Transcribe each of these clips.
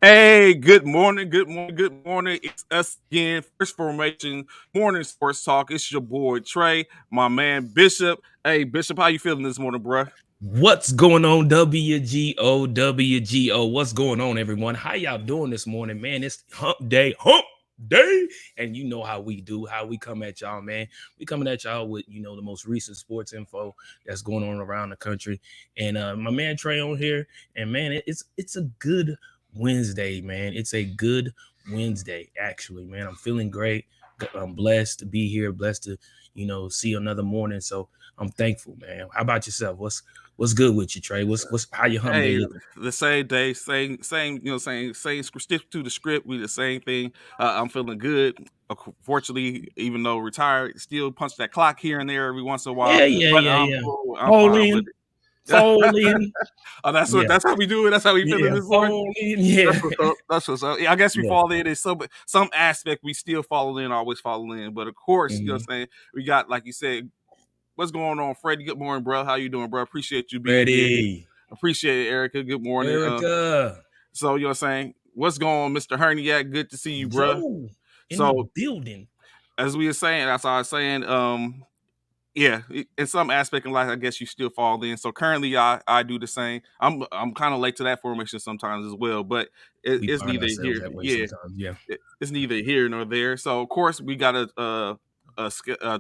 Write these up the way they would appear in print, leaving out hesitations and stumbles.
Hey, good morning, good morning, good morning. It's us again, First Formation Morning Sports Talk. It's your boy Trey, my man Bishop. Hey, Bishop, how you feeling this morning, bruh? What's going on, WGO, WGO? What's going on, everyone? How y'all doing this morning, man? It's hump day. And you know how we do, how we come at y'all, man. We coming at y'all with, the most recent sports info that's going on around the country. And my man Trey on here. And man, it's a good Wednesday, man. It's a good Wednesday, actually, man. I'm feeling great. I'm blessed to be here, blessed to, see another morning. So I'm thankful, man. How about yourself? What's good with you, Trey? What's how your hump day Hey, looking? the same day, same, same stick to the script. We the same thing. I'm feeling good. Fortunately, even though retired, still punch that clock here and there every once in a while. Yeah, yeah, But yeah, I'm yeah. cool. I'm Fall fine with in, it. fall in. Oh, that's what. Yeah, That's how we do it. That's how we feeling yeah, this morning. fall in. That's Yeah, what's up. That's what's up. Yeah, I guess we yeah. fall in. It's some aspect we still fall in, always fall in. But of course, you know Mm-hmm. what I'm saying? We got, like you said, what's going on, Freddie? Good morning, bro. How you doing, bro? Appreciate you being here. Ready, Appreciate it, Erica. Good morning. Erica, So you know what I'm saying? What's going on, Mr. Herniak? Good to see you, bro. Joe in the So building. as we were saying, that's all I was saying. Yeah, in some aspect of life, I guess you still fall in. So currently, I do the same. I'm kind of late to that formation sometimes as well, but We it's find neither ourselves here. that way Yeah, sometimes. Yeah, it's neither here nor there. So of course we got a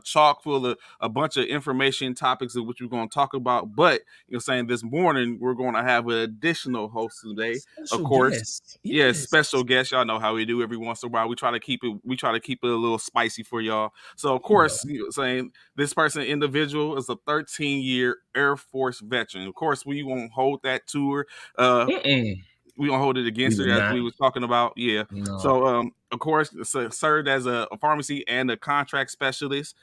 chalk full of a bunch of information topics of which we're going to talk about. But saying this morning we're going to have an additional host today, of special course. guest. Yeah, Yes. special guest. Y'all know how we do every once in a while. We try to keep it. We try to keep it a little spicy for y'all. So of Yeah. course, saying this person individual is a 13-year Air Force veteran. Of course, we won't hold that to her. Mm-mm. We gonna hold it We against her will as not. we was talking about. Yeah. No. So of course served as a pharmacy and a contract specialist.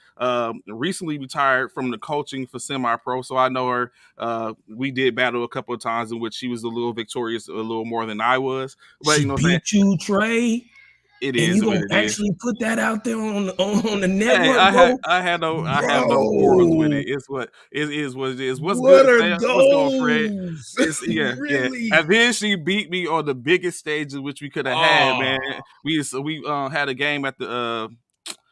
Recently retired from the coaching for semi-pro. So I know her. We did battle a couple of times in which she was a little victorious, a little more than I was. But She what I'm saying, beat you, Trey, it and is you what gonna it is. actually put that out there on the Hey, network, bro? I have no quarrels with Bro, it. It's what it is. What it is. What's what good, are Sam? What's going, Fred? those? It's yeah. Really? And then she beat me on the biggest stage in which we could have had, man. Oh, We had a game at the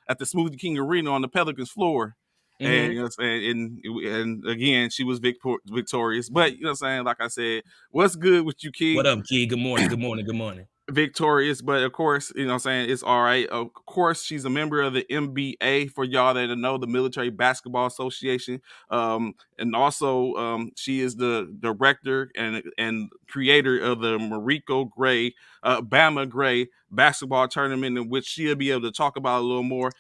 Smoothie King Arena on the Pelicans floor. And hmm. you know what I'm saying, and again, she was victorious. But you know what I'm saying, like I said, what's good with you, What King? up, kid? Good morning. Good morning. Good morning. Victorious, but of course, you know what I'm saying, it's all right. Of course, she's a member of the MBA, for y'all that know, the Military Basketball Association. And also she is the director and creator of the Mariko Gray Bama Gray basketball tournament, in which she'll be able to talk about a little more.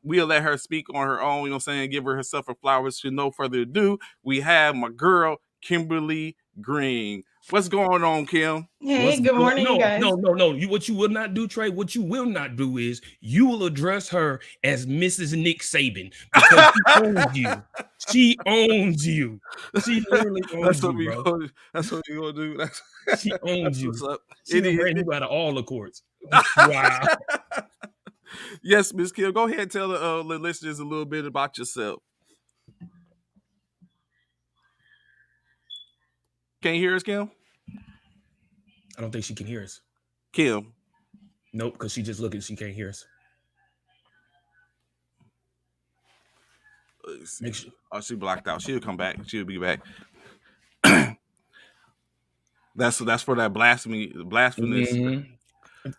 We'll let her speak on her own, you know what I'm saying, give her herself her flowers. To no further ado, we have my girl Kimberly Greene. What's going on, Kim? What's Hey, good going? morning, you No, no, guys. no, no. What you will not do, Trey. What you will not do is you will address her as Mrs. Nick Saban because she owns you. She owns you. She literally That's owns what you, we bro. going. That's what we gonna do. She owns That's you. what's up. She It done is. ran you out of all the courts. Wow. Yes, Miss Kim. Go ahead and tell the listeners a little bit about yourself. Can you hear us, Kim? I don't think she can hear us. Kim. Nope, because she just looking. She can't hear us. Let's see. Make sure. Oh, she blocked out. She'll come back. She'll be back. That's for that blasphemous. Mhm.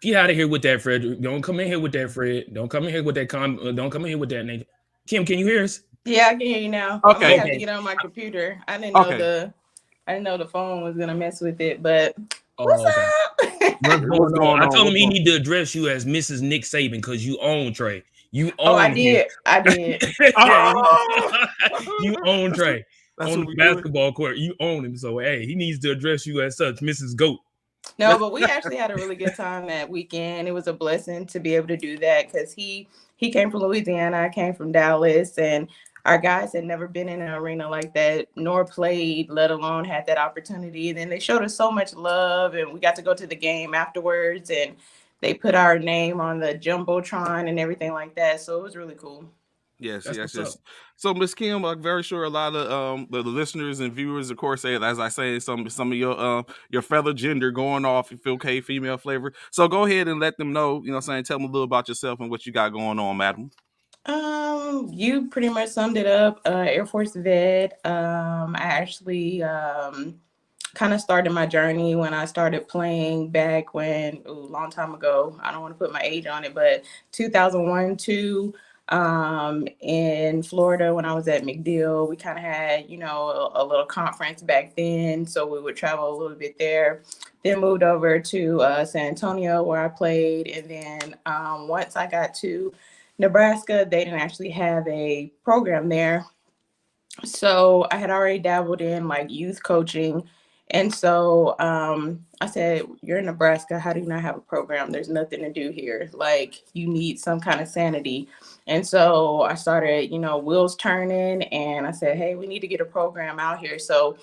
Get out of here with that, Fred. Don't come in here with that, Fred. Don't come in here with that. Don't come in here with that, Nate. Kim, can you hear us? Yeah, I can hear you now. I might Okay. have to Okay. get on my computer. Okay. I didn't know the phone was gonna mess with it, but what's Oh, okay. up? What's What's going on? going I on? told him What's he going? need to address you as Mrs. Nick Saban because you own Trey. You Oh, I own him. did. I did. Yeah, Oh! you own that's what, Trey that's on what the we doing. basketball court. You own him. So hey, he needs to address you as such, Mrs. Goat. No, but we actually had a really good time that weekend. It was a blessing to be able to do that because he came from Louisiana, I came from Dallas, and our guys had never been in an arena like that, nor played, let alone had that opportunity. And then they showed us so much love, and we got to go to the game afterwards, and they put our name on the jumbotron and everything like that. So it was really cool. Yes, That's yes, what's up. yes. So, Miss Kim, I'm very sure a lot of the listeners and viewers, of course, say, as I say, some of your fellow gender going off, if okay, female flavor. So go ahead and let them know, you know what I'm saying, tell them a little about yourself and what you got going on, madam. You pretty much summed it up. Air Force vet. I actually kind of started my journey when I started playing back when, long time ago. I don't want to put my age on it, but 2001, 2, in Florida when I was at McDill. We kind of had, a little conference back then. So we would travel a little bit there. Then moved over to San Antonio where I played. And then once I got to Nebraska, they didn't actually have a program there. So I had already dabbled in like youth coaching. And so I said, "You're in Nebraska. How do you not have a program? There's nothing to do here. Like, you need some kind of sanity." And so I started, wheels turning. And I said, "Hey, we need to get a program out here." So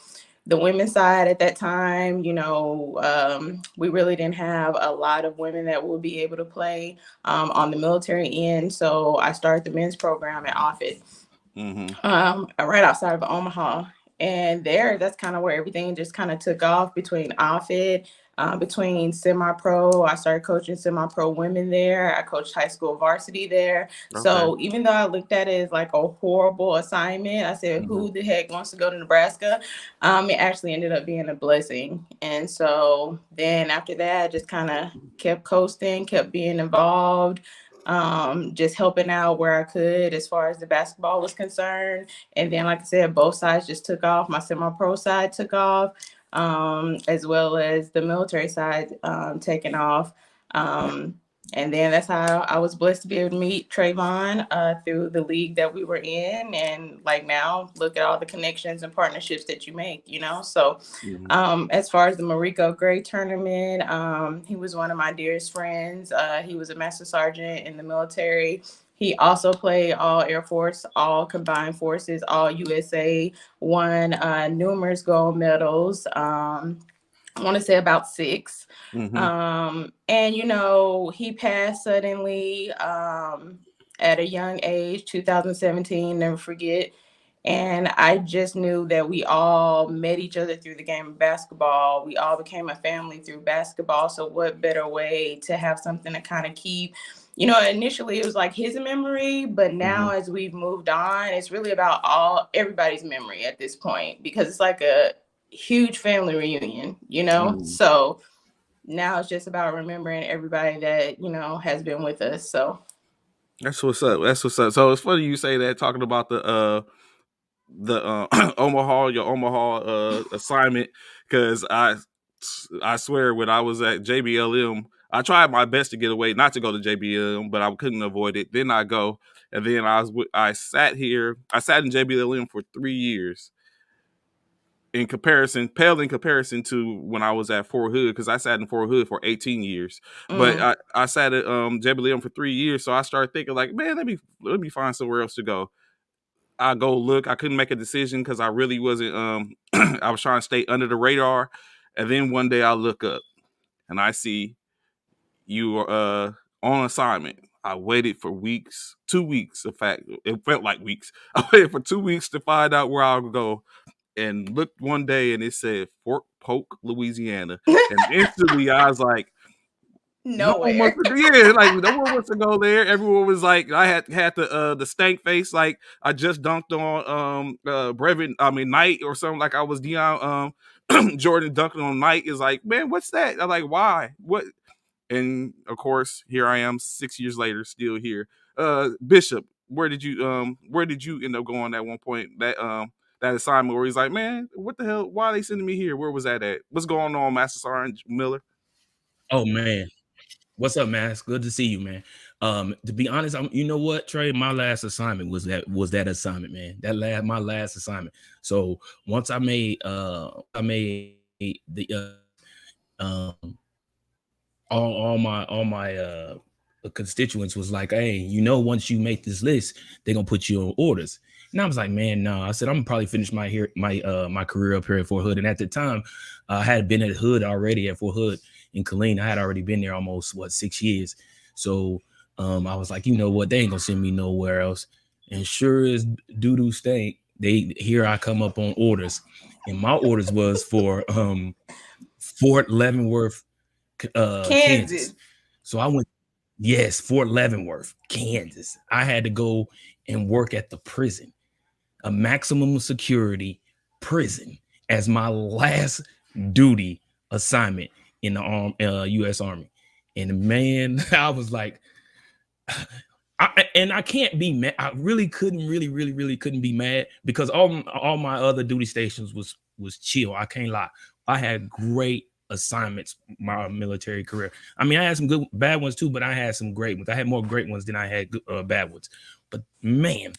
the women's side at that time, we really didn't have a lot of women that would be able to play on the military end. So I started the men's program at Offutt, Mm-hmm. right outside of Omaha. And there, that's kind of where everything just kind of took off between Offutt, between semi-pro. I started coaching semi-pro women there. I coached high school varsity there. Okay. So even though I looked at it as like a horrible assignment, I said, Mm-hmm. who the heck wants to go to Nebraska? It actually ended up being a blessing. And so then after that, I just kind of kept coasting, kept being involved, just helping out where I could as far as the basketball was concerned. And then, like I said, both sides just took off. My semi-pro side took off, as well as the military side taking off. And then that's how I was blessed to be able to meet Trayvon through the league that we were in. And like now, look at all the connections and partnerships that you make, So Mm-hmm. as far as the Mariko Gray tournament, he was one of my dearest friends. He was a master sergeant in the military. He also played all Air Force, all combined forces, all USA, won numerous gold medals. I want to say about 6. Mm-hmm. And, he passed suddenly at a young age, 2017, never forget. And I just knew that we all met each other through the game of basketball. We all became a family through basketball. So what better way to have something to kind of keep, initially it was like his memory, but now as we've moved on, it's really about everybody's memory at this point, because it's like a huge family reunion, Mm-hmm. So now it's just about remembering everybody that, has been with us. So That's what's up. That's what's up. So it's funny you say that, talking about the your Omaha assignment, because I swear when I was at JBLM, I tried my best to get away, not to go to JBLM, but I couldn't avoid it. Then I go, and then I sat in JBLM for 3 years. Pale in comparison to when I was at Fort Hood, because I sat in Fort Hood for 18 years. But mm, I sat at JBLM for 3 years, so I started thinking like, man, let me find somewhere else to go. I go look. I couldn't make a decision because I really wasn't. I was trying to stay under the radar, and then one day I look up and I see you are on assignment. I waited for weeks, 2 weeks. In fact, it felt like weeks. I waited for 2 weeks to find out where I would go, and looked one day and it said Fort Polk, Louisiana, and instantly I was like, no one wants nowhere. to go. Yeah, like no one wants to go there. Everyone was like, I had the stank face, like I just dunked on Brevin, Knight or something, like I was Deion Jordan dunking on Knight. Is like, man, what's that? I'm like, why? What? And of course, here I am 6 years later, still here. Bishop, where did you end up going at one point? That assignment where he's like, man, what the hell? Why are they sending me here? Where was that at? What's going on, Master Sergeant Miller? Oh man. What's up, man? It's good to see you, man. To be honest, you know what, Trey, my last assignment was that assignment, man. My last assignment. So once I made the all my constituents was like, hey, once you make this list, they're gonna put you on orders. And I was like, man, no. I said, I'm gonna probably finish my career up here at Fort Hood. And at the time, I had been at Hood already, at Fort Hood in Killeen. I had already been there almost 6 years. So I was like, you know what, they ain't gonna send me nowhere else. and sure as doo-doo stank, here I come up on orders, and my orders was for Fort Leavenworth, Kansas. Kansas. So I went, yes, Fort Leavenworth, Kansas. I had to go and work at the prison, a maximum security prison, as my last duty assignment in the U.S. Army. And man, I was like, I can't be mad. I really couldn't be mad, because all my other duty stations was chill. I can't lie. I had great assignments my military career. I mean, I had some good bad ones too, but I had some great ones. I had more great ones than I had bad ones. But man,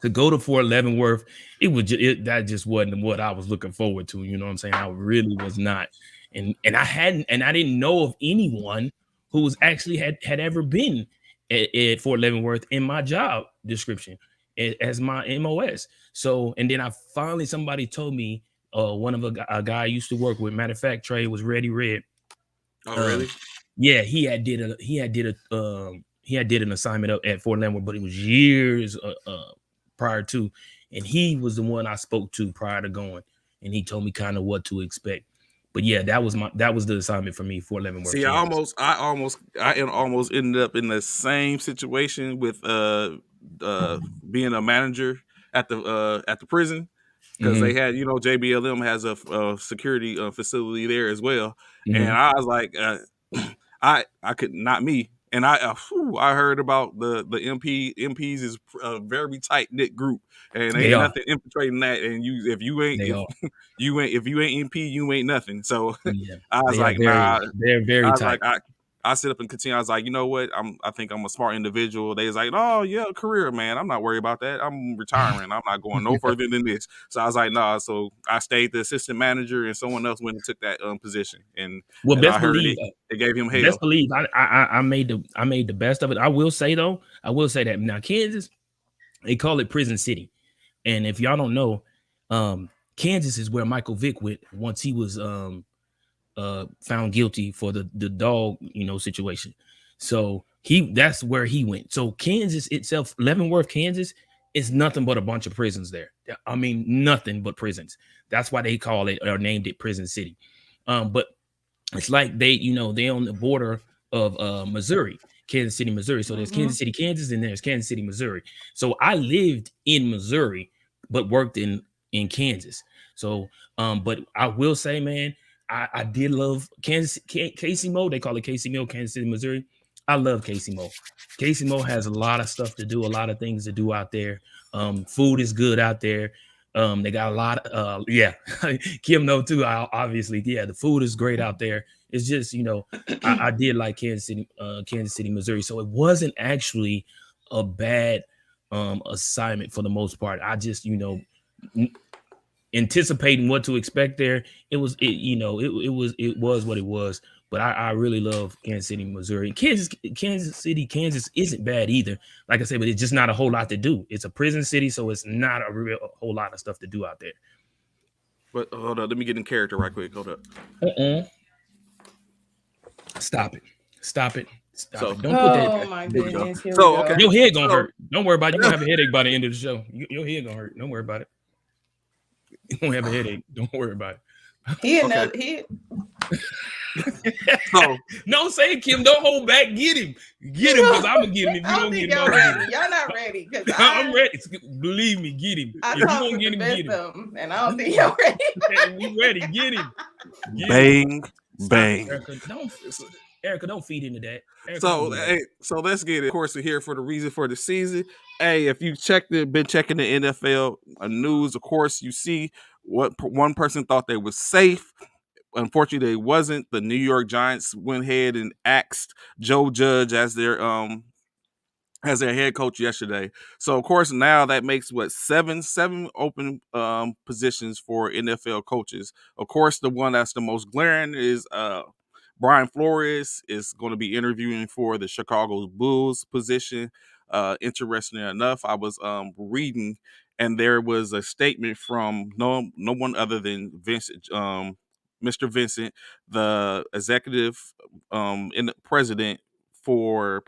to go to Fort Leavenworth, that just wasn't what I was looking forward to. You know what I'm saying? I really was not. And I didn't know of anyone who was actually had ever been at Fort Leavenworth in my job description as my MOS. So, and then somebody told me, one of a guy I used to work with, matter of fact, Trey, was Ready Red. Oh, really? Yeah, he had did an assignment up at Fort Leavenworth, but it was years prior to, and he was the one I spoke to prior to going, and he told me kind of what to expect. But yeah, that was the assignment for me, Fort Leavenworth. See, Kansas. I almost ended up in the same situation with being a manager at the prison, because they had, JBLM has a security facility there as well, and I was like, I could not me. And I heard about the MPs is a very tight knit group, and ain't nothing infiltrating that. And if you ain't MP, you ain't nothing. So Yeah, I was like, they're very tight. Like, I sit up and continue. I was like, you know what? I think I'm a smart individual. They was like, oh yeah, career, man. I'm not worried about that. I'm retiring. I'm not going no further than this. So I was like, nah. So I stayed the assistant manager, and someone else went and took that position. And best I heard believe it gave him hell. Best believe I made the best of it. I will say that now Kansas, they call it Prison City, and if y'all don't know, Kansas is where Michael Vick went once he was found guilty for the dog situation. So that's where he went. So Kansas itself, Leavenworth, Kansas, is nothing but a bunch of prisons there. I mean, nothing but prisons. That's why they call it or named it Prison City. But it's like they on the border of Missouri, Kansas City, Missouri. So there's Kansas City, Kansas, and there's Kansas City, Missouri. So I lived in Missouri, but worked in Kansas. So, but I will say, man, I did love Casey Mo. They call it Casey Mo, Kansas City, Missouri. I love Casey Mo. Casey Mo has a lot of stuff to do, a lot of things to do out there. Food is good out there. They got a lot of Kim know too. Obviously, the food is great out there. It's just, I did like Kansas City, Missouri. So it wasn't actually a bad assignment for the most part. I just, anticipating what to expect there. It was what it was. But I really love Kansas City, Missouri. Kansas City, Kansas isn't bad either. Like I said, but it's just not a whole lot to do. It's a prison city, so it's not a whole lot of stuff to do out there. But hold on, let me get in character right quick. Hold up. Stop it. Stop it. So, Don't put that. Oh my goodness. Here So, we go. okay. Your head gonna hurt. Don't worry about it. You're gonna have a headache by the end of the show. Your head gonna hurt. Don't worry about it. You won't have a headache. Don't worry about it. So, no, say it, Kim. Don't hold back. Get him, because I'm gonna get him. If you don't get him, y'all ready. Y'all not ready, because I'm ready. Believe me, get him. I if you talk don't with get the him, get best him. of them, and I don't think y'all ready. We ready. Get him. Bang, bang. Erica, don't feed into that. So let's get it. Of course, we're here for the reason for the season. Hey, if you been checking the NFL news, of course, you see what one person thought they was safe. Unfortunately, they wasn't. The New York Giants went ahead and axed Joe Judge as their head coach yesterday. So of course now that makes seven open positions for NFL coaches. Of course, the one that's the most glaring is Brian Flores is going to be interviewing for the Chicago Bulls position. Interestingly enough, I was reading, and there was a statement from no one other than Mr. Vincent, the executive and the president for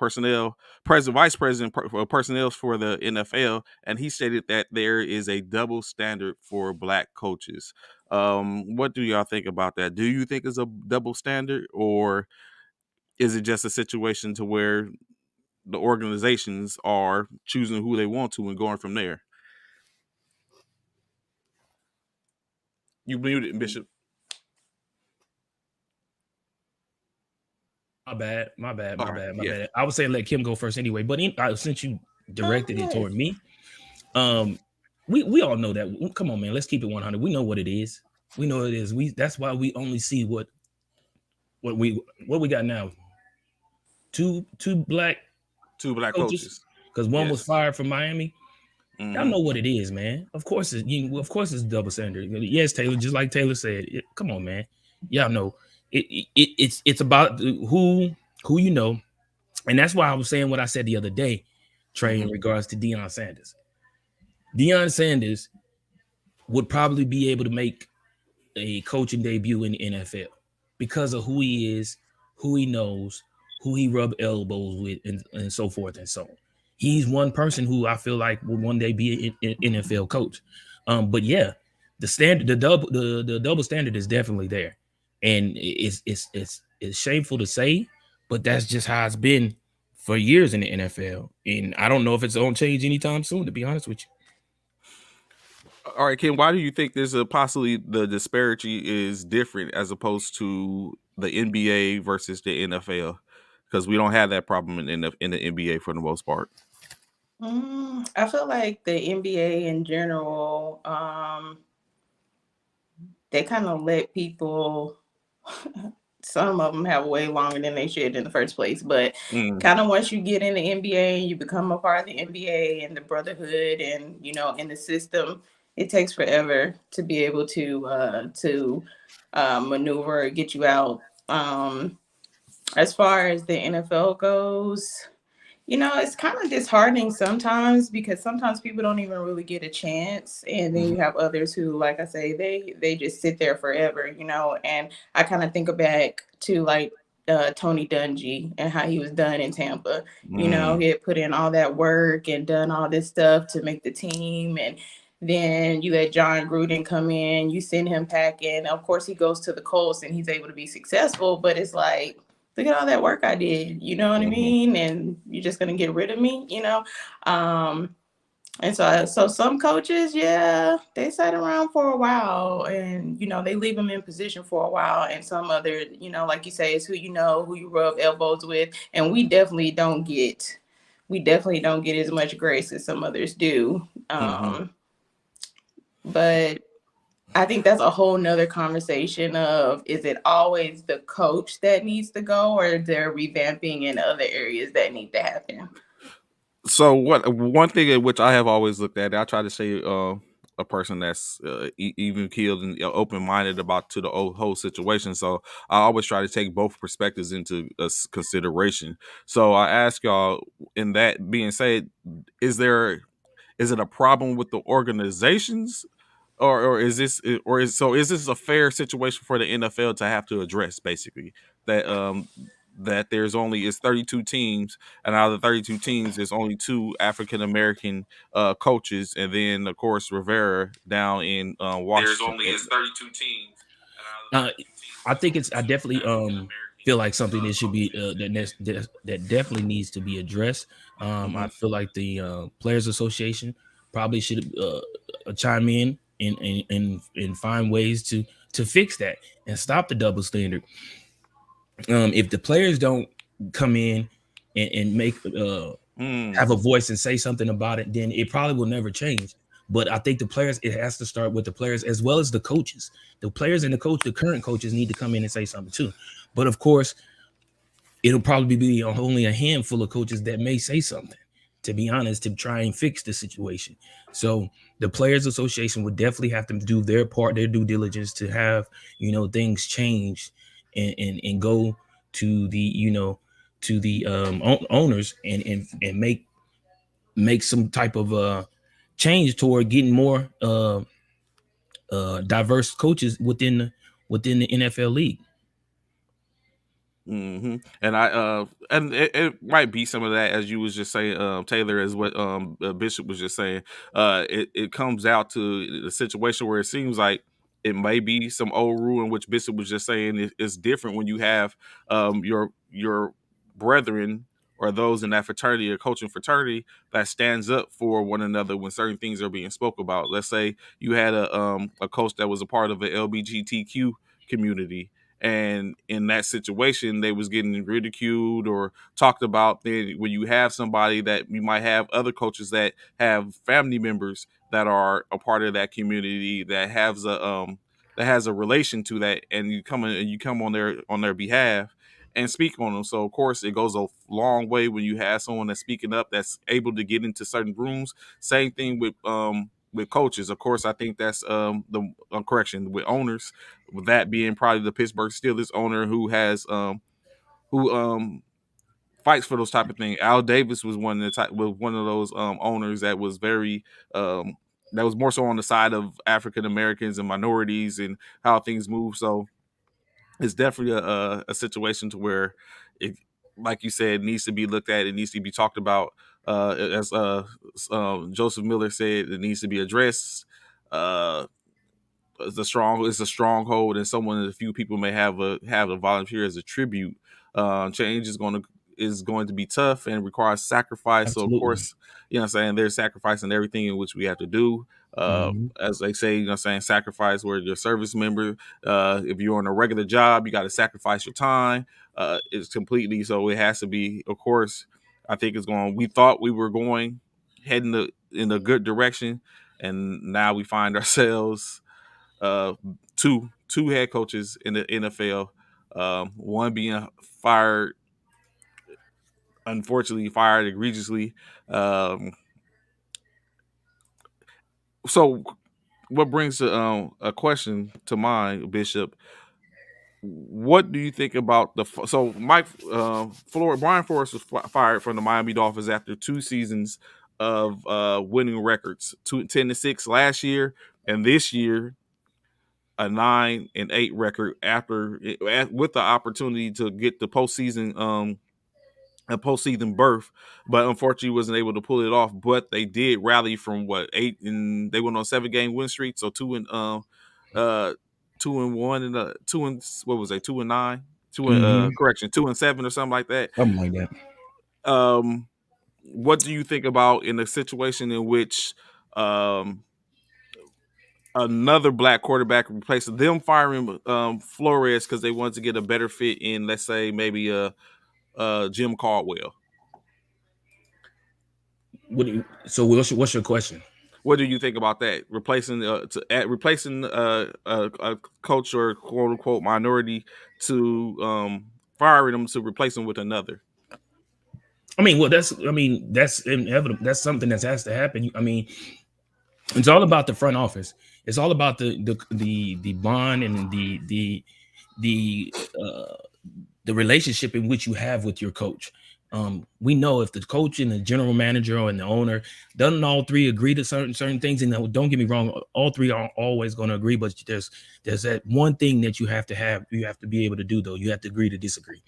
vice president for personnel for the NFL, and he stated that there is a double standard for black coaches. What do y'all think about that? Do you think it's a double standard, or is it just a situation to where the organizations are choosing who they want to and going from there? You muted, Bishop. My bad. Yeah. I was saying let Kim go first anyway, but since you directed it toward me, we all know that. Come on, man, let's keep it 100. We know what it is. We know it is. That's why we only see what we got now. Two black coaches, because one was yes. fired from Miami. Y'all know what it is, man. Of course, it's double standard. Yes, Taylor, just like Taylor said. Come on, man. Y'all know it's about who you know, and that's why I was saying what I said the other day, Trey, in regards to Deion Sanders. Deion Sanders would probably be able to make a coaching debut in the NFL because of who he is, who he knows, who he rub elbows with, and so forth and so on. He's one person who I feel like will one day be an NFL coach. But yeah, the double standard is definitely there, and it's shameful to say, but that's just how it's been for years in the NFL, and I don't know if it's going to change anytime soon. To be honest with you. All right, Ken, why do you think there's possibly the disparity is different as opposed to the NBA versus the NFL? Because we don't have that problem in the NBA for the most part. I feel like the NBA in general, they kind of let people, some of them have way longer than they should in the first place, but kind of once you get in the NBA and you become a part of the NBA and the brotherhood and, in the system, it takes forever to be able to maneuver or get you out. As far as the NFL goes, it's kind of disheartening sometimes because sometimes people don't even really get a chance. And then you have others who, like I say, they just sit there forever, and I kind of think back to like Tony Dungy and how he was done in Tampa. He had put in all that work and done all this stuff to make the team. And then you let John Gruden come in, you send him packing. Of course, he goes to the Colts and he's able to be successful, but it's like, look at all that work I did, you know what I mean? And you're just gonna get rid of me, And so some coaches, yeah, they sat around for a while, and they leave them in position for a while. And some other, like you say, is who who you rub elbows with, and we definitely don't get as much grace as some others do. But I think that's a whole nother conversation of, is it always the coach that needs to go, or is there revamping in other areas that need to happen? So one thing in which I have always looked at, I try to say a person that's even keeled and open-minded about to the whole situation. So I always try to take both perspectives into consideration. So I ask y'all, in that being said, is it a problem with the organizations, or is this a fair situation for the NFL to have to address, basically, that there's only 32 teams, and out of the 32 teams there's only 2 African American coaches, and then of course Rivera down in Washington. There's only 32 teams. I think I definitely feel like something that should be that definitely needs to be addressed. I feel like the Players Association probably should chime in and find ways to fix that and stop the double standard. If the players don't come in and make have a voice and say something about it, then it probably will never change. But I think it has to start with the players as well as the coaches. The players and the current coaches need to come in and say something too. But of course, it'll probably be only a handful of coaches that may say something, to be honest, to try and fix the situation. So the Players Association would definitely have to do their part, their due diligence, to have, things changed and go to the, owners and make some type of change toward getting more diverse coaches within the NFL league. And it might be some of that, as you was just saying, Taylor, as what Bishop was just saying. It comes out to the situation where it seems like it may be some old rule in which Bishop was just saying it's different when you have your brethren or those in that fraternity or coaching fraternity that stands up for one another when certain things are being spoke about. Let's say you had a coach that was a part of an LGBTQ community, and in that situation they was getting ridiculed or talked about. Then when you have somebody that you might have other coaches that have family members that are a part of that community that has a relation to that, and you come on their behalf and speak on them. So of course it goes a long way when you have someone that's speaking up, that's able to get into certain rooms. Same thing with coaches. Of course, I think that's the correction with owners, with that being probably the Pittsburgh Steelers owner who fights for those type of things. Al Davis was one of those owners that was very that was more so on the side of African Americans and minorities and how things move. So it's definitely a situation to where it, like you said, needs to be looked at. It needs to be talked about. As Joseph Miller said, it needs to be addressed. Uh, it's a stronghold, and someone that a few people may have a volunteer as a tribute. Change is going to be tough and requires sacrifice. So of Absolutely. course, you know what I'm saying, there's sacrifice in everything in which we have to do. As they say, you know what I'm saying, sacrifice where you're a service member. If you're on a regular job, you got to sacrifice your time. It's completely, so it has to be, of course. I think we thought we were going heading in a good direction, and now we find ourselves uh, two head coaches in the NFL, one being fired, unfortunately fired egregiously. So what brings a question to mind, Bishop? What do you think about so Mike Brian Flores was fired from the Miami Dolphins after 2 seasons of winning records, 10-6 last year, and this year a 9-8 record with the opportunity to get the postseason a postseason berth, but unfortunately wasn't able to pull it off. But they did rally from what 8, and they went on 7-game win streak, so 2-1 and what was they 2-9, Mm-hmm. correction 2-7 or something like that. Something like that. What do you think about in a situation in which another black quarterback replaced them, firing Flores because they wanted to get a better fit in, let's say, maybe Jim Caldwell? What's your question? What do you think about that? Replacing a coach or quote unquote minority to firing them to replace them with another. I mean, that's inevitable. That's something that has to happen. I mean, it's all about the front office. It's all about the bond and the the relationship in which you have with your coach. We know if the coach and the general manager and the owner doesn't all three agree to certain things, and don't get me wrong, all three aren't always going to agree, but there's that one thing that you have to be able to do, though. You have to agree to disagree.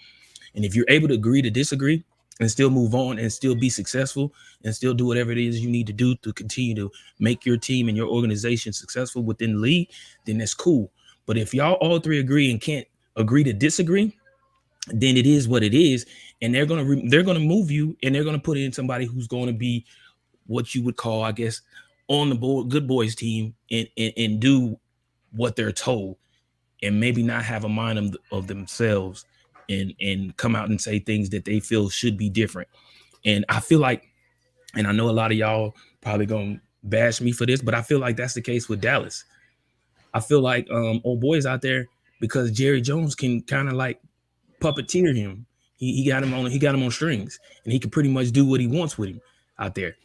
And if you're able to agree to disagree and still move on and still be successful and still do whatever it is you need to do to continue to make your team and your organization successful within the league, then that's cool. But if y'all all three agree and can't agree to disagree, then it is what it is, and they're gonna move you, and they're gonna put in somebody who's going to be what you would call, I guess, on the board, good boys team, and do what they're told, and maybe not have a mind of themselves, and come out and say things that they feel should be different. And I feel like, and I know a lot of y'all probably gonna bash me for this, but I feel like that's the case with Dallas. I feel like old boys out there, because Jerry Jones can kind of like puppeteer him. He got him on strings, and he can pretty much do what he wants with him out there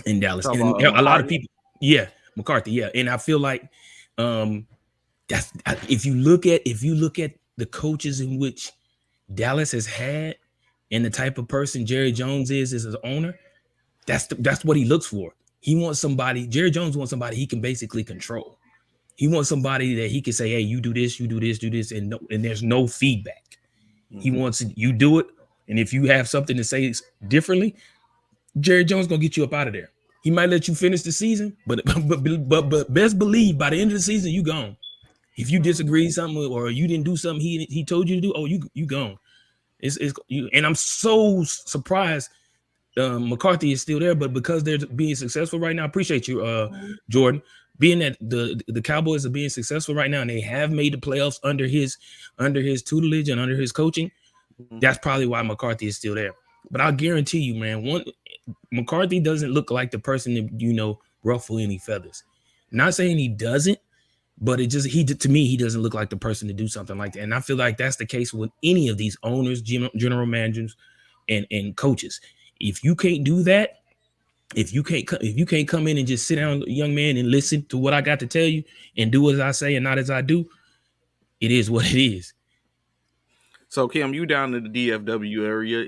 in Dallas. Talk And about a lot of McCarthy. people, yeah, McCarthy, yeah. And I feel like that's if you look at the coaches in which Dallas has had, and the type of person Jerry Jones is as an owner, that's what he looks for. He wants somebody. Jerry Jones wants somebody he can basically control. He wants somebody that he can say, "Hey, you do this, do this," and there's no feedback. He wants you do it. And if you have something to say differently, Jerry Jones gonna get you up out of there. He might let you finish the season, but best believe by the end of the season, you gone. If you disagree something or you didn't do something he told you to do, oh, you gone. It's you, and I'm so surprised McCarthy is still there, but because they're being successful right now, I appreciate you, Jordan. Being that the Cowboys are being successful right now and they have made the playoffs under his tutelage and under his coaching, that's probably why McCarthy is still there. But I'll guarantee you, man, McCarthy doesn't look like the person that, ruffle any feathers. Not saying he doesn't, but to me, he doesn't look like the person to do something like that. And I feel like that's the case with any of these owners, general managers, and coaches. If you can't do that, if you can't come in and just sit down, young man, and listen to what I got to tell you and do as I say and not as I do, it is what it is. So Kim, you down in the DFW area,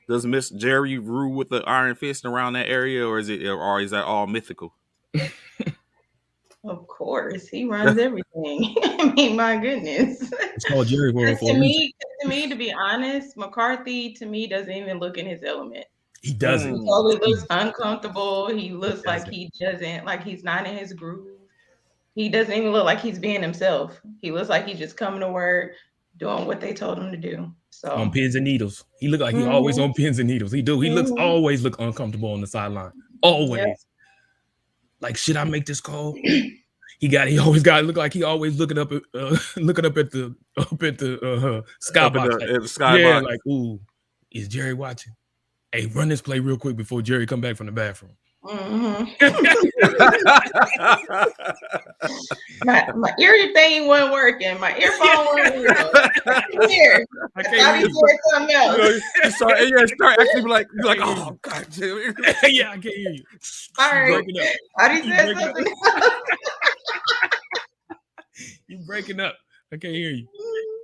does Miss Jerry rule with the iron fist around that area, or is that all mythical? Of course, he runs everything. I mean, my goodness. It's called Jerry World for a reason. To me, to be honest, McCarthy to me doesn't even look in his element. He doesn't. He always looks uncomfortable. He looks like he's not in his groove. He doesn't even look like he's being himself. He looks like he's just coming to work, doing what they told him to do. So on pins and needles. He look like he always on pins and needles. He always look uncomfortable on the sideline. Always. Yep. Like, should I make this call? He always got to look like he always looking up at the skybox. Skybox. Like, ooh, is Jerry watching? Hey, run this play real quick before Jerry come back from the bathroom. Mm-hmm. my ear thing wasn't working. My earphone wasn't working. Here, I can't hear something else. You start actually be like, oh God, Jerry. Yeah, I can't hear you. Sorry, I didn't say something else. You breaking up. I can't hear you.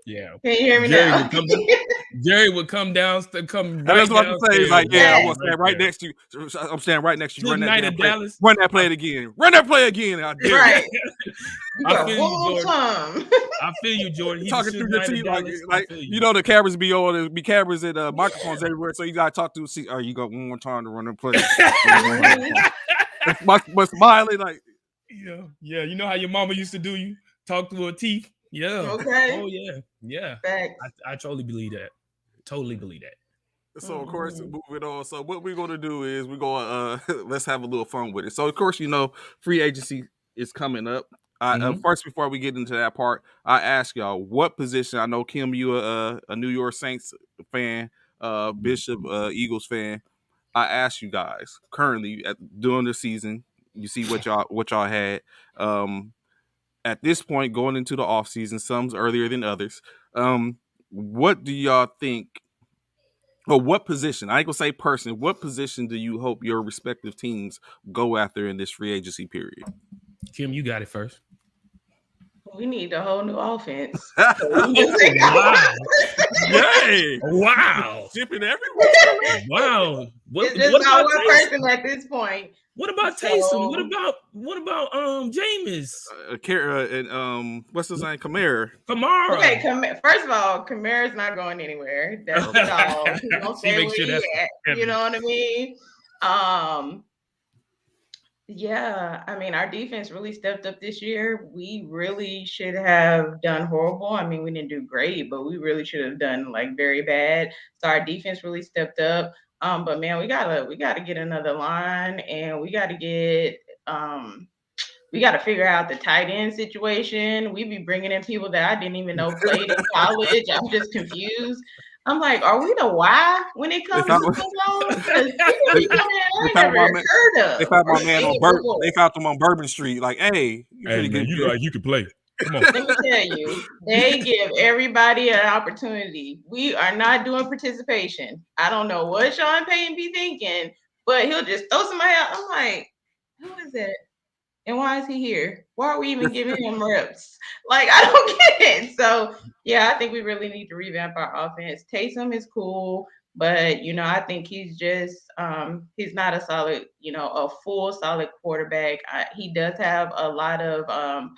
Yeah. Can you hear me now? Jerry would come down. Come right. I was about to say, like, I want to stand right next to you. I'm standing right next to you. Run that play again. Run that play again. I dare right. I feel you, Jordan. I feel you, Jordan. He's talking through your teeth like the cameras be on. There be cameras and microphones everywhere, so you gotta talk to see. Oh, you got one more time to run the play. but smiling like, yeah. You know how your mama used to do you? Talk through her teeth. Yeah. Okay. Oh yeah. Yeah. I totally believe that. Totally believe that. So of course, moving on. So what we're gonna do is we're gonna let's have a little fun with it. So of course, free agency is coming up. First, before we get into that part, I ask y'all what position. I know Kim, you a New York Saints fan, Bishop, Eagles fan. I ask you guys currently during the season. You see what y'all had. At this point, going into the offseason, some's earlier than others. What do y'all think, or what position? I ain't gonna say person. What position do you hope your respective teams go after in this free agency period? Kim, you got it first. We need a whole new offense. Wow! Yay! Wow! Shipping everywhere. Wow! It's just not one person at this point. What about Taysom? What about Jameis? And what's his name? Kamara. Okay, first of all, Kamara's not going anywhere. That's all. He's gonna stay where he at. You know what I mean? Yeah, I mean, our defense really stepped up this year. We really should have done horrible. I mean, we didn't do great, but we really should have done like very bad. So our defense really stepped up. But man, we gotta get another line, and we gotta figure out the tight end situation. We be bringing in people that I didn't even know played in college. I'm just confused. I'm like, are we the why when it comes to football? They found my man on They found him on Bourbon Street. Like, hey, you can play. Come on. Let me tell you, they give everybody an opportunity. We are not doing participation. I don't know what Sean Payton be thinking, but he'll just throw somebody out. I'm like, who is it? And why is he here? Why are we even giving him reps? Like, I don't get it. So, yeah, I think we really need to revamp our offense. Taysom is cool, but, I think he's just he's not a solid, a full solid quarterback. He does have a lot of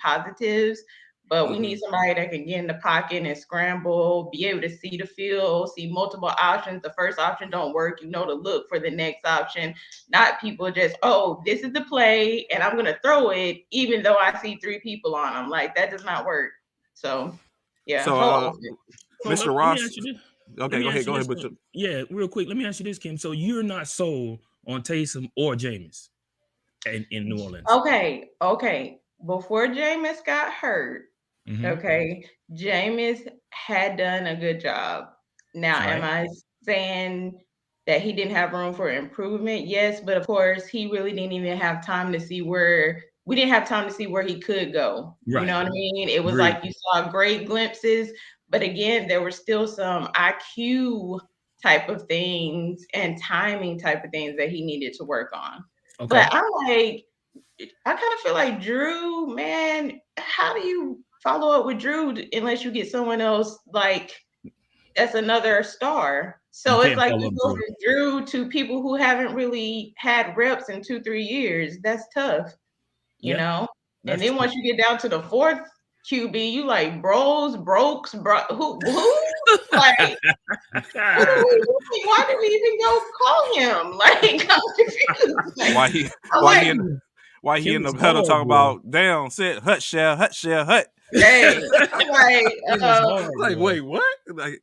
positives, But we need somebody that can get in the pocket and scramble, be able to see the field, see multiple options. The first option don't work, you know, to look for the next option. Not people just, oh, this is the play and I'm gonna throw it, even though I see 3 people on them. Like that does not work. So yeah, So, So Mr. let me Ross. ask you this. Okay, go ahead, Butcher. Yeah, real quick. Let me ask you this, Kim. So you're not sold on Taysom or Jameis in New Orleans? Okay. Before Jameis got hurt, okay, Jameis had done a good job. Now, am I saying that he didn't have room for improvement? Yes, but of course, he really didn't even have time to see where we didn't have time to see where he could go. You know what I mean? It was like you saw great glimpses, but again, there were still some IQ type of things and timing type of things that he needed to work on. Okay. But I'm like, I kind of feel like Drew, man, how do you follow up with Drew unless you get someone else like that's another star? So it's like you go from Drew to people who haven't really had reps in 2-3 years. That's tough, you know? And then once you get down to the 4th QB, you like Brokes, who? Like, why did we even go call him? Like, I'm confused. Why he in the huddle talking about down, sit, hut, shell, hut. Hey, I'm like, wait, what? Like,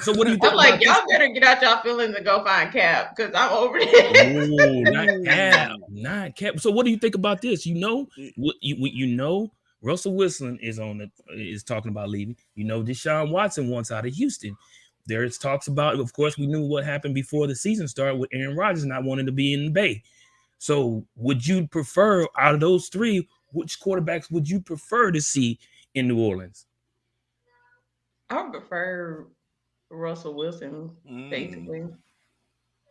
so what do you think? I'm like, y'all better get out y'all feelings and go find Cap because I'm over this. Not Cap. So what do you think about this? You know, Russell Wilson is talking about leaving. You know, Deshaun Watson wants out of Houston. There's talks about, of course, we knew what happened before the season started with Aaron Rodgers not wanting to be in the Bay. So would you prefer, out of those 3, which quarterbacks would you prefer to see in New Orleans? I would prefer Russell Wilson, basically.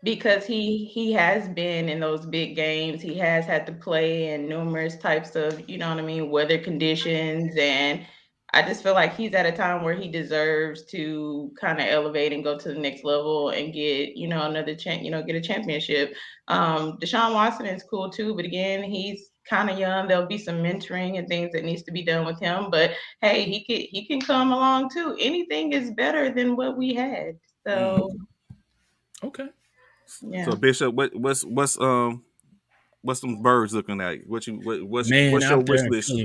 Because he has been in those big games. He has had to play in numerous types of, you know what I mean, weather conditions. And I just feel like he's at a time where he deserves to kind of elevate and go to the next level and get, you know, another chance, you know, get a championship. Deshaun Watson is cool too, but again, he's kind of young. There'll be some mentoring and things that needs to be done with him. But hey, he can come along too. Anything is better than what we had. So okay. Yeah. So Bishop, what's some birds looking at? What's your wish list? Philly,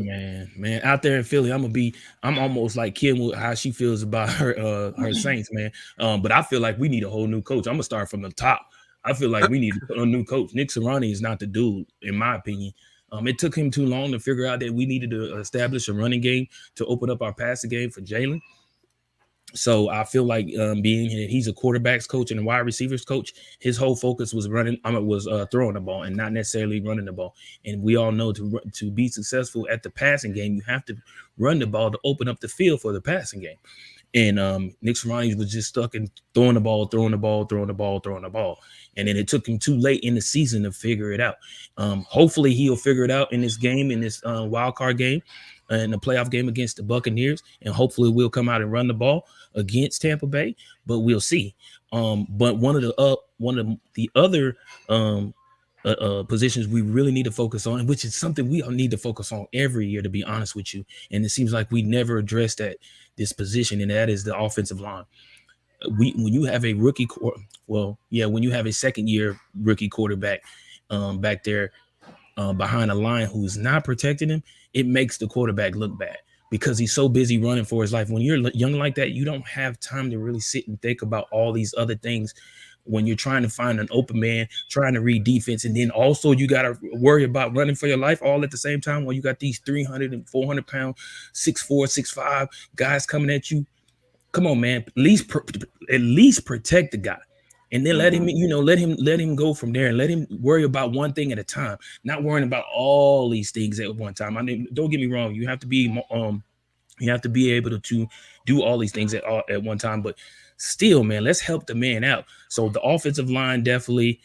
man, out there in Philly, I'm almost like Kim with how she feels about her Saints, man. But I feel like we need a whole new coach. I'm gonna start from the top. I feel like we need to put a new coach. Nick Sirianni is not the dude, in my opinion. It took him too long to figure out that we needed to establish a running game to open up our passing game for Jalen. So I feel like being he's a quarterbacks coach and a wide receivers coach, his whole focus was throwing the ball and not necessarily running the ball. And we all know to be successful at the passing game, you have to run the ball to open up the field for the passing game. And Nick Sirianni was just stuck in throwing the ball. And then it took him too late in the season to figure it out. Hopefully he'll figure it out in this game, in this wild card game, in the playoff game against the Buccaneers. And hopefully we'll come out and run the ball against Tampa Bay, but we'll see. But one of the other positions we really need to focus on, which is something we all need to focus on every year, to be honest with you. And it seems like we never address this position, and that is the offensive line. When you have a when you have a second year rookie quarterback back there behind a line who's not protecting him, it makes the quarterback look bad because he's so busy running for his life. When you're young like that, you don't have time to really sit and think about all these other things when you're trying to find an open man, trying to read defense. And then also you got to worry about running for your life all at the same time when you got these 300 and 400 pound, 6'4", 6'5" guys coming at you. Come on, man, at least protect the guy. And then let him go from there and let him worry about one thing at a time, not worrying about all these things at one time. I mean, don't get me wrong. You have to be able to do all these things at one time, but still, man, let's help the man out. So the offensive line, definitely,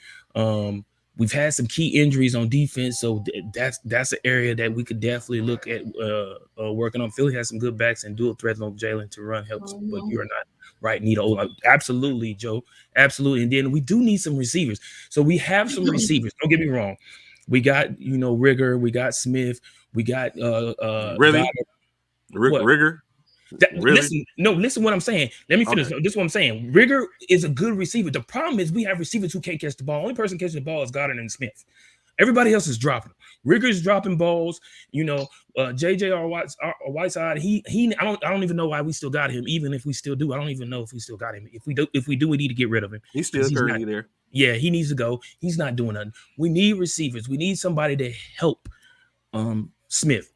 we've had some key injuries on defense. So that's an area that we could definitely look at working on. Philly has some good backs and dual threats on Jalen to run helps, but you're not right. Need absolutely, Joe. Absolutely. And then we do need some receivers. So we have some receivers. Don't get me wrong. We got, Rigger, we got Smith, we got really? What? Rigger. Really? Listen what I'm saying. Let me finish. Okay. This is what I'm saying. Rigger is a good receiver. The problem is we have receivers who can't catch the ball. Only person catching the ball is Goddard and Smith. Everybody else is dropping. Rigger's dropping balls. JJ Whiteside. I don't even know why we still got him. Even if we still do, I don't even know if we still got him. If we do, we need to get rid of him. He's still currently there. Yeah, he needs to go. He's not doing nothing. We need receivers. We need somebody to help Smith.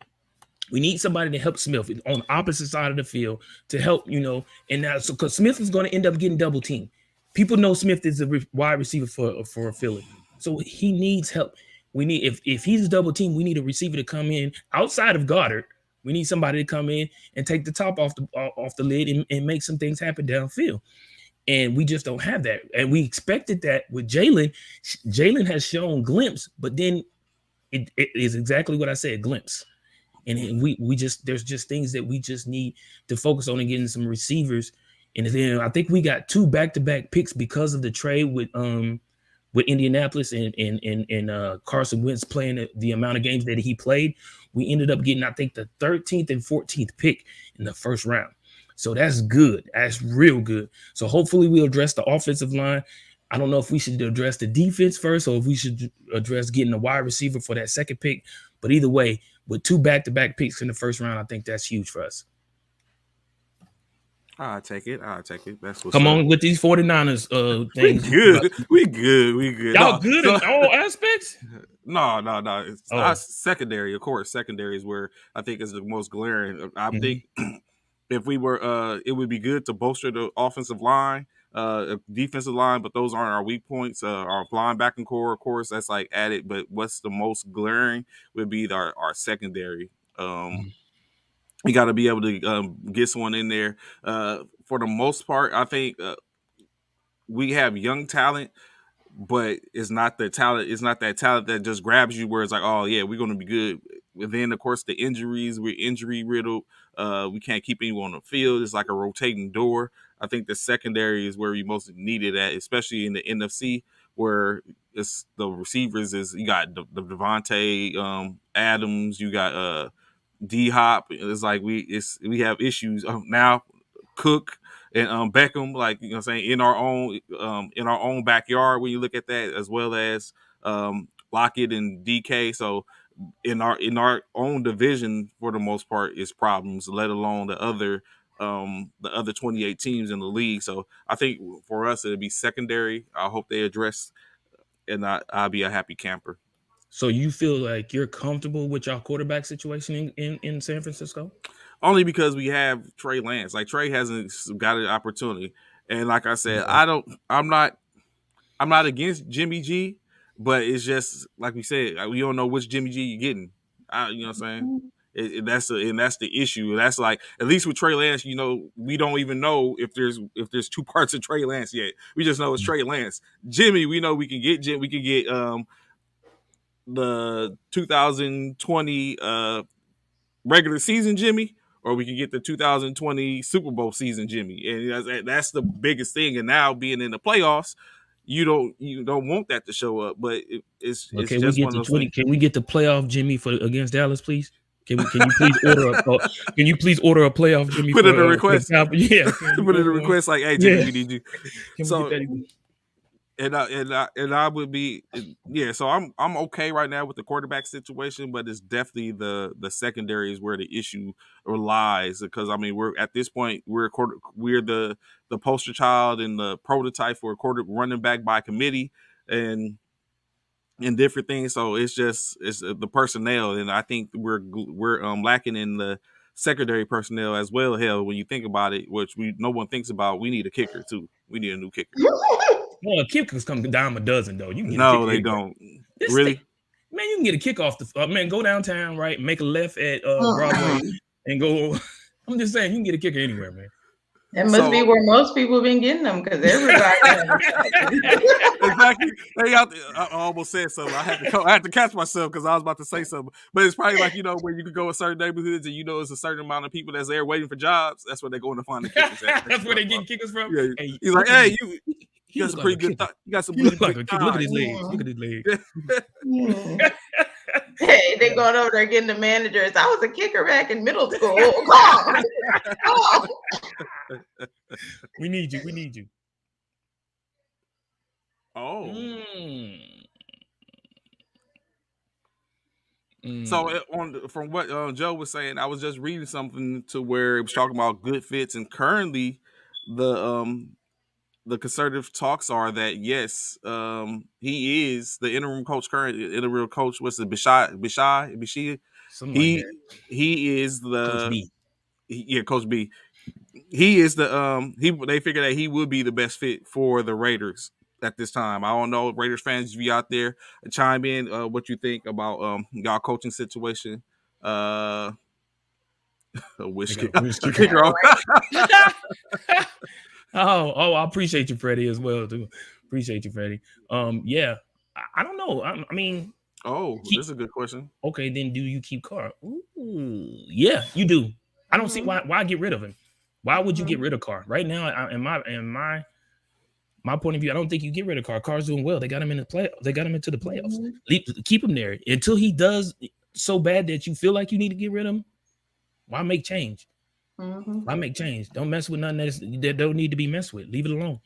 We need somebody to help Smith on the opposite side of the field to help, and now because Smith is going to end up getting double teamed. People know Smith is a wide receiver for Philly, so he needs help. We need if he's double teamed, we need a receiver to come in outside of Goddard. We need somebody to come in and take the top off the lid and make some things happen downfield. And we just don't have that. And we expected that with Jalen. Jalen has shown glimpse, but then it is exactly what I said, glimpse. And we just there's just things that we just need to focus on and getting some receivers. And then I think we got 2 back-to-back picks because of the trade with Indianapolis and Carson Wentz playing the amount of games that he played. We ended up getting, I think, the 13th and 14th pick in the first round. So that's good. That's real good. So hopefully we'll address the offensive line. I don't know if we should address the defense first or if we should address getting a wide receiver for that second pick. But either way, with 2 back-to-back picks in the first round, I think that's huge for us. I'll take it. That's what's Come up. on with these 49ers things. We good. Y'all good in all aspects? No. It's not secondary, of course. Secondary is where I think is the most glaring. I think if we were, it would be good to bolster the offensive line, defensive line, but those aren't our weak points. Our linebacking core, of course, that's like added. But what's the most glaring would be our secondary. We got to be able to get someone in there. For the most part, I think we have young talent, but it's not the talent. It's not that talent that just grabs you where it's like, oh yeah, we're going to be good. Within, of course, the injuries, we're injury riddled. We can't keep anyone on the field. It's like a rotating door. I think the secondary is where we most need it at, especially in the NFC, where it's the receivers is you got the Devontae Adams, you got D-Hop. It's like we have issues now. Cook and Beckham, like what I'm saying, in our own backyard when you look at that, as well as Lockett and DK. So in our own division, for the most part, is problems, let alone the other 28 teams in the league. So I think for us it'll be secondary. I hope they address, and I'll be a happy camper. So you feel like you're comfortable with your quarterback situation in San Francisco? Only because we have Trey Lance. Like Trey hasn't got an opportunity, and like I said, I'm not against Jimmy G, but it's just like we said, we don't know which Jimmy G you're getting. You know what I'm saying? That's the issue. That's like, at least with Trey Lance, we don't even know if there's 2 parts of Trey Lance yet. We just know it's Trey Lance. Jimmy, we know we can get the 2020 regular season Jimmy, or we can get the 2020 Super Bowl season Jimmy, and that's the biggest thing. And now being in the playoffs, you don't want that to show up, but it's just one of those things. Can we get the playoff Jimmy against Dallas, please? Can you please order a playoff Jimmy? Put in a request. Yeah, put in a request like, hey Jimmy, we need you. Can so. We get that? And I would be, yeah. So I'm okay right now with the quarterback situation, but it's definitely the secondary is where the issue lies, because I mean we're at this point we're the poster child and the prototype for a running back by committee and different things. So it's the personnel, and I think we're lacking in the secondary personnel as well. Hell, when you think about it, which no one thinks about, we need a kicker too. We need a new kicker. Well, kickers come dime a dozen though. You can get no, they don't. Really? Man, you can get a kick off the man. Go downtown, right? Make a left at Broadway and go. I'm just saying, you can get a kicker anywhere, man. That must be where most people have been getting them, because everybody. Exactly. They out there, I almost said something. I had to catch myself because I was about to say something. But it's probably like, where you could go in certain neighborhoods and it's a certain amount of people that's there waiting for jobs. That's where they're going to find the kickers at. That's where they get kickers from. Yeah. Hey, he's like, hey, you got some pretty good. You got some. Look like a kicker. Look at his legs. Look at his legs. Hey, they going over there getting the managers. I was a kicker back in middle school. Come on. Come on. We need you. We need you. Oh. So From what Joe was saying, I was just reading something to where it was talking about good fits, and currently the conservative talks are that yes, he is the interim coach. Current interim coach was the Bishai. Something like that. He is the Coach B. Coach B. He is the they figure that he would be the best fit for the Raiders at this time. I don't know, Raiders fans, if you out there, chime in what you think about y'all coaching situation. Whiskey. Oh, I appreciate you, Freddie, as well too. Appreciate you, Freddie. Yeah, I don't know. I mean, this is a good question. Okay, then do you keep Carr? Ooh, yeah, you do. I don't see why get rid of him. Why would you get rid of Carr right now? In my point of view, I don't think you get rid of Carr. Carr's doing well. They got him in the play. They got him into the playoffs. Keep him there until he does so bad that you feel like you need to get rid of him. Why make change? Why make change? Don't mess with nothing that don't need to be messed with. Leave it alone.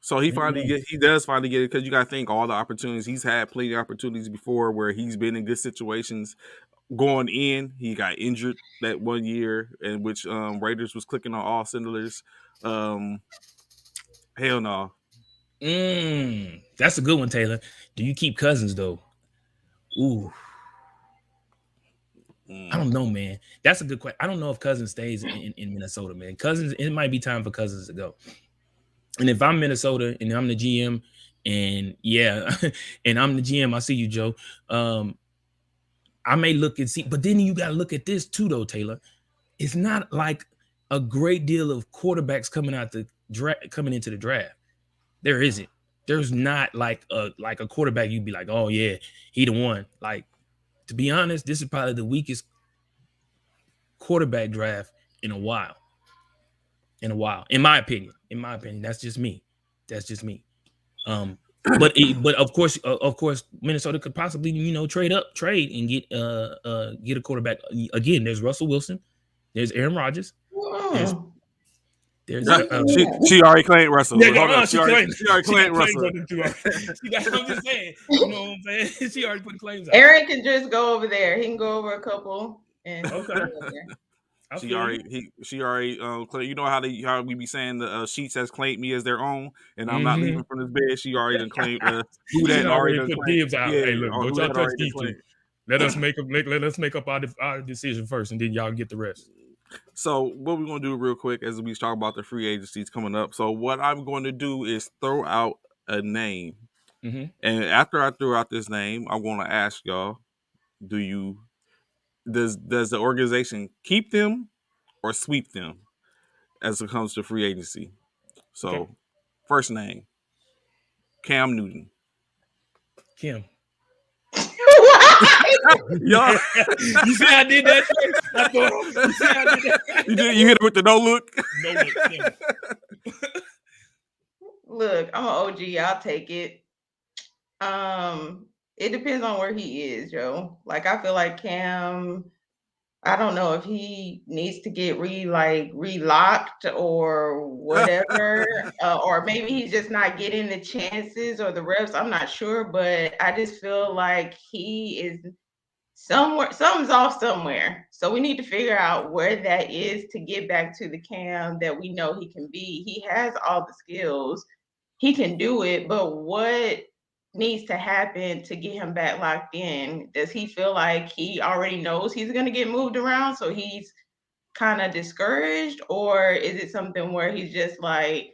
So he does finally get it, because you got to think all the opportunities he's had, plenty of opportunities before where he's been in good situations. Going in, he got injured that 1 year in which Raiders was clicking on all cylinders. Hell no. That's a good one, Taylor. Do you keep Cousins though? Ooh. I don't know, man. That's a good question. I don't know if Cousins stays in Minnesota, man. Cousins, it might be time for Cousins to go. And if I'm Minnesota and I'm the GM, and and I'm the GM, I see you, Joe. I may look and see, but then you got to look at this too, though, Taylor. It's not like a great deal of quarterbacks coming into the draft. There isn't. There's not like a quarterback you'd be like, oh yeah, he the one. Like, to be honest, this is probably the weakest quarterback draft in a while. In my opinion, that's just me. But of course, Minnesota could possibly trade and get a quarterback. Again, there's Russell Wilson, there's Aaron Rodgers, there's she already claimed Russell. Yeah, she already claimed Russell. I'm just saying, you know what I'm saying? She already put claims out. Aaron can just go over there. He can go over a couple and She already you know how we be saying the Sheets has claimed me as their own, and I'm not leaving from this bed. She already done claimed who that already put dibs out. Yeah, hey, look, don't y'all touch these two. Let us make up our decision first, and then y'all get the rest. So what we're gonna do real quick as we talk about the free agencies coming up. So what I'm going to do is throw out a name, and after I throw out this name, I'm going to ask y'all: does the organization keep them or sweep them as it comes to free agency? So, First name, Cam Newton. Kim. Yo. You see I did that? You see I did that? You hit it with the no look? No look. Look, I'm an OG. I'll take it. It depends on where he is, Joe. Like, I feel like Cam, I don't know if he needs to get relocked or whatever, or maybe he's just not getting the chances or the reps. I'm not sure, but I just feel like he is somewhere, something's off somewhere. So we need to figure out where that is to get back to the Cam that we know he can be. He has all the skills. He can do it, but what needs to happen to get him back locked in? Does he feel like he already knows he's going to get moved around, so he's kind of discouraged? Or is it something where he's just like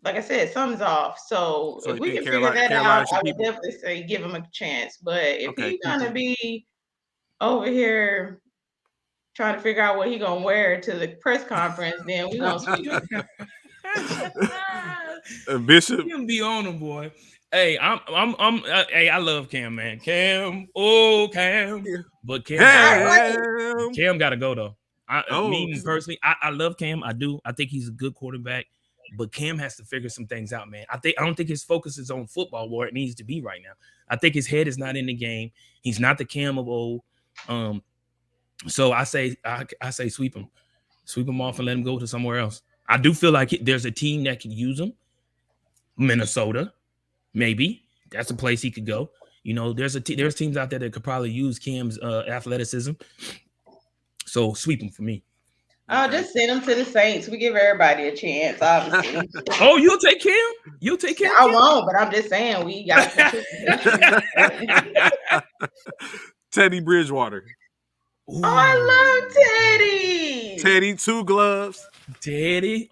I said, something's off? So if we can figure that out, I would definitely say give him a chance. But if he's going to be over here trying to figure out what he's going to wear to the press conference, then we're going to sweep him. Bishop, you can be on him, boy. Hey, I love Cam, man. Cam, but Cam got to go though. Me personally, I love Cam. I do. I think he's a good quarterback. But Cam has to figure some things out, man. I don't think his focus is on football where it needs to be right now. I think his head is not in the game. He's not the Cam of old. So I say sweep him off and let him go to somewhere else. I do feel like there's a team that could use him. Minnesota, maybe that's a place he could go. There's teams out there that could probably use Cam's athleticism. So sweep him for me. Oh, just send him to the Saints. We give everybody a chance, obviously. Oh, you'll take Cam? You'll take Cam? I won't, but I'm just saying we got Teddy Bridgewater. Ooh. Oh, I love Teddy. Teddy, 2 gloves. Teddy.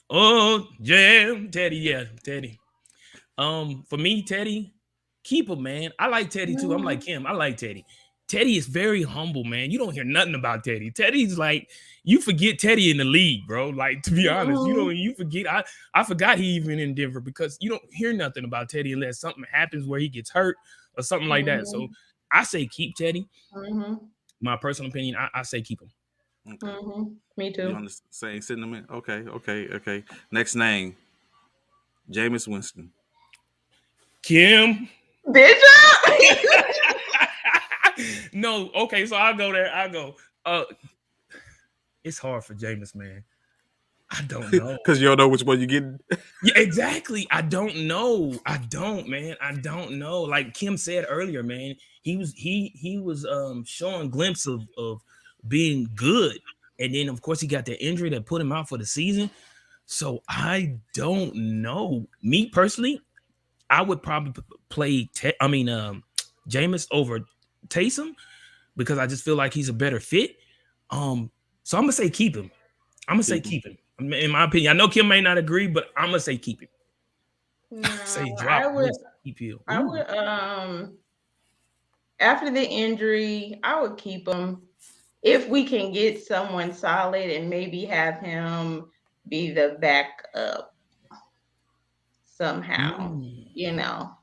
Oh, jam. Teddy, yeah, Teddy. For me, Teddy, keep him, man. I like Teddy too. I'm like him. I like Teddy. Teddy is very humble, man. You don't hear nothing about Teddy. Teddy's like, you forget Teddy in the league, bro. Like, to be honest, you forget. I forgot he even in Denver because you don't hear nothing about Teddy unless something happens where he gets hurt or something like that. So I say keep Teddy. My personal opinion, I say keep him. Okay. Me too. You on the same sentiment? Okay. Next name, Jameis Winston. Kim. Bitch. No, okay, so I'll go there. It's hard for Jameis, man. I don't know. Because you don't know which one you're getting. Yeah, exactly. I don't know. I don't know. Like Kim said earlier, man, he was showing glimpse of being good. And then of course he got the injury that put him out for the season. So I don't know. Me personally, I would probably play Jameis over Taysom because I just feel like he's a better fit. So I'm gonna say keep him. Keep him. In my opinion, I know Kim may not agree, but I'm gonna say keep him. No, say drop. Keep him. I would. After the injury, I would keep him if we can get someone solid and maybe have him be the backup somehow.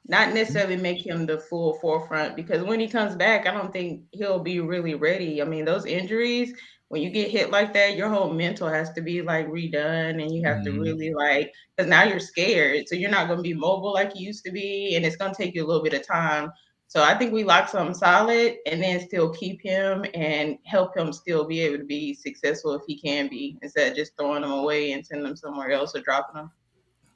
Not necessarily make him the full forefront because when he comes back, I don't think he'll be really ready. I mean, those injuries, when you get hit like that, your whole mental has to be like redone and you have to really because now you're scared. So you're not going to be mobile like you used to be. And it's going to take you a little bit of time. So I think we lock something solid and then still keep him and help him still be able to be successful if he can be instead of just throwing him away and sending him somewhere else or dropping him.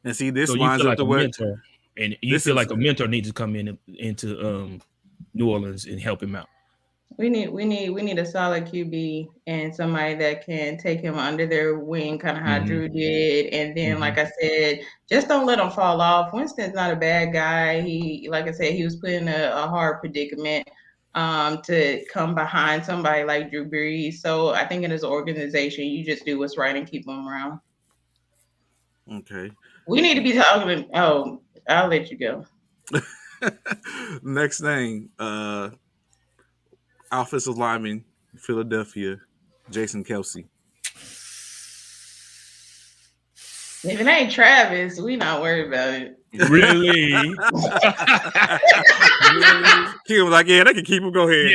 And see, this so lines up like to what mentor, and you feel like a mentor needs to come into New Orleans and help him out. We need a solid QB and somebody that can take him under their wing, kind of how Drew did. And then, like I said, just don't let him fall off. Winston's not a bad guy. He, like I said, he was put in a hard predicament to come behind somebody like Drew Brees. So I think in his organization, you just do what's right and keep him around. Okay. We need to be talking. Oh, I'll let you go. Next name, offensive lineman, Philadelphia, Jason Kelce. If it ain't Travis, we not worried about it. Really? Kim was like, yeah, they can keep him. Go ahead.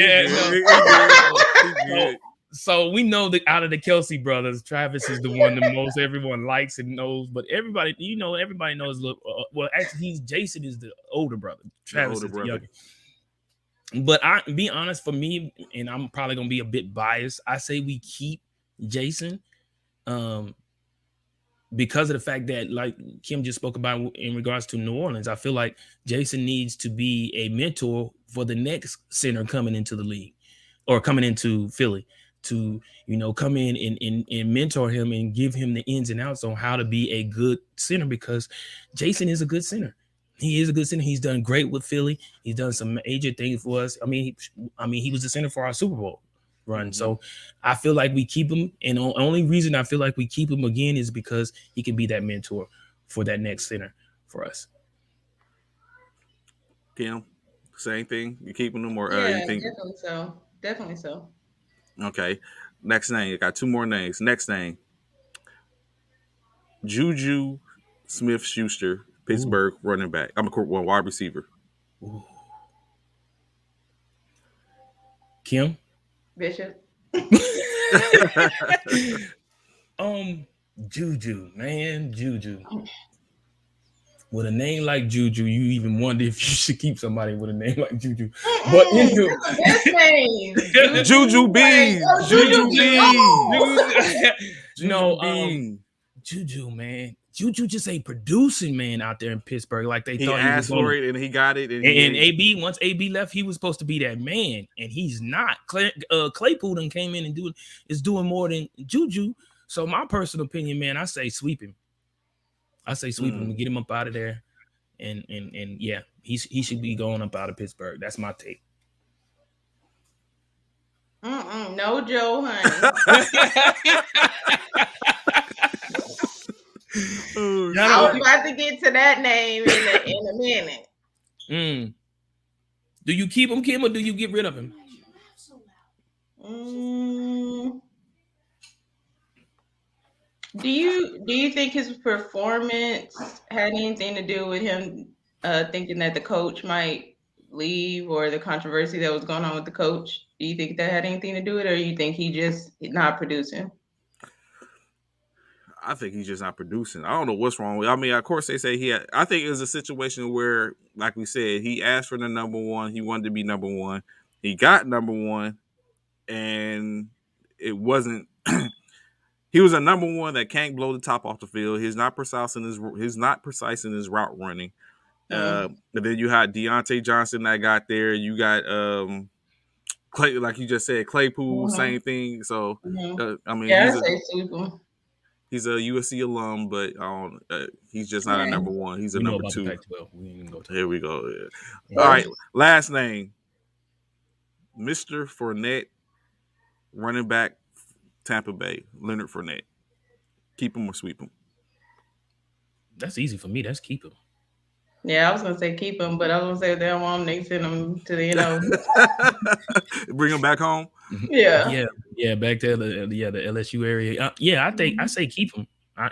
Yeah. So we know that out of the Kelce brothers, Travis is the one that most everyone likes and knows. But everybody, everybody knows. Well, actually, Jason is the older brother. Travis is the younger. But be honest, for me, and I'm probably gonna be a bit biased. I say we keep Jason, because of the fact that, like Kim just spoke about in regards to New Orleans, I feel like Jason needs to be a mentor for the next center coming into the league or coming into Philly to, come in and mentor him and give him the ins and outs on how to be a good center because Jason is a good center. He is a good center. He's done great with Philly. He's done some major things for us. I mean, he was the center for our Super Bowl run. So I feel like we keep him. And the only reason I feel like we keep him again is because he can be that mentor for that next center for us. Kim, same thing. You keeping him or yeah, you think? Definitely so. Okay. Next name. I got 2 more names. Next name. Juju Smith-Schuster, Pittsburgh running back. I'm a wide receiver. Ooh. Kim? Bishop. Juju, man, Juju. With a name like Juju, you even wonder if you should keep somebody with a name like Juju. But anyway, That's a best name. Juju Juju. Like, Bean. oh, Juju Juju B. Bean. Oh. Juju no, Bean. Juju, man. Juju just ain't producing, man, out there in Pittsburgh like they He thought he was asked going for to. it and he got it. And And AB, once AB left, he was supposed to be that man, and he's not. Claypool done came in and is doing more than Juju. So my personal opinion, man, I say sweep him. I say sweep him and get him up out of there. And yeah, he should be going up out of Pittsburgh. That's my take. No, Joe, honey. I was about to get to that name in a minute. Do you keep him, Kim, or do you get rid of him? Do you think his performance had anything to do with him thinking that the coach might leave, or the controversy that was going on with the coach? Do you think that had anything to do with it, or you think he just not producing? I think he's just not producing. I don't know what's wrong with. I mean, of course they say he had. I think it was a situation where, like we said, he asked for the number one. He wanted to be number one. He got number one, and it wasn't. He was a number one that can't blow the top off the field. He's not precise in his route running. And then you had Deontay Johnson that got there. You got Clay, like you just said, Claypool, same thing. So I mean, he's a USC alum, but he's just not a number one. He's a number two. Here we go. Yeah. All right, last name, Mr. Fournette, running back, Tampa Bay, Leonard Fournette. Keep him or sweep him? That's easy for me. That's keep him. Yeah, I was gonna say keep him, but I was gonna say if they don't want him, they send him to the bring him back home. Yeah, back to the LSU area. I say keep him. I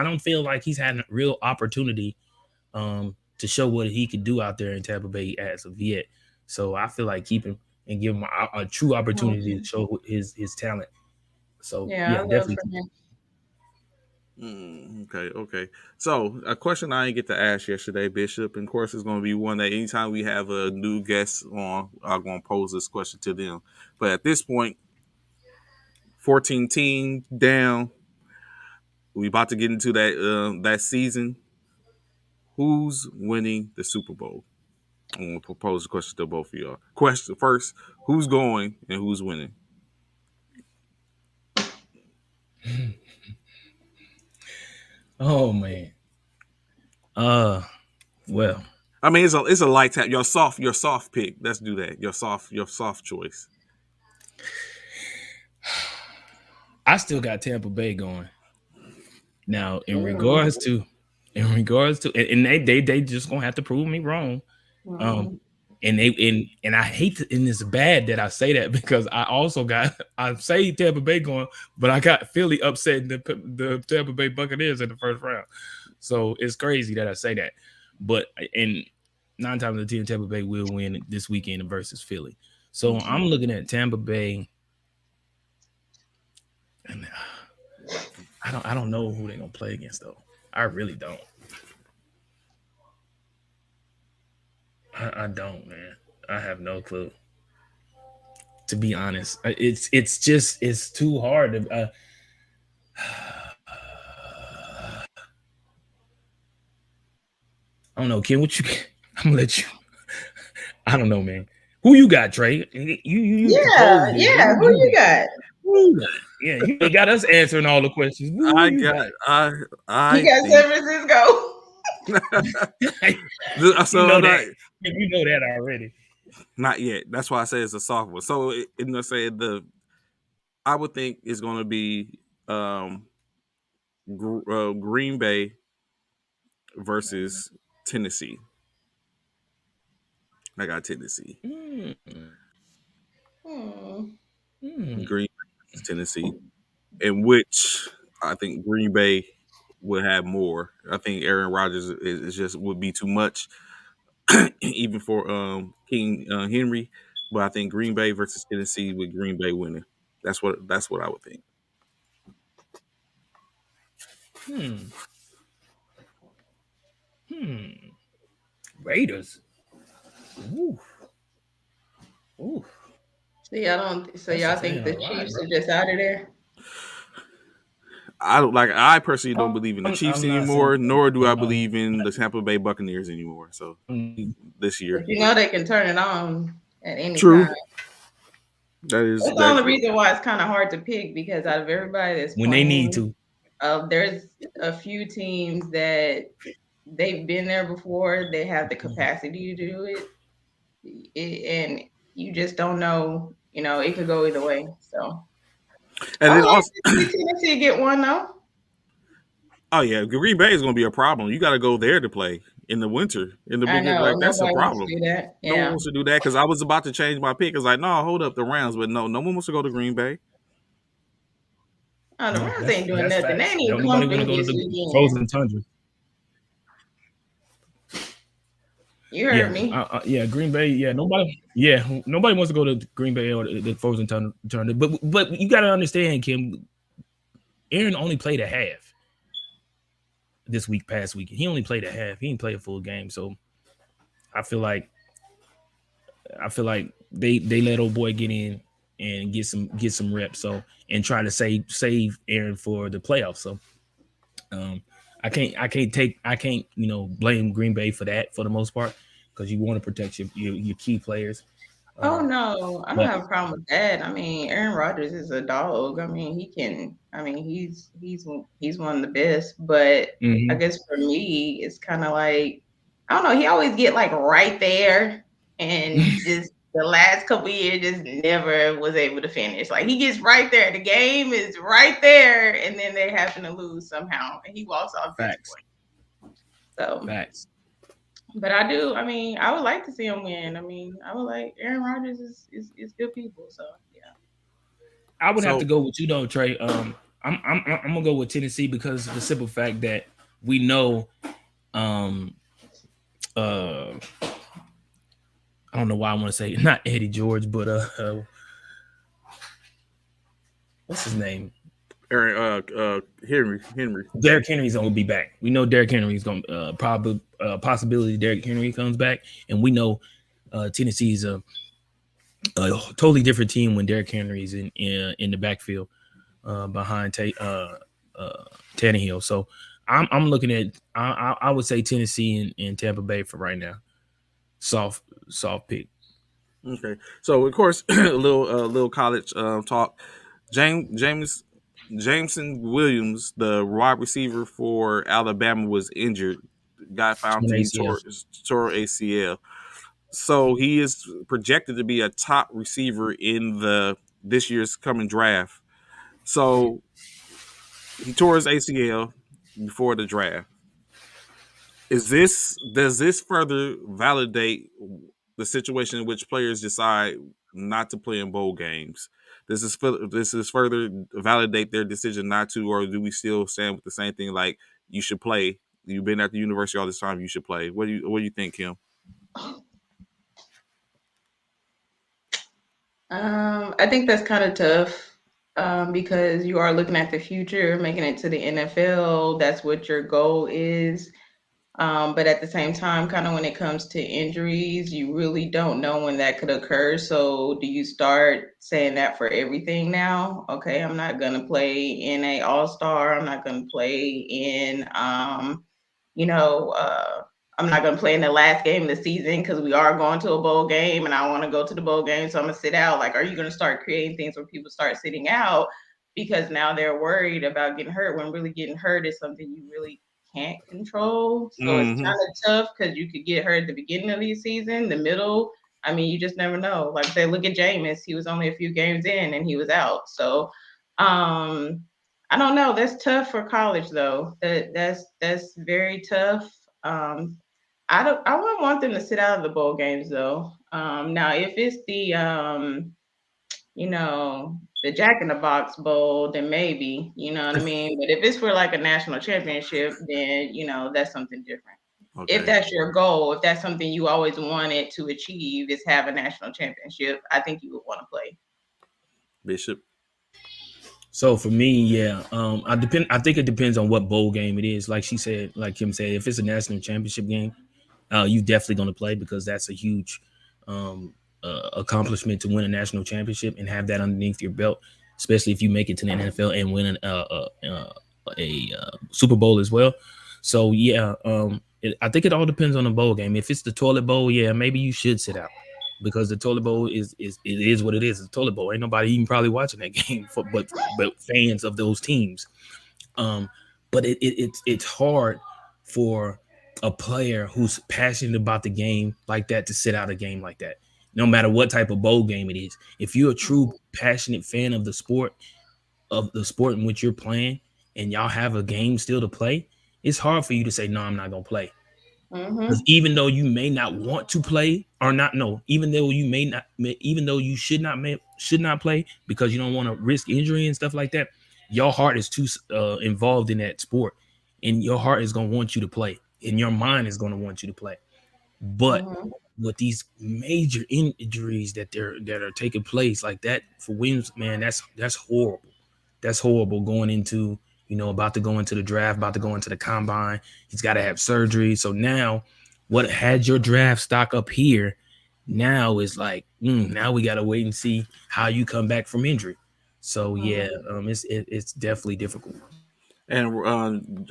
don't feel like he's had a real opportunity to show what he could do out there in Tampa Bay as of yet. So I feel like keep him and give him a true opportunity to show his talent. So yeah definitely. Okay. So a question I didn't get to ask yesterday, Bishop, and of course it's going to be one that anytime we have a new guest on, I'm going to pose this question to them. But at this point, 14 teams down, we about to get into that season. Who's winning the Super Bowl? I'm going to propose a question to both of y'all. Question first: who's going and who's winning? Oh man. Well. I mean, it's a light tap. Your soft pick. Let's do that. Your soft choice. I still got Tampa Bay going. Now, in regards to, and they just gonna have to prove me wrong. And I hate to, and it's bad that I say that because I say Tampa Bay going, but I got Philly upsetting the Tampa Bay Buccaneers in the first round. So it's crazy that I say that. But and 9 times out of 10, Tampa Bay will win this weekend versus Philly. So I'm looking at Tampa Bay, and I don't know who they're gonna play against though. I really don't. I don't, man. I have no clue. To be honest, it's too hard to. I don't know, Ken. I'm gonna let you. I don't know, man. Who you got, Trey? You yeah. Who you got? Yeah, you got us answering all the questions. I got San Francisco. So you know that already. Not yet. That's why I say it's a soft one. So I would think it's going to be Green Bay versus Tennessee. I got Tennessee. Green Bay versus Tennessee, in which I think Green Bay would have more. I think Aaron Rodgers is just would be too much, even for King Henry. But I think Green Bay versus Tennessee with Green Bay winning. That's what I would think. Hmm. Hmm. Raiders. Ooh. Ooh. So y'all don't. So That's y'all saying think a the lot, Chiefs bro. are just out of there? I don't like. I personally don't believe in the Chiefs I'm not saying anymore, nor do I um, believe in the Tampa Bay Buccaneers anymore. So this But year, you know they can turn it on at any time. true. That is That's the that. only reason why it's kind of hard to pick because out of everybody that's when they need playing, to. there's a few teams that they've been there before. They have the capacity to do and you just don't know. You know, it could go either way. So And I then would like also, to see Tennessee get one though. oh yeah, Green Bay is going to be a problem. You got to go there to play in the winter, in the I beginning. know Like that's a nobody wants problem. to do that. No one Yeah. wants to do that because I was about to change my pick. It's like, no, hold up the Rams, but no, no one wants to go to Green Bay. Oh, the No, Rams ain't doing that's nothing. They facts. ain't Don't even nobody want to coming go to this the weekend. frozen tundra. You heard Yeah, me. yeah, Green Bay. Nobody wants to go to Green Bay or the frozen tundra. But you got to understand, Kim. Aaron only played a half this past week. He only played a half. He didn't play a full game. So I feel like they let old boy get in and get some reps. So and try to save Aaron for the playoffs. So um, I can't blame Green Bay for that for the most part because you want to protect your key players. Oh Um, no, I don't but have a problem with that. I mean, Aaron Rodgers is a dog. I mean, he can. I mean, he's one of the best. But I mhm, guess for me, it's kind of like I don't know. He always get like right there, and just the last couple years, just never was able to finish. Like he gets right there, the game is right there, and then they happen to lose somehow, and he walks off facts, disappointed. So. facts. But I do. I mean, I would like to see him win. I mean, I would like Aaron Rodgers is good people. So yeah. I would have to So go with you though, Trey. I'm gonna go with Tennessee because of the simple fact that we know um uh I don't know why I want to say not Eddie George, but what's his name? Aaron, Henry. Derrick Henry's gonna be back. We know Derrick Henry's gonna probably possibility Derrick Henry comes back, and we know Tennessee's a totally different team when Derrick Henry's in the backfield behind Tannehill. So I'm looking at I would say Tennessee and Tampa Bay for right now. Soft pick. Okay, so of course, little college talk. James Jameson Williams, the wide receiver for Alabama, was injured. Got found On to be ACL. tore ACL. So he is projected to be a top receiver in the this year's coming draft. So he tore his ACL before the draft. Does this further validate the situation in which players decide not to play in bowl games? This is further validate their decision not to, or do we still stand with the same thing? Like you should play. You've been at the university all this time. You should play. What do you think, Kim? I think that's kind of tough because you are looking at the future, making it to the NFL. That's what your goal is. But at the same time, kind of when it comes to injuries, you really don't know when that could occur. So do you start saying that for everything now? Okay, I'm not gonna play in a All Star. I'm not gonna play in you know, I'm not going to play in the last game of the season because we are going to a bowl game and I want to go to the bowl game. So I'm going to sit out. Like, are you going to start creating things where people start sitting out because now they're worried about getting hurt when really getting hurt is something you really can't control? So it's Mm-hmm. kind of tough because you could get hurt at the beginning of the season, the middle. I mean, you just never know. Like, say, look at Jameis. He was only a few games in and he was out. So, I don't know. That's tough for college, though. That's very tough. Um, I don't. I wouldn't want them to sit out of the bowl games though. Now, if it's the the Jack in the Box Bowl, then maybe you know what I mean. But if it's for like a national championship, then that's something different. If Okay, that's your goal, if that's something you always wanted to achieve, is have a national championship, I think you would want to play. Bishop. So for me, yeah, I think it depends on what bowl game it is. Like she said, like Kim said, if it's a national championship game, you definitely going to play because that's a huge um, accomplishment to win a national championship and have that underneath your belt, especially if you make it to the NFL and win a Super Bowl as well. So yeah, I think it all depends on the bowl game. If it's the toilet bowl, yeah, maybe you should sit out because the toilet bowl is it is what it is. It's a toilet bowl. Ain't nobody even probably watching that game, but fans of those teams. Um, but it's hard for a player who's passionate about the game like that to sit out a game like that. No matter what type of bowl game it is, if you're a true passionate fan of the sport in which you're playing, and y'all have a game still to play, it's hard for you to say no, I'm not gonna play. Because Mm-hmm. even though you may not want to play or not, no, even though you may not, even though you should not play because you don't want to risk injury and stuff like that, your heart is too involved in that sport, and your heart is gonna want you to play, and your mind is gonna want you to play. But Mm-hmm. with these major injuries that are taking place like that for Williams, man, that's horrible. That's horrible going into, about to go into the draft, about to go into the combine. He's got to have surgery. So now, what had your draft stock up here now is like, now we got to wait and see how you come back from injury. So yeah, Mm-hmm. it's definitely difficult. And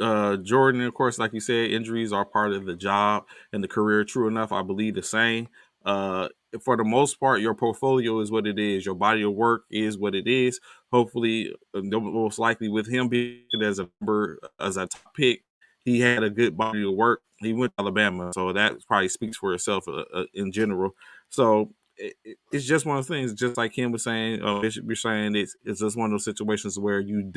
Jordan, of course, like you said, injuries are part of the job and the career. True enough, I believe the same. Uh, for the most part, your portfolio is what it is. Your body of work is what it is. Hopefully, most likely with him being as a number as a top pick, he had a good body of work. He went to Alabama, so that probably speaks for itself in general. So it's just one of those things. Just like Kim was saying, Bishop was saying, it's just one of those situations where you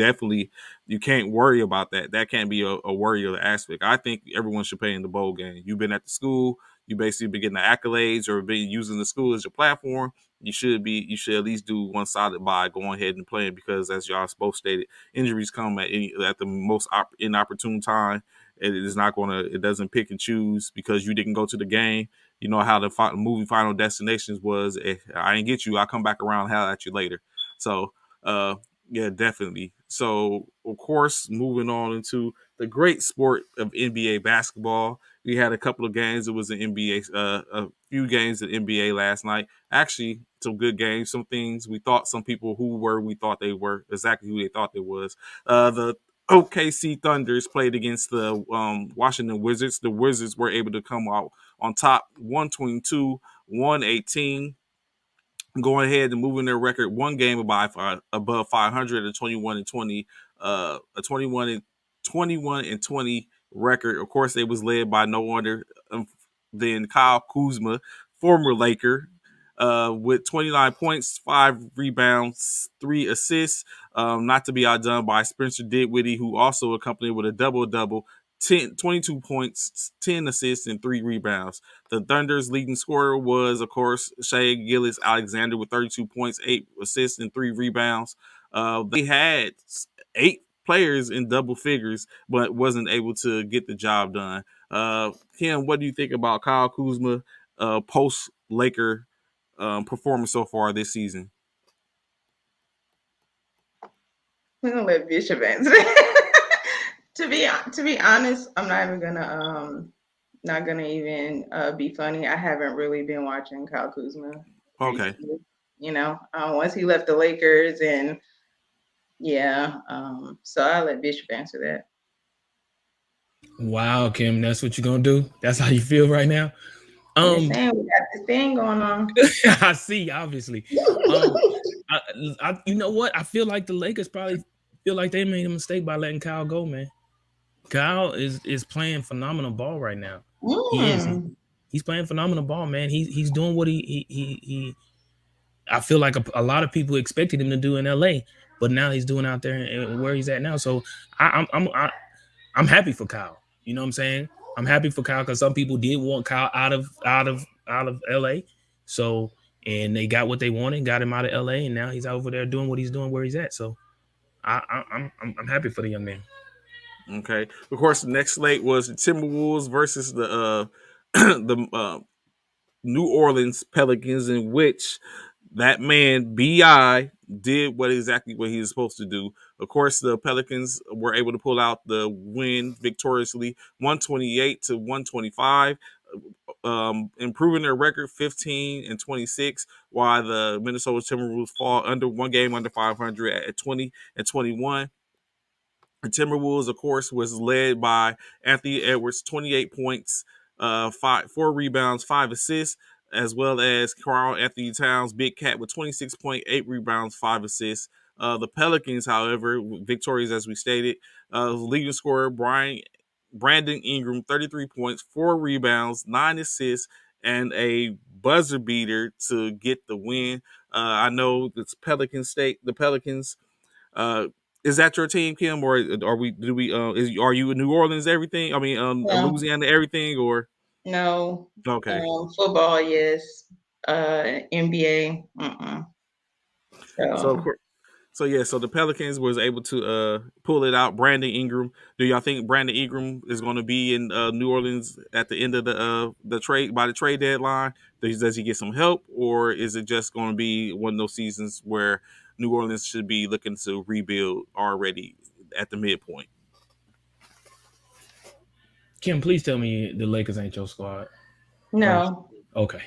can't worry about that. That can't be a worry or aspect. I think everyone should play in the bowl game. You've been at the school, you basically been getting the accolades or been using the school as your platform. You should at least do one sided by going ahead and playing because, as y'all both stated, injuries come at the most inopportune time. It doesn't pick and choose because you didn't go to the game. You know how the movie Final Destinations was. If I didn't get you, I'll come back around and holler at you later. So uh, yeah, definitely. So, of course, moving on into the great sport of NBA basketball, we had a couple of games. It was an NBA, a few games in NBA last night. Actually, some good games. Some things we thought some people we thought they were exactly who they thought they was. The OKC Thunders played against the Washington Wizards. The Wizards were able to come out on top, 122, 118, going ahead and moving their record one game above 500, a 21 and 20, a 21 and 20 record. Of course, it was led by no other than Kyle Kuzma, former Laker, with 29 points, 5 rebounds, 3 assists. Not to be outdone by Spencer Dinwiddie, who also accompanied with a double double. 22 points, 10 assists, and 3 rebounds. The Thunder's leading scorer was, of course, Shai Gilgeous-Alexander with 32 points, 8 assists, and 3 rebounds. They had 8 players in double figures, but wasn't able to get the job done. Kim, what do you think about Kyle Kuzma post Laker performance so far this season? We're gonna let Bishop answer. To be honest, I'm not even gonna not gonna even be funny. I haven't really been watching Kyle Kuzma Okay. recently. Once he left the Lakers, and yeah, so I'll let Bishop answer that. Wow, Kim, that's what you're gonna do. That's how you feel right now. I'm just Um, saying we got this thing going on. I see, obviously. Um, you know what? I feel like the Lakers probably feel like they made a mistake by letting Kyle go, man. Kyle is playing phenomenal ball right now. He is. Mm. He's playing phenomenal ball, man. He's doing what he I feel like a lot of people expected him to do in LA, but now he's doing out there and where he's at now. So I'm happy for Kyle. You know what I'm saying? I'm happy for Kyle because some people did want Kyle out of LA. So and they got what they wanted, got him out of LA, and now he's over there doing what he's doing where he's at. So I'm happy for the young man. Okay. Of course, the next slate was the Timberwolves versus the the New Orleans Pelicans, in which that man Bi did exactly what he was supposed to do. Of course, the Pelicans were able to pull out the win victoriously, 128 to 125, improving their record 15-26, while the Minnesota Timberwolves fall under one game under 500 at 20-21. The Timberwolves, of course, was led by Anthony Edwards, 28 points, 4 rebounds, 5 assists, as well as Karl Anthony Towns, Big Cat, with 26.8 rebounds, 5 assists. The Pelicans, however, victorious as we stated, leading scorer Brandon Ingram, 33 points, 4 rebounds, 9 assists, and a buzzer beater to get the win. I know it's the Pelicans. Uh, is that your team, Kim, or are we? Do we? Are you in New Orleans? Everything? I mean, No, Louisiana, everything, or no. okay? Football, yes. NBA, So of So course, so the Pelicans was able to pull it out. Brandon Ingram. Do y'all think Brandon Ingram is going to be in New Orleans at the end of the trade by the trade deadline? Does he get some help, or is it just going to be one of those seasons where New Orleans should be looking to rebuild already at the midpoint? Kim, please tell me the Lakers ain't your squad first. no. Okay.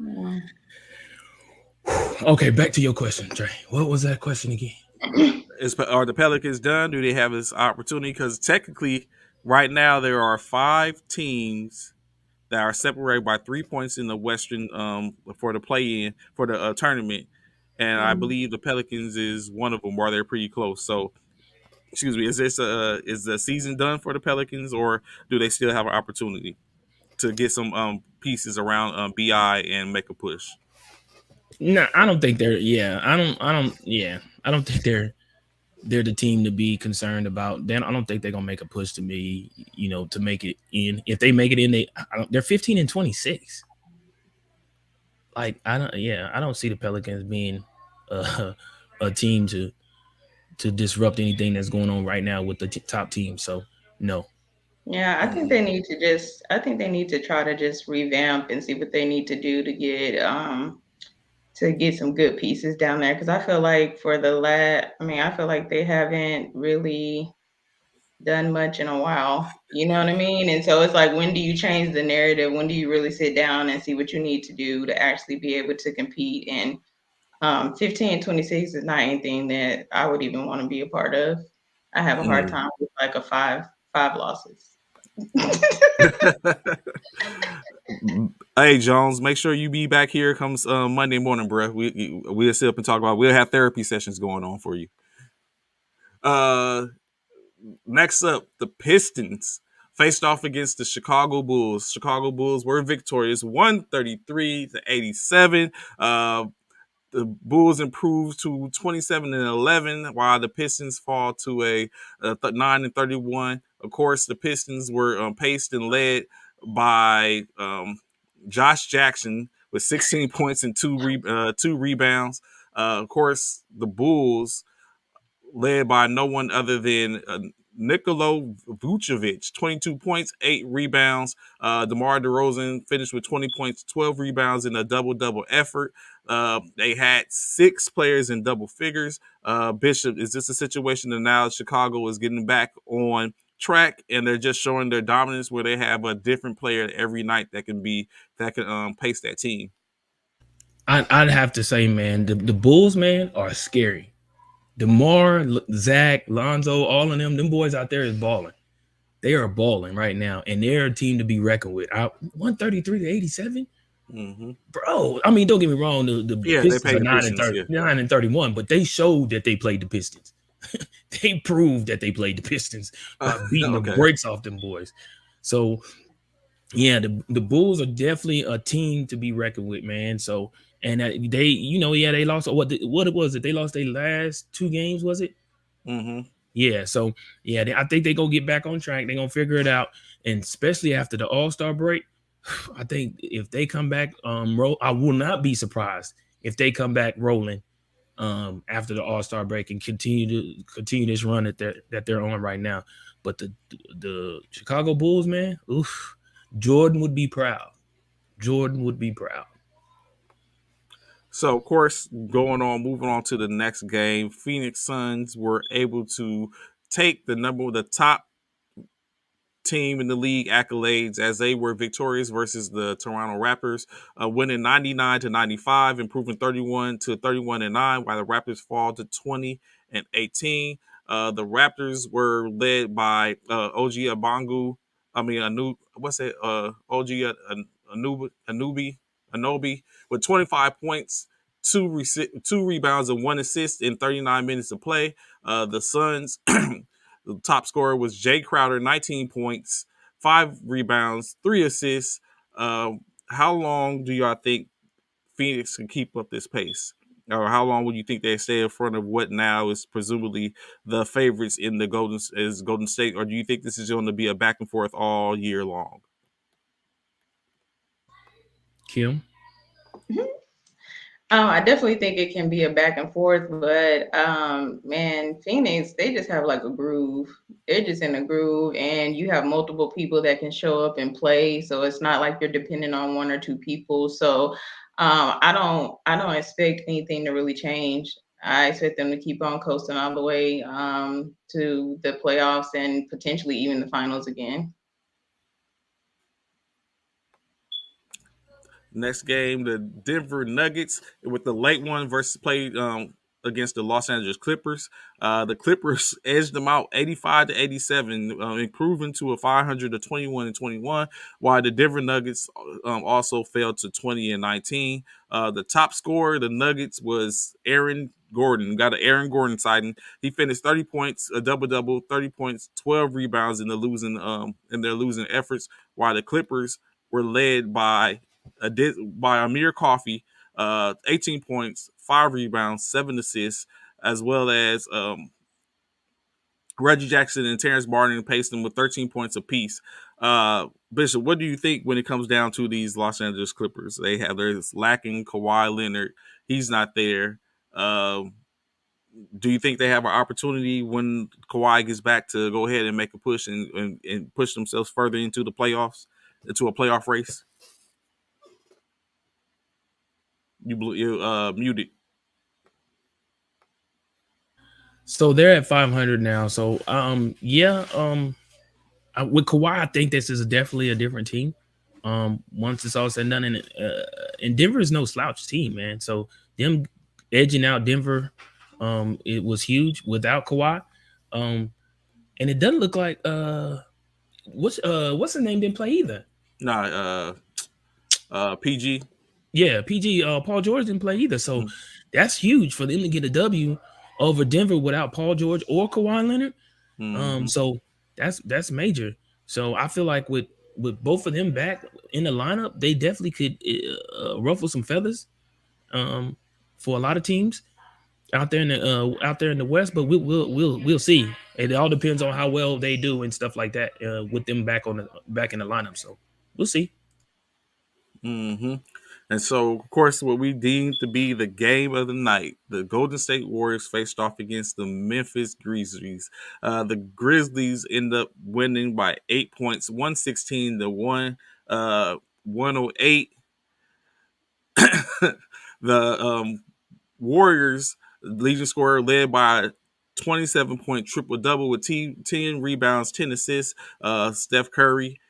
Mm. Okay, back to your question, Trey. What was that question again? Are the Pelicans done? Do they have this opportunity? Because technically, right now there are 5 teams that are separated by 3 points in the Western for the play-in for the tournament, and I believe the Pelicans is one of them, or they're pretty close. So, excuse me, is the season done for the Pelicans, or do they still have an opportunity to get some pieces around Bi and make a push? No, I don't think they're. Yeah, I don't. Yeah, I don't think they're the team to be concerned about. Then I don't think they're gonna make a push to me. To make it in. If they make it in, they're 15-26. Like I don't. Yeah, I don't see the Pelicans being a team to disrupt anything that's going on right now with the top team. So no. Yeah, I think Mm-hmm. they need to just I think they need to try to just revamp and see what they need to do to get some good pieces down there, because I feel like I feel like they haven't really done much in a while. You know what I mean? And so it's like, when do you change the narrative? When do you really sit down and see what you need to do to actually be able to compete? And 15-26 is not anything that I would even want to be a part of. I have a hard time with like a five losses. Hey Jones, make sure you be back here comes Monday morning, bro. We'll sit up and talk about. We'll have therapy sessions going on for you. Uh, Next up, the Pistons faced off against the Chicago Bulls. Chicago Bulls were victorious, 133-87. The Bulls improved to 27-11, while the Pistons fall to a 9-31. Of course, the Pistons were paced and led by Josh Jackson with 16 points and two rebounds. Of course, the Bulls led by no one other than Nikola Vucevic, 22 points, 8 rebounds. DeMar DeRozan finished with 20 points, 12 rebounds in a double-double effort. They had 6 players in double figures. Bishop, is this a situation that now Chicago is getting back on track and they're just showing their dominance where they have a different player every night that can pace that team? I'd have to say, man, the Bulls, man, are scary. DeMar, Zach, Lonzo, all of them boys out there is balling. They are balling right now, and they're a team to be reckoned with. 133-87, Mm-hmm. bro. I mean, don't get me wrong. The Yeah, they Pistons pay are the 9 and Pistons. 30, Yeah. 9-31, but they showed that they played the Pistons. They proved that they played the Pistons by beating the Okay. brakes off them boys. So yeah, the Bulls are definitely a team to be reckoned with, man. So and they lost what it was it they lost their last 2 games, was it? Mm-hmm. Yeah, so yeah, I think they're gonna get back on track. They're gonna figure it out, and especially after the All-Star break, I think if they come back, I will not be surprised if they come back rolling after the All-Star break and continue this run that they're on right now. But the Chicago Bulls, man, Jordan would be proud. Jordan would be proud. So, of course, moving on to the next game, Phoenix Suns were able to take the top team in the league accolades as they were victorious versus the Toronto Raptors, winning 99-95, improving 31-31-9, while the Raptors fall to 20-18. The Raptors were led by OG Abangu. I mean, what's it? OG Anobi with 25 points, two rebounds, and one assist in 39 minutes of play. The Suns The top scorer was Jay Crowder, 19 points, 5 rebounds, 3 assists. How long do y'all think Phoenix can keep up this pace? Or how long would you think they stay in front of what now is presumably the favorites in the Golden State? Or do you think this is going to be a back and forth all year long? Kim. I definitely think it can be a back and forth, but man, Phoenix, they just have like a groove. They're just in a groove, and you have multiple people that can show up and play. So it's not like you're dependent on one or two people. So I don't expect anything to really change. I expect them to keep on coasting all the way to the playoffs and potentially even the finals again. Next game, the Denver Nuggets with the late one versus played against the Los Angeles Clippers. The Clippers edged them out 85-87, improving to a 500 to 21-21, while the Denver Nuggets also fell to 20-19. The top scorer, the Nuggets, was Aaron Gordon. Got an Aaron Gordon sighting. He finished 30 points, a double-double, 30 points, 12 rebounds in their losing efforts, while the Clippers were led by Amir Coffey, 18 points, 5 rebounds, 7 assists, as well as Reggie Jackson and Terrence Martin paced them with 13 points apiece. Bishop, what do you think when it comes down to these Los Angeles Clippers? They're lacking Kawhi Leonard. He's not there. Do you think they have an opportunity when Kawhi gets back to go ahead and make a push and push themselves further into the playoffs, into a playoff race? You muted. So they're at 500 now. So yeah, with Kawhi, I think this is definitely a different team. Once it's all said and done, and Denver is no slouch team, man. So them edging out Denver, it was huge without Kawhi. And it doesn't look like what's the name didn't play either. Nah, PG. Yeah, PG. Paul George didn't play either. So that's huge for them to get a W over Denver without Paul George or Kawhi Leonard. So that's major. So I feel like with both of them back in the lineup, they definitely could ruffle some feathers for a lot of teams out there in the West. But we'll see. It all depends on how well they do and stuff like that with them back in the lineup. So we'll see. Mm-hmm. And so, of course, what we deemed to be the game of the night, the Golden State Warriors faced off against the Memphis Grizzlies. The Grizzlies end up winning by 8 points, 116-108. The Warriors leading scorer led by 27-point triple double with 10 rebounds, 10 assists. Steph Curry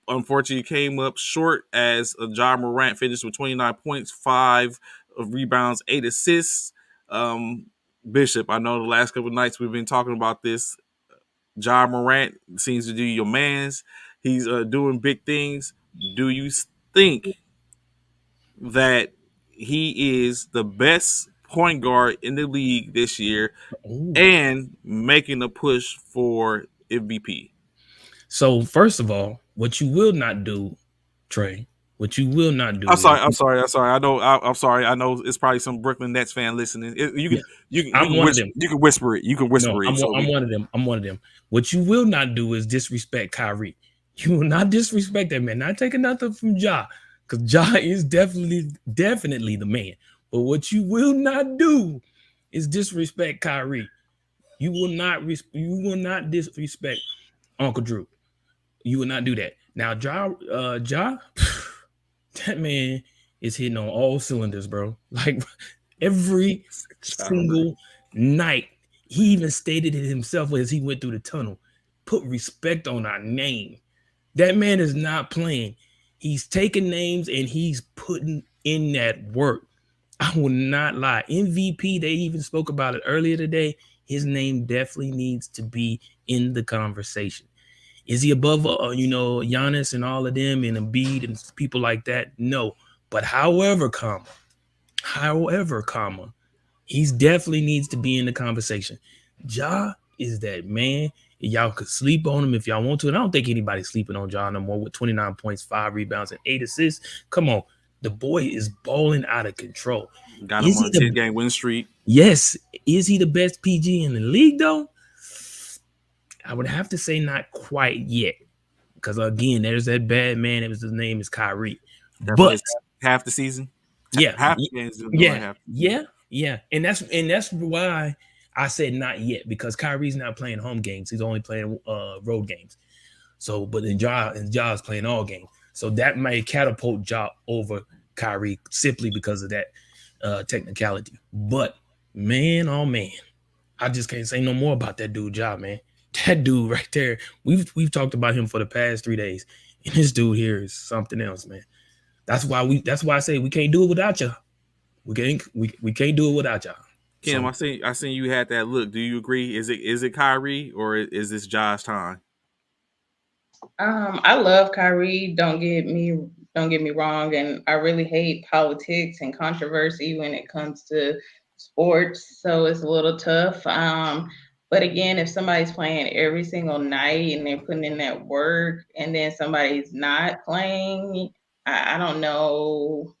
unfortunately came up short as Ja Morant finished with 29 points, 5 rebounds, 8 assists. Bishop, I know the last couple of nights we've been talking about this. Ja Morant seems to do your mans. He's doing big things. Do you think that he is the best point guard in the league this year and making a push for MVP? So first of all, what you will not do, Trey, what you will not do I'm is sorry. I'm sorry. I'm sorry. I'm sorry. I know it's probably some Brooklyn Nets fan listening. yeah, I'm one of them. You can whisper it. You can No, whisper it. I'm one of them. I'm one of them. What you will not do is disrespect Kyrie. You will not disrespect that man. Not taking nothing from Ja, because Ja is definitely the man. But what you will not do is disrespect Kyrie. You will not disrespect Uncle Drew. You will not do that. Now, Ja, that man, is hitting on all cylinders, bro. Like every Right. single night. He even stated it himself as he went through the tunnel. Put respect on our name. That man is not playing. He's taking names and he's putting in that work. I will not lie. MVP, they even spoke about it earlier today. His name definitely needs to be in the conversation. Is he above, Giannis and all of them and Embiid and people like that? No. But however, he's definitely needs to be in the conversation. Ja is that man. Y'all could sleep on him if y'all want to. And I don't think anybody's sleeping on Ja no more with 29 points, 5 rebounds, and 8 assists. Come on. The boy is balling out of control. Got him Is on he a the 10-game win streak. Yes. Is he the best PG in the league though? I would have to say not quite yet. Because again, there's that bad man. His name is Kyrie. That But plays half the season. yeah, Half the games doing yeah, half. yeah. And that's why I said not yet, because Kyrie's not playing home games. He's only playing road games. So, but Ja's playing all games. So that may catapult Ja over Kyrie simply because of that technicality. But man, oh man, I just can't say no more about that dude, Ja, man. That dude right there. We've talked about him for the past 3 days, and this dude here is something else, man. That's why I say we can't do it without you. We can't do it without y'all. Kim, So I seen you had that look. Do you agree? Is it Kyrie or is this Ja's time? I love Kyrie. Don't get me wrong, and I really hate politics and controversy when it comes to sports. So it's a little tough. But again, if somebody's playing every single night and they're putting in that work, and then somebody's not playing, I don't know.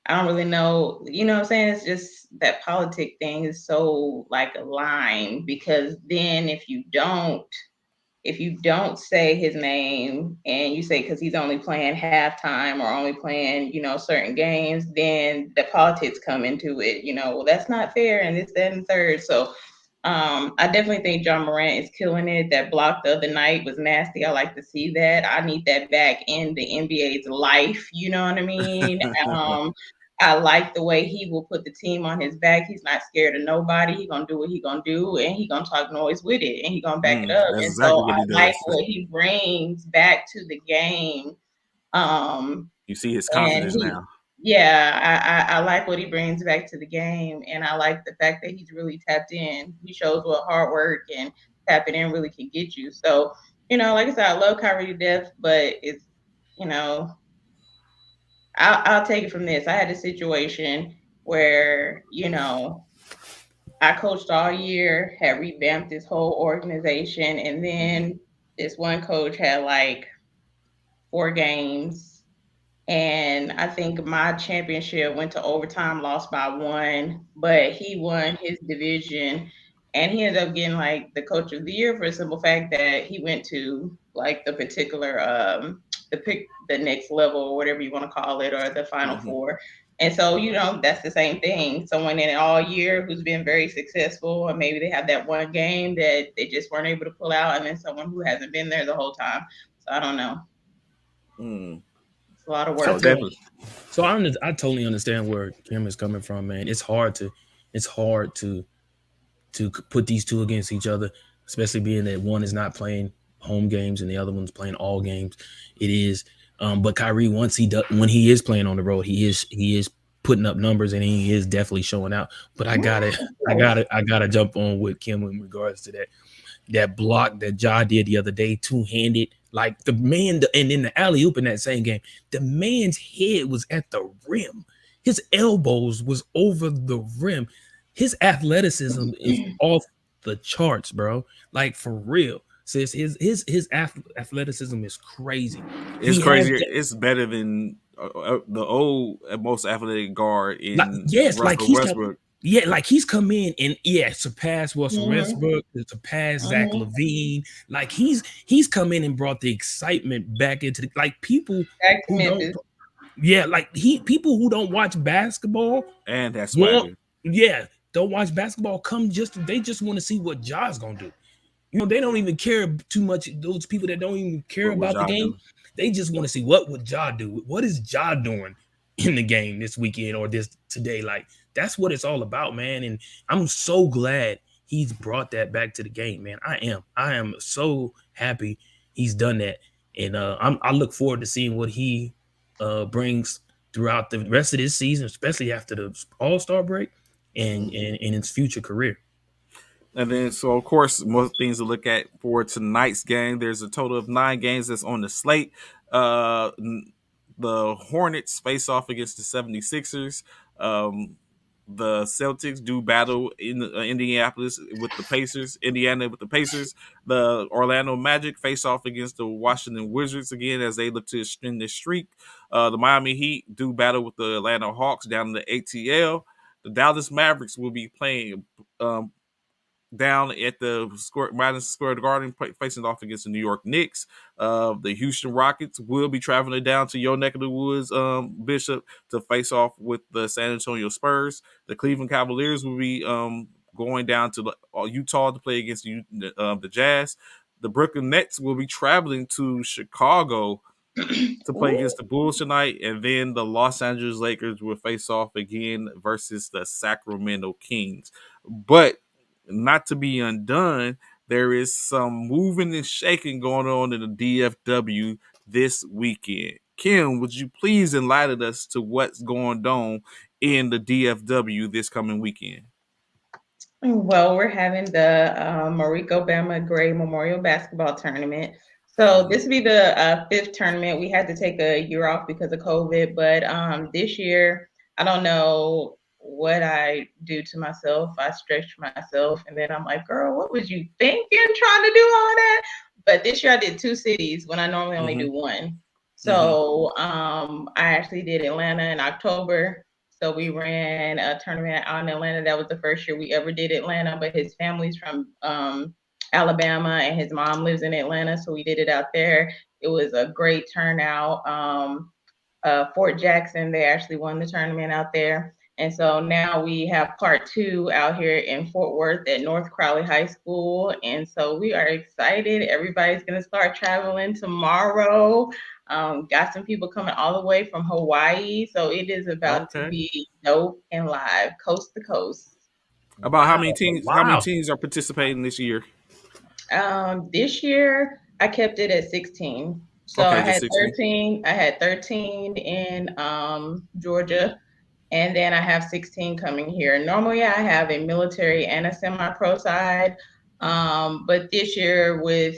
I don't really know. You know what I'm saying? It's just that politic thing is so like a line, because then if you don't say his name and you say because he's only playing halftime or only playing, certain games, then the politics come into it. Well, that's not fair, and this, that, and third. So, I definitely think John Morant is killing it. That block the other night was nasty. I like to see that. I need that back in the NBA's life. You know what I mean? Um, I like the way he will put the team on his back. He's not scared of nobody. He's gonna do what he's gonna do, and he's gonna talk noise with it, and he's gonna back it up. That's And so exactly what he I like does. what he brings back to the game. Um, You see his and confidence now. yeah, I like what he brings back to the game, and I like the fact that he's really tapped in. He shows what hard work and tapping in really can get you. So, like I said, I love Kyrie to death, but it's, you know, I'll take it from this. I had a situation where, I coached all year, had revamped this whole organization, and Mhm. then this one coach had like 4 games, and I think my championship went to overtime, lost by one, but he won his division, and he ended up getting like the coach of the year for the simple fact that he went to like the particular the next level or whatever you want to call it, or the final Mhm. four. And so, that's the same thing. Someone in all year who's been very successful, or maybe they have that one game that they just weren't able to pull out, and then someone who hasn't been there the whole time. So I don't know. Mm. It's a lot of I So work. definitely. I totally understand where Kim is coming from, man. It's hard to put these two against each other, especially being that one is not playing home games and the other one's playing all games. It is, but Kyrie, when he is playing on the road, he is putting up numbers and he is definitely showing out. But I gotta jump on with Kim in regards to that block that Ja did the other day, two-handed. Like the man, and in the alley oop in that same game, the man's head was at the rim. His elbows was over the rim. His athleticism is off the charts, bro. Like for real. Says his athleticism is crazy. It's He has crazy. that, It's better than the old most athletic guard like in yes, like Russell he's come, Westbrook. yeah, like he's come in and surpassed Russell Mhm, Westbrook, surpassed Zach mhm. Levine. Like he's come in and brought the excitement back into like people Back to who don't, Memphis. yeah, like people who don't watch basketball And that want, swagger. yeah, don't watch basketball, they just want to see what Ja's gonna do. They don't even care too much. Those people that don't even care What was about the y'all game, do? they just want to see what would Ja do. What is Ja doing in the game this weekend or this today. Like that's what it's all about, man. And I'm so glad he's brought that back to the game, man. I am so happy he's done that. And I look forward to seeing what he brings throughout the rest of this season, especially after the All-Star break and in his future career. And then, so of course, more things to look at for tonight's game. There's a total of 9 games that's on the slate. The Hornets face off against the 76ers. The Celtics do battle in Indianapolis with the Pacers, Indiana with the Pacers. The Orlando Magic face off against the Washington Wizards again as they look to extend this streak. The Miami Heat do battle with the Atlanta Hawks down in the ATL. The Dallas Mavericks will be playing down at the Madison Square Garden, facing off against the New York Knicks. The Houston Rockets will be traveling down to your neck of the woods, Bishop, to face off with the San Antonio Spurs. The Cleveland Cavaliers will be going down to Utah to play against the Jazz. The Brooklyn Nets will be traveling to Chicago to play against the Bulls tonight, and then the Los Angeles Lakers will face off again versus the Sacramento Kings. But not to be undone, there is some moving and shaking going on in the DFW this weekend. Kim, would you please enlighten us to what's going on in the DFW this coming weekend? Well, we're having the Mariko Bama Gray Memorial Basketball Tournament. So this will be the fifth tournament. We had to take a year off because of COVID, but this year, I don't know what I do to myself. I stretch myself, and then I'm like, girl, what was you thinking trying to do all that? But this year I did 2 cities when I normally only do one. So I actually did Atlanta in October. So we ran a tournament out in Atlanta. That was the first year we ever did Atlanta, but his family's from Alabama and his mom lives in Atlanta. So we did it out there. It was a great turnout. Fort Jackson, they actually won the tournament out there. And so now we have part 2 out here in Fort Worth at North Crowley High School. And so we are excited. Everybody's going to start traveling tomorrow. Got some people coming all the way from Hawaii. So it is about to be dope and live, coast to coast. About how many teams? Wow. How many teams are participating this year? This year I kept it at 16. So okay, I had 13. I had 13 in Georgia, and then I have 16 coming here. Normally, I have a military and a semi-pro side, but this year with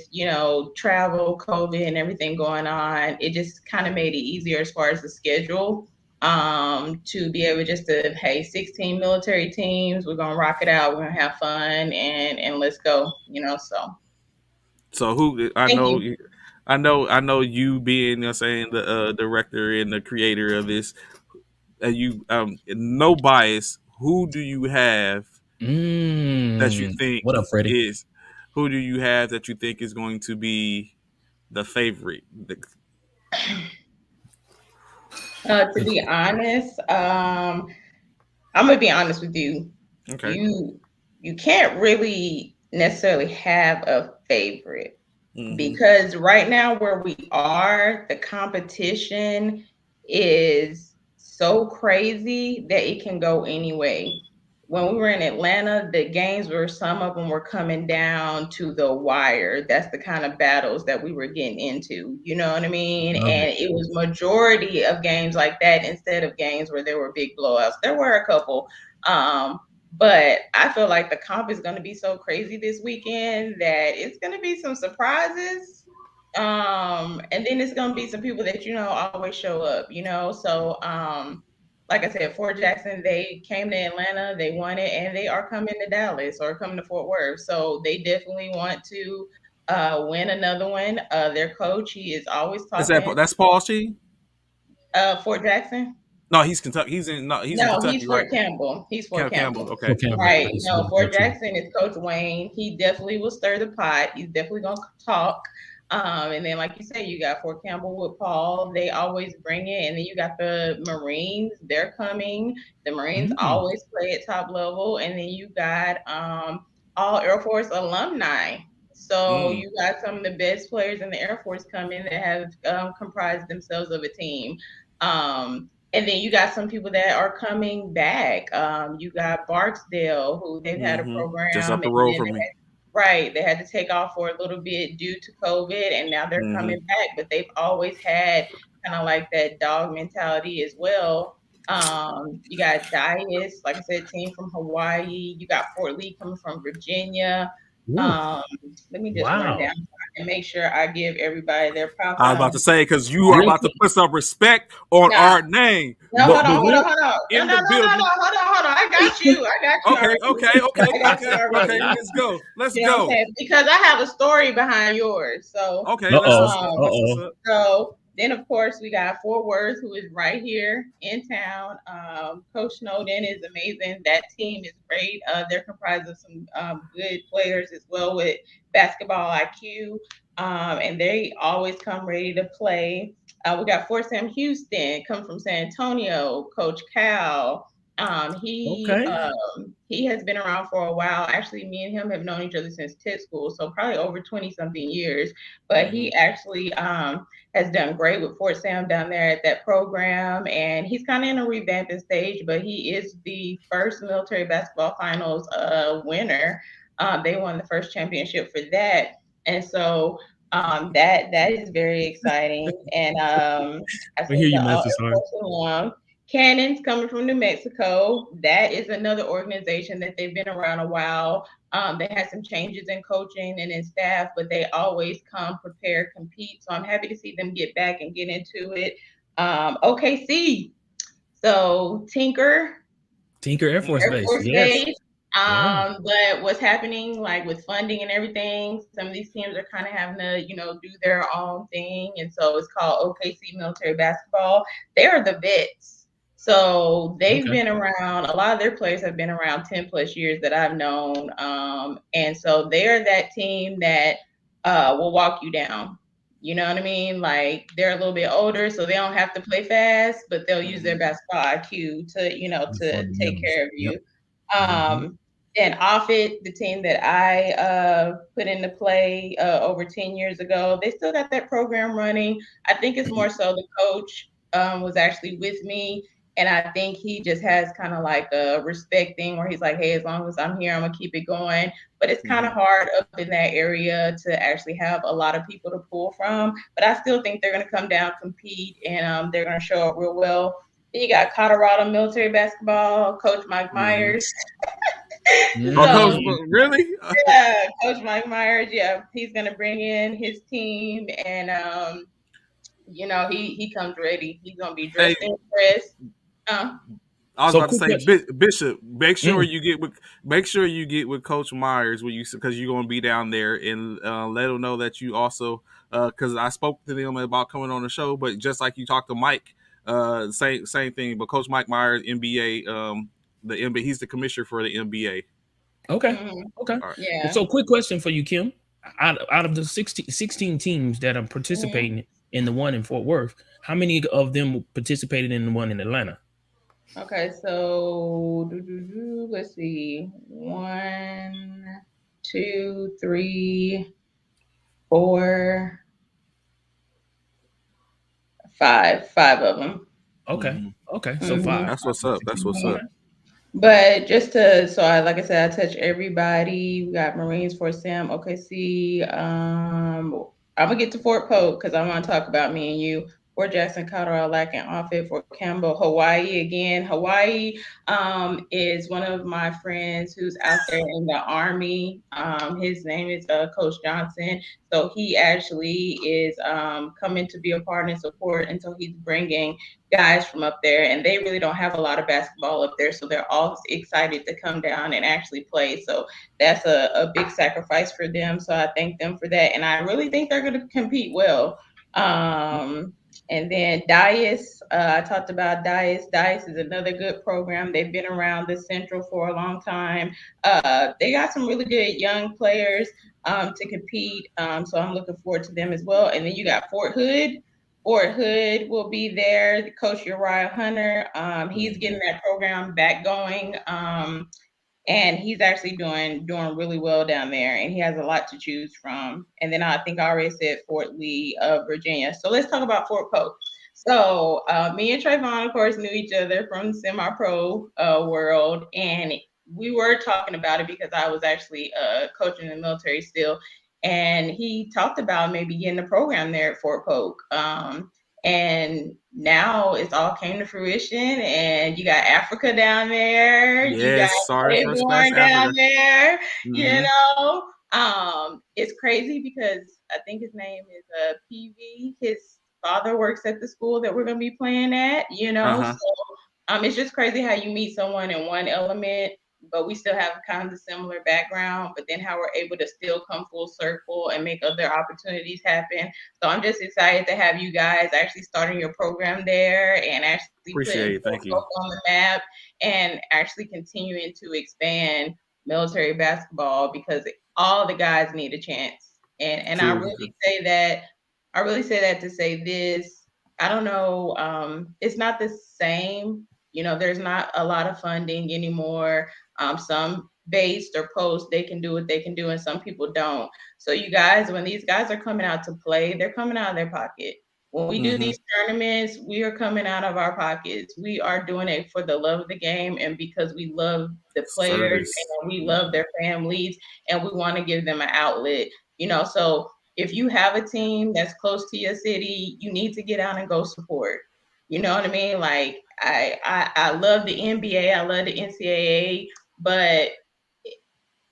travel, COVID, and everything going on, it just kind of made it easier as far as the schedule to be able just to 16 military teams. We're gonna rock it out. We're gonna have fun and let's go. So who I know you being the director and the creator of this, and you no bias, who do you have that you think what up, Freddie? Who do you have that you think is going to be the favorite? To be honest, I'm gonna be honest with you. Okay. You can't really necessarily have a favorite because right now where we are, the competition is so crazy that it can go any way. When we were in Atlanta, the games some of them were coming down to the wire. That's the kind of battles that we were getting into. You know what I mean? And it was majority of games like that instead of games where there were big blowouts. There were a couple. But I feel like the comp is going to be so crazy this weekend that it's going to be some surprises. And then it's going to be some people that, always show up, So, like I said, Fort Jackson, they came to Atlanta, they won it, and they are coming to Dallas or coming to Fort Worth. So they definitely want to win another one. Their coach, he is always talking. That's Paul Sheen? Fort Jackson? No, he's Kentucky. He's in Kentucky, he's Fort Campbell. He's Fort Campbell. Okay. Fort Campbell. Right. No, Fort Jackson is Coach Wayne. He definitely will stir the pot. He's definitely going to talk. And then, like you said, you got Fort Campbell with Paul. They always bring it. And then you got the Marines. They're coming. The Marines always play at top level. And then you got all Air Force alumni. So you got some of the best players in the Air Force coming that have comprised themselves of a team. And then you got some people that are coming back. You got Barksdale, who they've had a Just program, up the and road then from me. right, they had to take off for a little bit due to COVID, and now they're coming back. But they've always had kind of like that dog mentality as well. You got Dias, like I said, team from Hawaii. You got Fort Lee coming from Virginia. Ooh, Um, Let me just run wow. down and make sure I give everybody their props. I was I about don't. to say, because you are Real about to quick. put some respect on Nah, our name. no, hold on, But hold real on, hold on. No, In no, the no, no, building. no. Hold on, hold on. I got you. I got you Okay, already. okay, okay, I got you okay, okay. already. Let's go. Let's You know what I'm go. saying? Because I have a story behind yours. So, Okay, that's uh-oh. what's up. That's what's Uh-oh. up. so then of course we got Fort Worth, who is right here in town. Coach Snowden is amazing. That team is great. They're comprised of some good players as well with basketball IQ. And they always come ready to play. We got Fort Sam Houston, come from San Antonio, Coach Cal. Um, he Okay. he has been around for a while. Actually, me and him have known each other since tech school, so probably over 20 something years. But he actually has done great with Fort Sam down there at that program, and he's kind of in a revamping stage. But he is the first military basketball finals winner. They won the first championship for that, and so that is very exciting. And I We hear think the you, Master Air Sergeant. Force alum. Cannons coming from New Mexico. That is another organization that they've been around a while. They had some changes in coaching and in staff, but they always come prepared, compete. So I'm happy to see them get back and get into it. OKC. So Tinker Air Force Air Base. Force Yes. Base. Yeah. But what's happening like with funding and everything, some of these teams are kind of having to, do their own thing. And so it's called OKC Military Basketball. They're the vets. So they've Okay. been around, a lot of their players have been around 10 plus years that I've known. And so they're that team that will walk you down. You know what I mean? Like they're a little bit older, so they don't have to play fast, but they'll use their basketball IQ to, The to take fundamentals. care of Yep. you. Mm-hmm. And Offit, the team that I put into play over 10 years ago, they still got that program running. I think it's more so the coach was actually with me. And I think he just has kind of like a respect thing where he's like, hey, as long as I'm here, I'm going to keep it going. But it's kind of hard up in that area to actually have a lot of people to pull from. But I still think they're going to come down, compete, and they're going to show up real well. Then you got Colorado military basketball, Coach Mike Myers. Oh, So Coach, Mm. really? yeah, Coach Mike Myers, yeah, he's gonna bring in his team, and he comes ready. He's gonna be Hey, dressed in dress. Uh, I was So about to quick say, question. Bishop, Mm. make sure you get with Coach Myers when you because you're gonna be down there and let him know that you also because I spoke to them about coming on the show, but just like you talked to Mike, same thing. But Coach Mike Myers, NBA, the NBA, he's the commissioner for the NBA. Okay. mhm, Okay. All right. Well, yeah. so quick question for you, Kim. Out of the 16 teams that are Mhm. participating in the one in Fort Worth, how many of them participated in the one in Atlanta? Okay, so let's see, one, two, three, four, five of them. Okay. Mm-hmm. Okay. So Mhm. five. That's Five what's up. That's participants. what's Okay. up. But just to, so I, like I said, I touch everybody. We got Marines, Fort Sam, OKC. I'm gonna get to Fort Polk because I want to talk about me and you. Fort Jackson, Colorado, Lac and Offutt, Fort Campbell, Hawaii again. Hawaii is one of my friends who's out there in the Army. His name is Coach Johnson. So he actually is coming to be a part and support, and so he's bringing guys from up there, and they really don't have a lot of basketball up there, so they're all excited to come down and actually play. So that's a big sacrifice for them. So I thank them for that, and I really think they're going to compete well. And then Dias, I talked about Dias. Dias is another good program. They've been around the Central for a long time. They got some really good young players to compete. So I'm looking forward to them as well. And then you got Fort Hood. Fort Hood will be there. Coach Uriah Hunter, he's getting that program back going, and he's actually doing really well down there. And he has a lot to choose from. And then I think I already said Fort Lee, Virginia. So let's talk about Fort Polk. So me and Trayvon, of course, knew each other from the semi-pro world, and we were talking about it because I was actually coaching in the military still, and he talked about maybe getting a program there at Fort Polk. And now it's all came to fruition, and you got Africa down there, you got Yes, sorry for Splash Claiborne down Africa. there, you Hmm. know. It's crazy because I think his name is PV. His father works at the school that we're gonna be playing at, you know. Uh-huh. So it's just crazy how you meet someone in one element, but we still have kind of a similar background, but then how we're able to still come full circle and make other opportunities happen. So I'm just excited to have you guys actually starting your program there and actually putting Appreciate it. Fort Thank you. Polk on the map and actually continuing to expand military basketball because all the guys need a chance. And True. I really say that to say this. I don't know. It's not the same. You know, there's not a lot of funding anymore. Some based or post, they can do what they can do, and some people don't. So you guys, when these guys are coming out to play, they're coming out of their pocket. When we do Hmm. these tournaments, we are coming out of our pockets. We are doing it for the love of the game and because we love the players Service. and we love their families and we want to give them an outlet. You know, so if you have a team that's close to your city, you need to get out and go support. You know what I mean? Like I love the NBA, I love the NCAA, but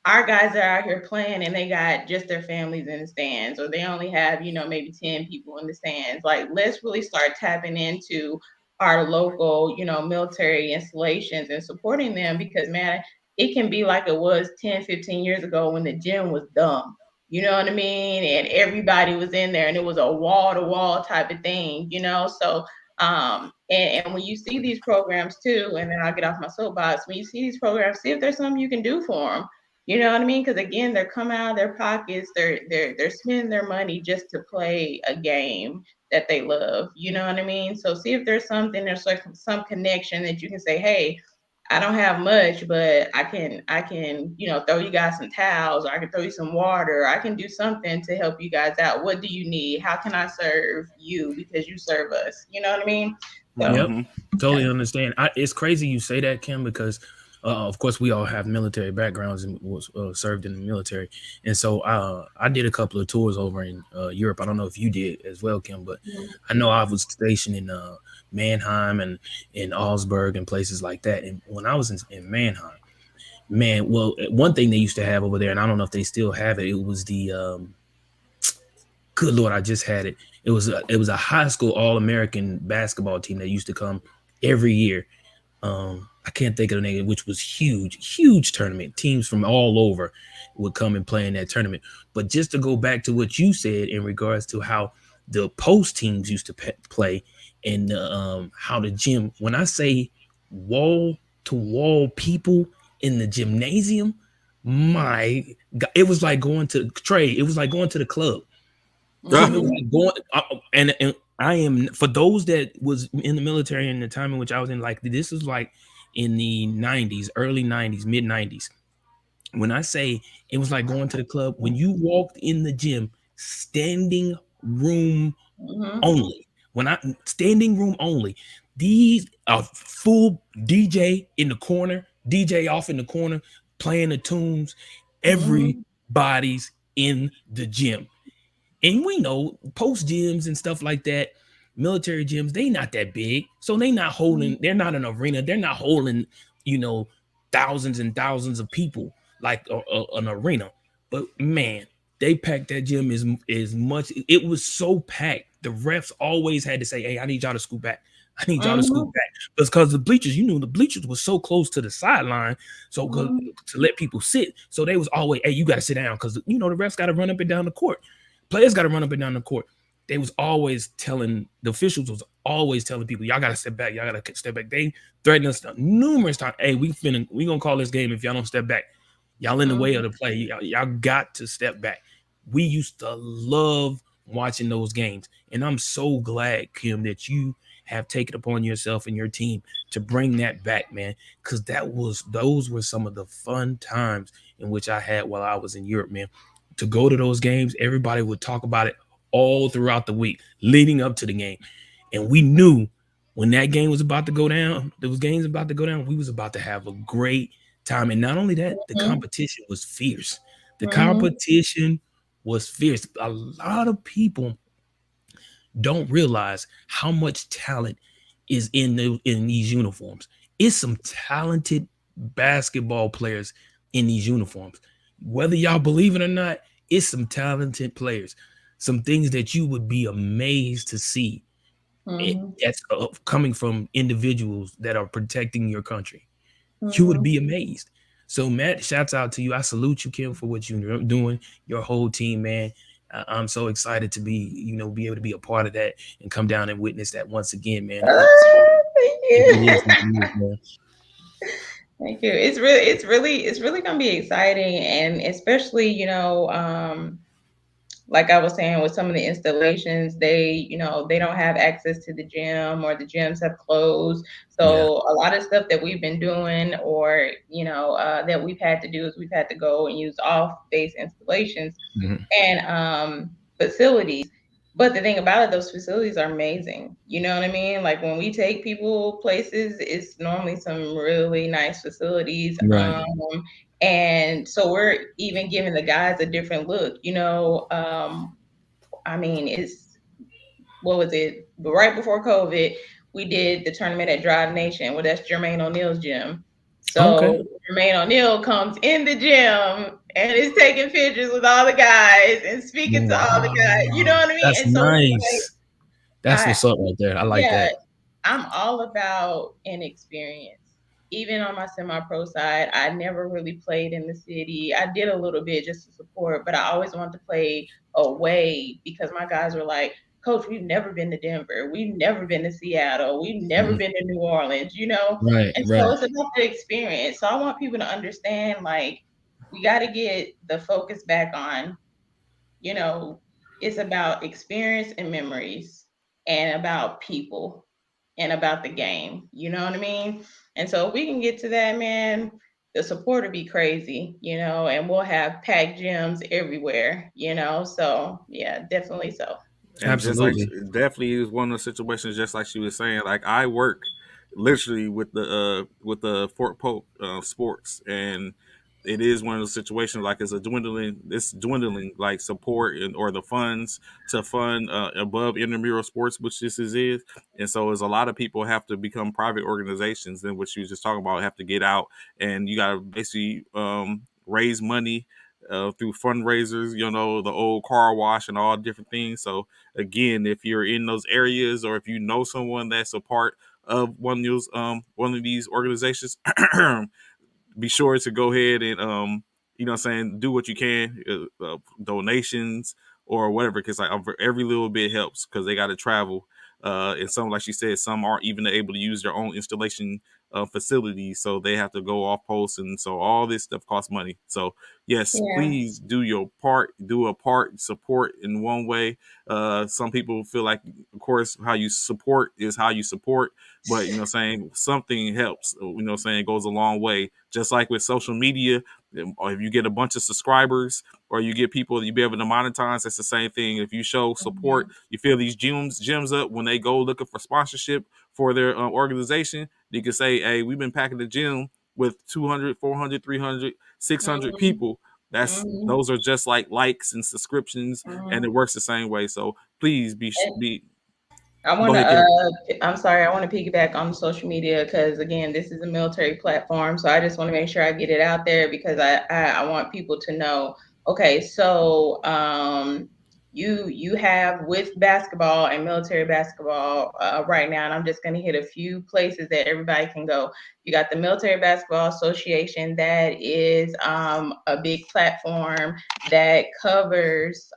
our guys are out here playing and they got just their families in the stands, or they only have, you know, maybe 10 people in the stands. Like, let's really start tapping into our local, you know, military installations and supporting them because, man, it can be like it was 10, 15 years ago when the gym was dumb. You know what I mean? And everybody was in there and it was a wall to wall type of thing, you know? So, and when you see these programs too, and then I'll get off my soapbox, when you see these programs, see if there's something you can do for them. You know what I mean? Because again, they're coming out of their pockets. They're spending their money just to play a game that they love. You know what I mean? So see if there's something, there's like some connection that you can say, hey, I don't have much, but I can you know throw you guys some towels, or I can throw you some water, or I can do something to help you guys out. What do you need? How can I serve you because you serve us? You know what I mean? So Yep, Hmm. totally yeah. understand. It's crazy you say that, Kim, because of course we all have military backgrounds and was served in the military, and so I did a couple of tours over in Europe. I don't know if you did as well, Kim, but I know I was stationed in Mannheim and in Augsburg and places like that. And when I was in Mannheim, man, well, one thing they used to have over there, and I don't know if they still have it. It was the good Lord, I just had it. It was a high school All American basketball team that used to come every year. I can't think of the name, which was huge, huge tournament. Teams from all over would come and play in that tournament. But just to go back to what you said in regards to how the post teams used to play and how the gym, when I say wall to wall people in the gymnasium, my God, it was like going to Trey, it was like going to the club. Kim, it was Mm-hmm. like going, and I am for those that was in the military in the time in which I was in. Like this is like in the '90s, early '90s, mid '90s. When I say it was like going to the club, when you walked in the gym, standing room Mm-hmm. only. When I standing room only, these are full DJ in the corner, DJ off in the corner, playing the tunes. Mm-hmm. Everybody's in the gym. And we know post gyms and stuff like that, military gyms, they not that big. So they're not an arena. They're not holding, you know, thousands and thousands of people like an arena. But man, they packed that gym as much. It was so packed. The refs always had to say, hey, I need y'all to scoot back. I need y'all to scoot Mm-hmm. back. Because the bleachers, the bleachers was so close to the sideline. So Mm-hmm. to let people sit. So they was always, hey, you got to sit down because the refs got to run up and down the court. Players got to run up and down the court. They was always telling the officials was always telling people, y'all got to step back. Y'all got to step back. They threatened us numerous times. Hey, we gonna call this game if y'all don't step back. Y'all in the way of the play. Y'all got to step back. We used to love watching those games, and I'm so glad, Kim, that you have taken upon yourself and your team to bring that back, man. Because those were some of the fun times in which I had while I was in Europe, man. To go to those games, everybody would talk about it all throughout the week leading up to the game. And we knew when that game was about to go down, those games about to go down, we was about to have a great time. And not only that, the Mhm. competition was fierce. The Mhm. competition was fierce. A lot of people don't realize how much talent is in these uniforms. It's some talented basketball players in these uniforms. Whether y'all believe it or not, it's some talented players. Some things that you would be amazed to see Mhm. that's coming from individuals that are protecting your country. You would Mhm. be amazed. So, Matt, shouts out to you. I salute you, Kim, for what you're doing. Your whole team, man. I'm so excited to be able to be a part of that and come down and witness that once again, man. Thank It is, you. man. Thank you. It's really gonna be exciting, and especially, like I was saying, with some of the installations, they don't have access to the gym, or the gyms have closed. Yeah. So a lot of stuff that we've been doing, or that we've had to do, is we've had to go and use off base installations Mhm. and facilities. But the thing about it, those facilities are amazing. You know what I mean? Like when we take people places, it's normally some really nice facilities. Right. And so we're even giving the guys a different look. I mean, it's what was it? But right before COVID, we did the tournament at Drive Nation. Well, that's Jermaine O'Neal's gym. Okay. So Jermaine O'Neal comes in the gym and is taking pictures with all the guys and speaking to all the guys. You know Wow. what I mean? That's And so it's like, nice. That's I what's up right there. I like yeah, that. I'm all about an experience. Even on my semi-pro side, I never really played in the city. I did a little bit just to support, but I always wanted to play away because my guys were like, "Coach, we've never been to Denver. We've never been to Seattle. We've never Mhm. been to New Orleans, you know?" Right. And Right. so it's about the experience. So I want people to understand, like, we got to get the focus back on, you know, it's about experience and memories, and about people, and about the game. You know what I mean? And so if we can get to that, man, the support will be crazy, and we'll have packed gyms everywhere, So yeah, definitely so. And just like Absolutely. definitely is one of those situations, just like she was saying. Like I work literally with the Fort Polk sports, and it is one of those situations like it's dwindling like support or the funds to fund above intramural sports, which this is. And so as a lot of people have to become private organizations, then what you was just talking about have to get out, and you got to basically raise money through fundraisers, the old car wash and all different things. So again, if you're in those areas, or if you know someone that's a part of one of these organizations, be sure to go ahead and what I'm saying, do what you can, donations or whatever, because like every little bit helps, because they got to travel, and some, like she said, some aren't even able to use their own installation facilities, so they have to go off post, and so all this stuff costs money. So yes, Yeah. please do your part, do a part, support in one way. Some people feel like, of course, how you support is how you support, but saying something helps, saying goes a long way. Just like with social media, or if you get a bunch of subscribers, or you get people you be able to monetize, that's the same thing. If you show support, Mhm. you fill these gyms up when they go looking for sponsorship for their organization. You can say, hey, we've been packing the gym with 200, 400, 300, 600 Mhm. people. Those are just like likes and subscriptions, and it Mhm. works the same way. So please be I want go to, ahead, Kim. I'm sorry, I want to piggyback on social media because, again, this is a military platform. So I just want to make sure I get it out there because I want people to know, okay, so you have with basketball and military basketball right now, and I'm just going to hit a few places that everybody can go. You got the Military Basketball Association, that is a big platform that covers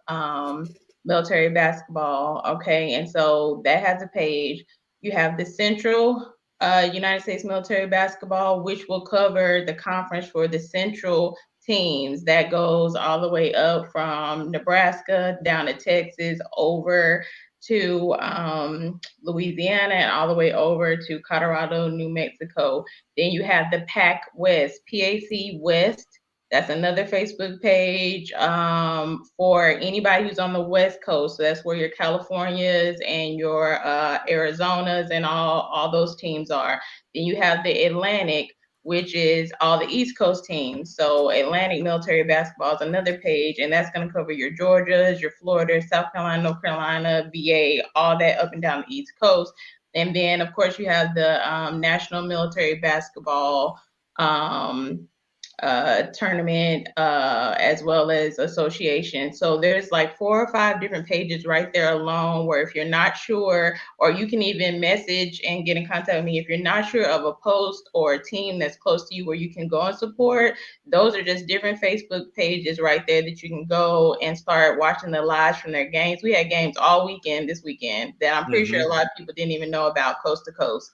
military basketball. Okay. And so that has a page. You have the Central United States Military Basketball, which will cover the conference for the Central teams. That goes all the way up from Nebraska down to Texas, over to Louisiana, and all the way over to Colorado, New Mexico. Then you have the PAC West, PAC West. That's another Facebook page for anybody who's on the West Coast. So that's where your Californias and your Arizonas and all those teams are. Then you have the Atlantic, which is all the East Coast teams. So Atlantic Military Basketball is another page, and that's going to cover your Georgias, your Florida, South Carolina, North Carolina, VA, all that up and down the East Coast. And then, of course, you have the National Military Basketball tournament as well as association. So there's like 4 or 5 different pages right there alone where if you're not sure, or you can even message and get in contact with me if you're not sure of a post or a team that's close to you where you can go and support. Those are just different Facebook pages right there that you can go and start watching the lives from their games. We had games all weekend this weekend that I'm pretty sure a lot of people didn't even know about, coast to coast,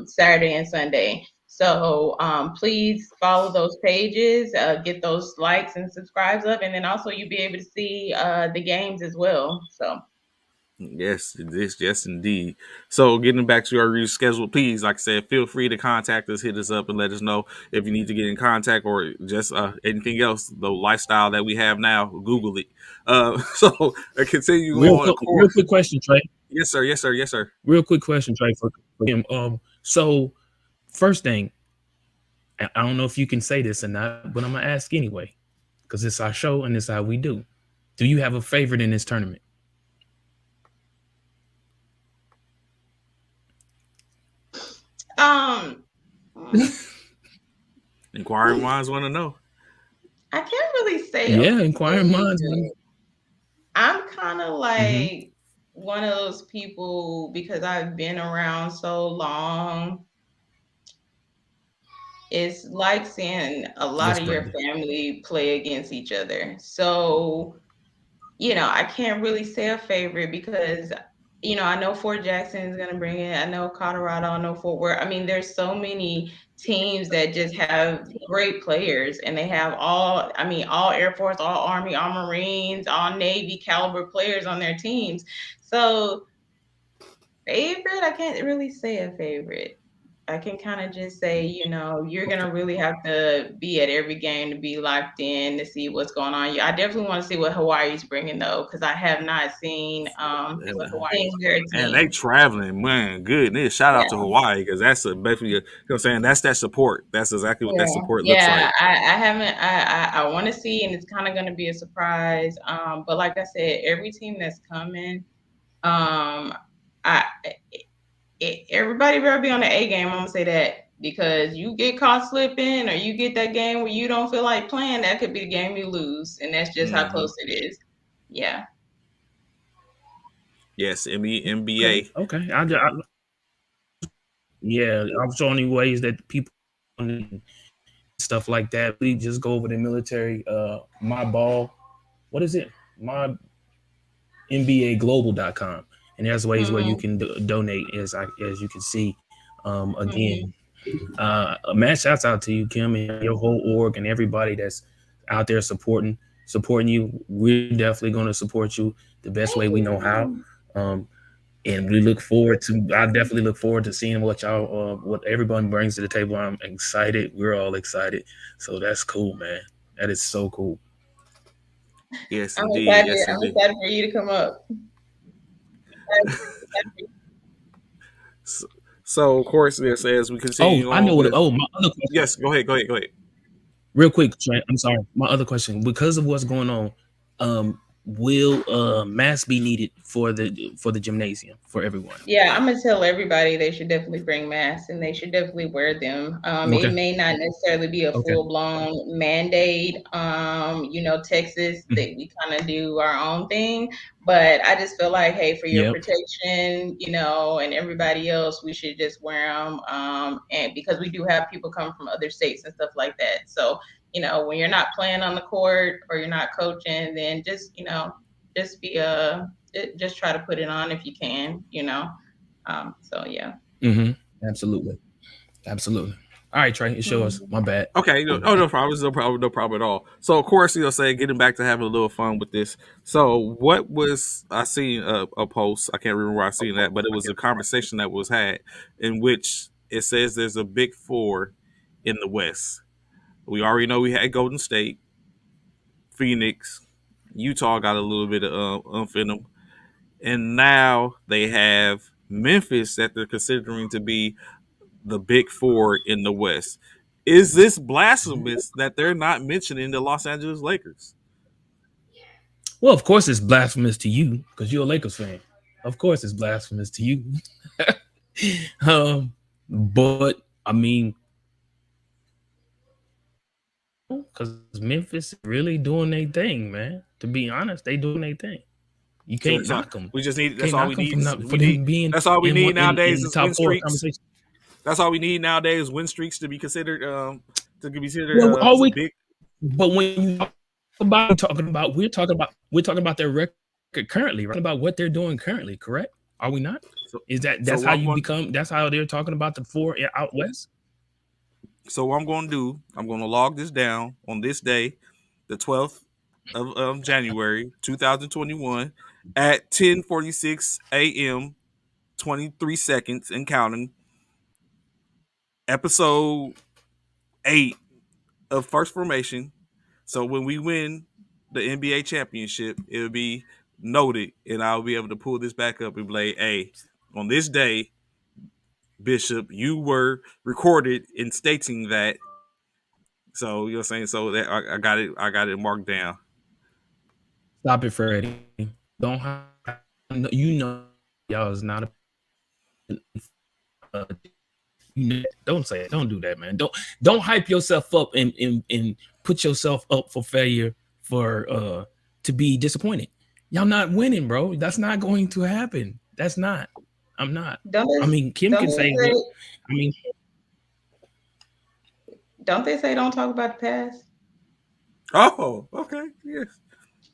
Saturday and Sunday. So please follow those pages, get those likes and subscribes up, and then also you'll be able to see the games as well. So Yes, yes, indeed. So, getting back to our schedule, please, like I said, feel free to contact us, hit us up, and let us know if you need to get in contact or just anything else. The lifestyle that we have now, Google it. So, continue on. Of Real course. quick question, Trey. Yes, sir. Yes, sir. Yes, sir. Real quick question, Trey, for him. So first thing, I don't know if you can say this or not, but I'm gonna ask anyway, because it's our show and it's how we do. Do you have a favorite in this tournament? um, Inquiring minds want to know. I can't really say. Yeah, inquiring minds. I'm kind of like one of those people because I've been around so long. It's like seeing a lot of your family play against each other. So, I can't really say a favorite because, I know Fort Jackson is going to bring it. I know Colorado, I know Fort Worth. I mean, there's so many teams that just have great players and they have all Air Force, all Army, all Marines, all Navy caliber players on their teams. So, favorite, I can't really say a favorite. I can kind of just say, you're going to really have to be at every game to be locked in to see what's going on. I definitely want to see what Hawaii's bringing, though, because I have not seen their team. And they traveling, man. Goodness. Shout out to Hawaii because that's basically, you know what I'm saying? That's that support. That's exactly what that support looks like. I haven't, I want to see, and it's kind of going to be a surprise. But like I said, every team that's coming, everybody better be on the A game. I'm gonna say that because you get caught slipping or you get that game where you don't feel like playing, that could be the game you lose, and that's just how close it is. Yeah. Yes, NBA. Okay. Yeah, I'm showing ways that people stuff like that. We just go over the military. My ball. What is it? My NBAglobal.com. And there's ways where you can donate, as you can see. Again, a mad shouts out to you, Kim, and your whole org and everybody that's out there supporting you. We're definitely going to support you the best way we know how. And we look forward to. I definitely look forward to seeing what y'all, what everyone brings to the table. I'm excited. We're all excited. So that's cool, man. That is so cool. Yes, I'm indeed. excited. Yes, I'm indeed. excited for you to come up. So, of course, yes, as we continue I know on. what. My other question. Yes, go ahead. Real quick, Trent, I'm sorry. My other question, because of what's going on, will masks be needed for the gymnasium for everyone? Yeah, I'm gonna tell everybody they should definitely bring masks and they should definitely wear them. It may not necessarily be a full-blown mandate. Texas that we kind of do our own thing, but I just feel like, hey, for your protection, and everybody else, we should just wear them. And because we do have people coming from other states and stuff like that, so when you're not playing on the court or you're not coaching, then just just try to put it on if you can, so yeah. Absolutely. All right, Trey, it's yours. My bad. Okay, no problem at all. So, of course, getting back to having a little fun with this. So, what was I seen a post? I can't remember where I seen that, but it was a conversation that was had in which it says there's a big four in the West. We already know we had Golden State, Phoenix, Utah got a little bit of umph in them, and now they have Memphis that they're considering to be the big four in the West. Is this blasphemous that they're not mentioning the Los Angeles Lakers? Well, of course it's blasphemous to you because you're a Lakers fan. Of course it's blasphemous to you. But I mean, because Memphis is really doing their thing, man. To be honest, they doing their thing. You So, can't so knock them. we just need. That's Can't all we knock them need. from not, We for need. them being That's all we in need one nowadays in the is top win four streaks. conversation. That's all we need nowadays is win streaks to be considered. To be considered Well, all we big. but when you we're talking about their record currently, right? About what they're doing currently, correct? Are we not? So, Is so that's what how I'm you going. become? That's how they're talking about the four out west. So what I'm going to do, I'm going to log this down on this day, the 12th of January 2021 at 10:46 a.m. 23 seconds and counting. Episode 8 of First Formation. So when we win the NBA championship, it'll be noted, and I'll be able to pull this back up and be like, hey, on this day, Bishop, you were recorded in stating that. So you know what I'm saying? So that I got it marked down. Stop it, Freddie. Don't you know y'all is not a don't say it. Don't do that, man. Don't hype yourself up and put yourself up for failure for to be disappointed. Y'all not winning, bro. That's not going to happen. That's not. I'm not. I mean, Kim can say what. I mean, don't they say don't talk about the past? Oh, okay, yes.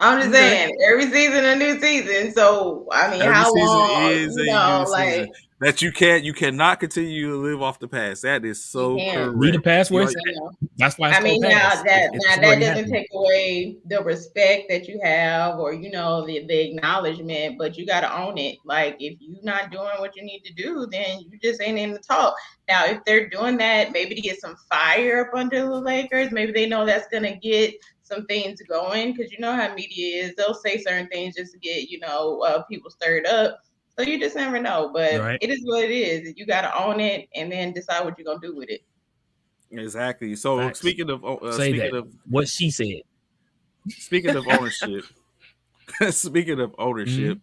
I'm just Okay. saying, every season a new season. So I mean, Every how season long? is a new season Like that you cannot continue to live off the past. That is you so can't. leave the correct. past You where know, it's You at. know. That's why it's I called mean, now past. that It's that already doesn't happened. take away the respect that you have, or the acknowledgement, but you got to own it. Like if you're not doing what you need to do, then you just ain't in the talk. Now, if they're doing that, maybe to get some fire up under the Lakers, maybe they know that's gonna get some things going because you know how media is. They'll say certain things just to get people stirred up. So you just never know. But Right. it is what it is. You got to own it and then decide what you're gonna do with it. exactly. So Facts. Say that. What she said. speaking of ownership, speaking of ownership, Mhm.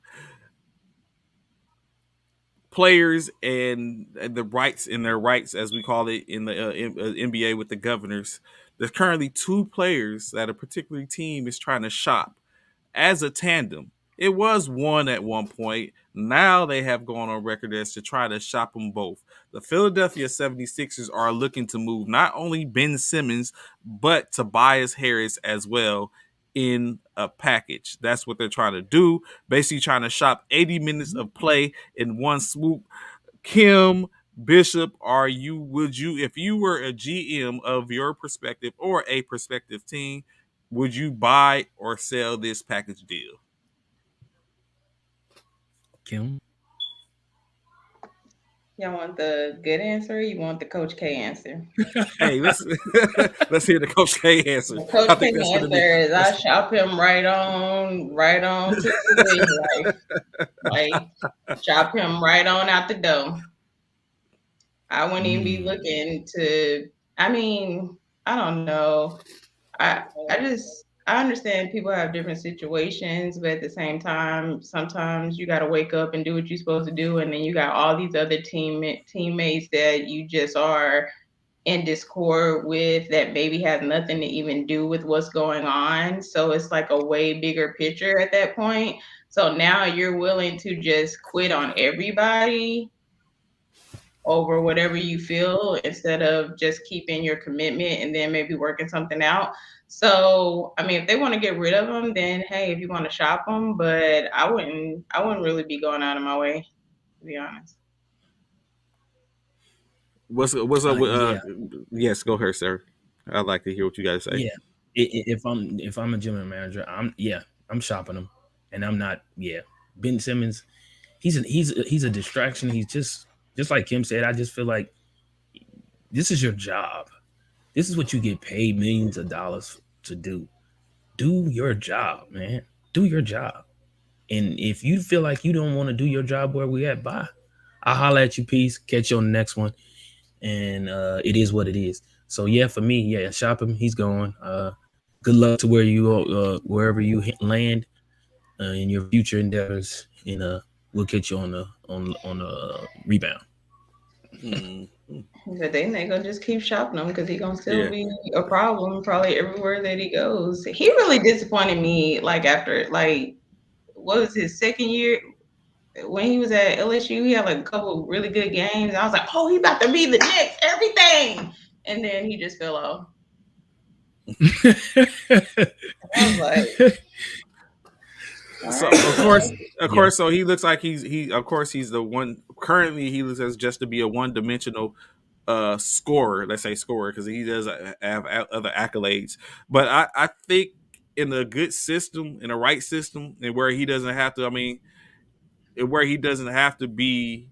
players and the rights in their rights, as we call it in the NBA with the governors. There's currently two players that a particular team is trying to shop as a tandem. It was one at one point. Now they have gone on record as to try to shop them both. The Philadelphia 76ers are looking to move not only Ben Simmons, but Tobias Harris as well in a package. That's what they're trying to do. Basically trying to shop 80 minutes of play in one swoop. Kim, Bishop, would you, if you were a GM of your perspective or a prospective team, would you buy or sell this package deal? Kim. Y'all want the good answer? Or you want the Coach K answer? Hey, let's let's hear the Coach K answer. The I Coach K think that's going to be answer is I that's, shop him right on to his life, like shop him right on out the door. I wouldn't even be looking to. I mean, I don't know. I understand people have different situations, but at the same time, sometimes you got to wake up and do what you're supposed to do, and then you got all these other teammates that you just are in discord with that maybe has nothing to even do with what's going on. So it's like a way bigger picture at that point. So now you're willing to just quit on everybody over whatever you feel instead of just keeping your commitment and then maybe working something out. So, I mean, if they want to get rid of them, then hey, if you want to shop them, but I wouldn't really be going out of my way, to be honest. what's up with Yeah. yes, go ahead, sir. I'd like to hear what you guys say. Yeah. If I'm a general manager, I'm shopping him, and I'm not. Yeah, Ben Simmons, he's a distraction. He's just like Kim said. I just feel like this is your job. This is what you get paid millions of dollars to do. Do your job, man. Do your job. And if you feel like you don't want to do your job where we at, bye. I'll holler at you, peace. Catch you on the next one. And it is what it is. So yeah, for me, yeah, shop him. He's going. Good luck to wherever you land in your future endeavors. And we'll catch you on the rebound. But then they gonna just keep shopping him because he gonna still be a problem probably everywhere that he goes. He really disappointed me. Like after what was his second year when he was at LSU? He had like a couple really good games. I was like, oh, he about to be the next everything, and then he just fell off. I was like. So of course, so he looks like he's the one currently. He looks as just to be a one-dimensional scorer. Let's say scorer because he does have other accolades. But I think in a good system, in a right system, and where he doesn't have to. I mean, where he doesn't have to be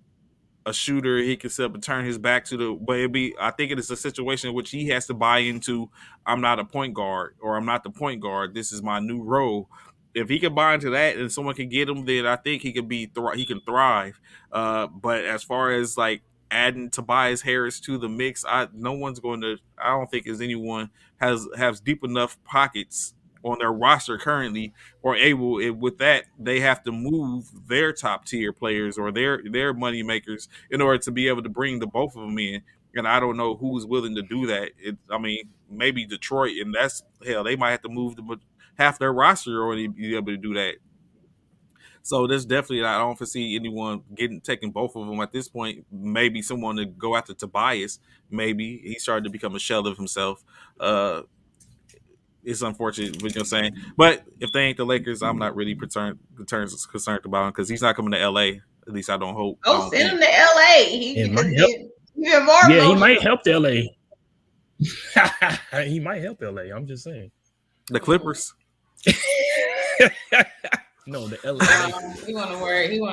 a shooter, he can set up and turn his back to the. But I think it is a situation in which he has to buy into. I'm not a point guard, or I'm not the point guard. This is my new role. If he can buy into that and someone can get him, then I think he can he can thrive. But as far as like adding Tobias Harris to the mix, no one's going to. I don't think is anyone has deep enough pockets on their roster currently or able. With that, they have to move their top tier players or their money makers in order to be able to bring the both of them in. And I don't know who's willing to do that. I mean, maybe Detroit, and that's hell. They might have to move half their roster or be able to do that. So there's definitely, I don't foresee anyone taking both of them at this point. Maybe someone to go after Tobias. Maybe he's starting to become a shell of himself. It's unfortunate what you're saying, but if they ain't the Lakers, I'm not really concerned about him because he's not coming to LA. At least I don't hope. Oh, send him to LA. He might help LA. He might help LA. I'm just saying. The Clippers. No, the LA. He want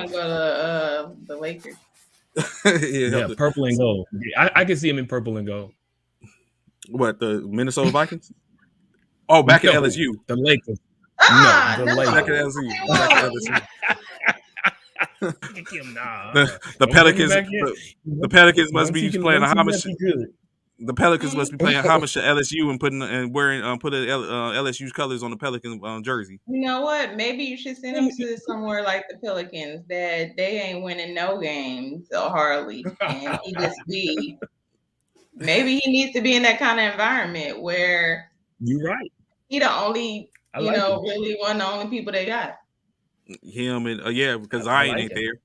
to go to the Lakers. Yeah, purple and gold. I can see him in purple and gold. What, the Minnesota Vikings? Oh, back at LSU. The Lakers. No, the Lakers. Back at LSU. The Pelicans. The Pelicans must be playing a homage. The Pelicans must be playing homage to LSU and putting LSU's colors on the Pelicans jersey. You know what? Maybe you should send him to somewhere like the Pelicans that they ain't winning no games so hardly, and he just be. Maybe he needs to be in that kind of environment where you're right. He the only, really one of the only people they got. Him and because Zion ain't there.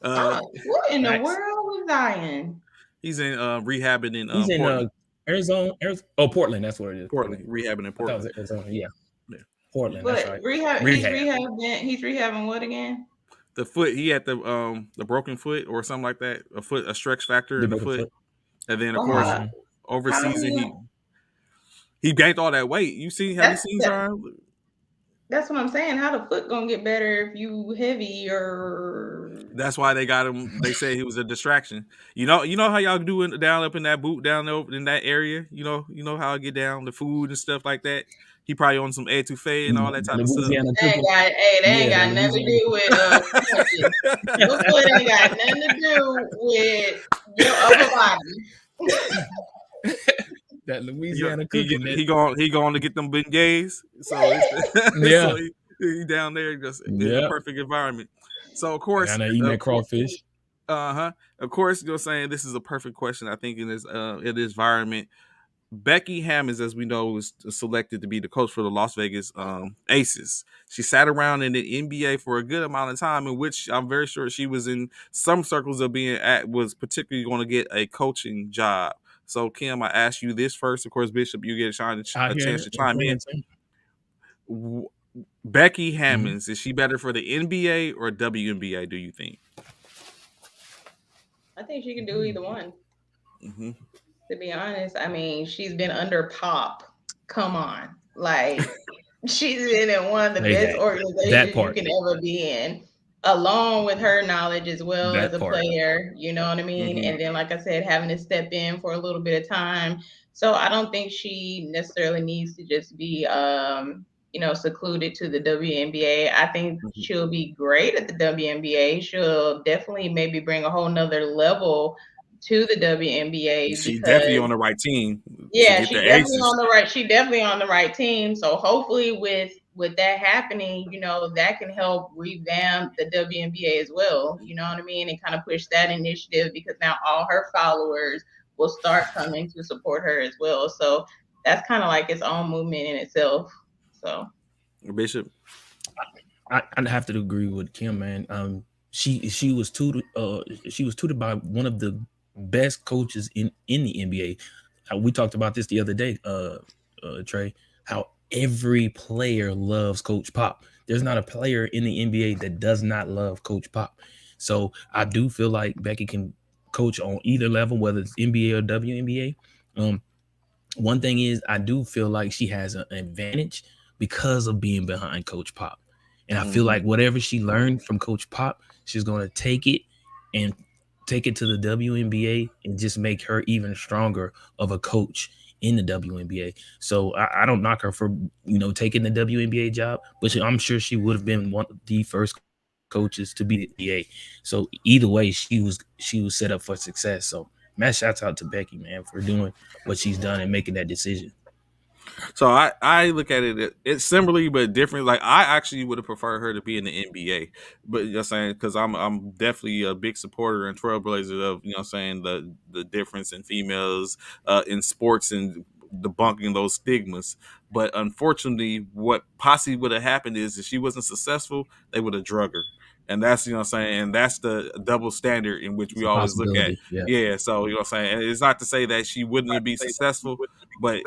What in the world was Zion? He's in rehabbing in he's in Arizona. Oh, Portland. That's where it is. Portland. Rehabbing in Portland. Arizona, yeah. Portland. But that's right. He's rehabbing what again? The foot. He had the broken foot or something like that. A stretch factor in the foot. And then of course over season he gained all that weight. Have you seen Zion? That's what I'm saying. How the foot gonna get better if you heavy or? That's why they got him. They say he was a distraction. You know how y'all do down up in that boot down there in that area. You know how I get down the food and stuff like that. He probably on some E2G and all that type of stuff. They ain't got nothing to do with your foot ain't got nothing to do with your upper body. That Louisiana cooking. He going to get them beignets. So so he down there just in the perfect environment. So of course, eating that crawfish. Of course, you're saying this is a perfect question. I think in this environment, Becky Hammons, as we know, was selected to be the coach for the Las Vegas Aces. She sat around in the NBA for a good amount of time, in which I'm very sure she was in some circles of was particularly going to get a coaching job. So, Kim, I ask you this first. Of course, Bishop, you get a chance to chime in. Becky Hammons, is she better for the NBA or WNBA, do you think? I think she can do either one. Mm-hmm. To be honest, I mean, she's been under Pop. Come on. Like, she's been in one of the best organizations you can ever be in, along with her knowledge as well as a player. You know what I mean? Mm-hmm. And then, like I said, having to step in for a little bit of time So I don't think she necessarily needs to just be secluded to the WNBA. I think Mhm. she'll be great at the WNBA. She'll definitely maybe bring a whole nother level to the WNBA She definitely because on the right team to yeah, get the aces. she definitely on the right team. So hopefully with that happening, that can help revamp the WNBA as well. You know what I mean? And kind of push that initiative because now all her followers will start coming to support her as well. So that's kind of like its own movement in itself. So Bishop. I'd have to agree with Kim, man. She was tutored. She was tutored by one of the best coaches in the NBA. We talked about this the other day, Trey. How every player loves Coach Pop. There's not a player in the NBA that does not love Coach Pop. So I do feel like Becky can coach on either level, whether it's NBA or WNBA. One thing is, I do feel like she has an advantage because of being behind Coach Pop. And I feel Mhm. like whatever she learned from Coach Pop, she's going to take it and take it to the WNBA and just make her even stronger of a coach in the WNBA. So I don't knock her for taking the WNBA job, but I'm sure she would have been one of the first coaches to be the NBA. So either way, she was set up for success. So mass shouts out to Becky, man, for doing what she's done and making that decision. So I look at it's similarly but different. Like I actually would have preferred her to be in the NBA, but you know what I'm saying, because I'm definitely a big supporter and trailblazer of what I'm saying, the difference in females in sports and debunking those stigmas. But unfortunately, what possibly would have happened is if she wasn't successful, they would have drug her. And that's what I'm saying, and that's the double standard in which It's we a always look at. possibility. Yeah. Yeah, so what I'm saying, and it's not to say that she wouldn't be successful, but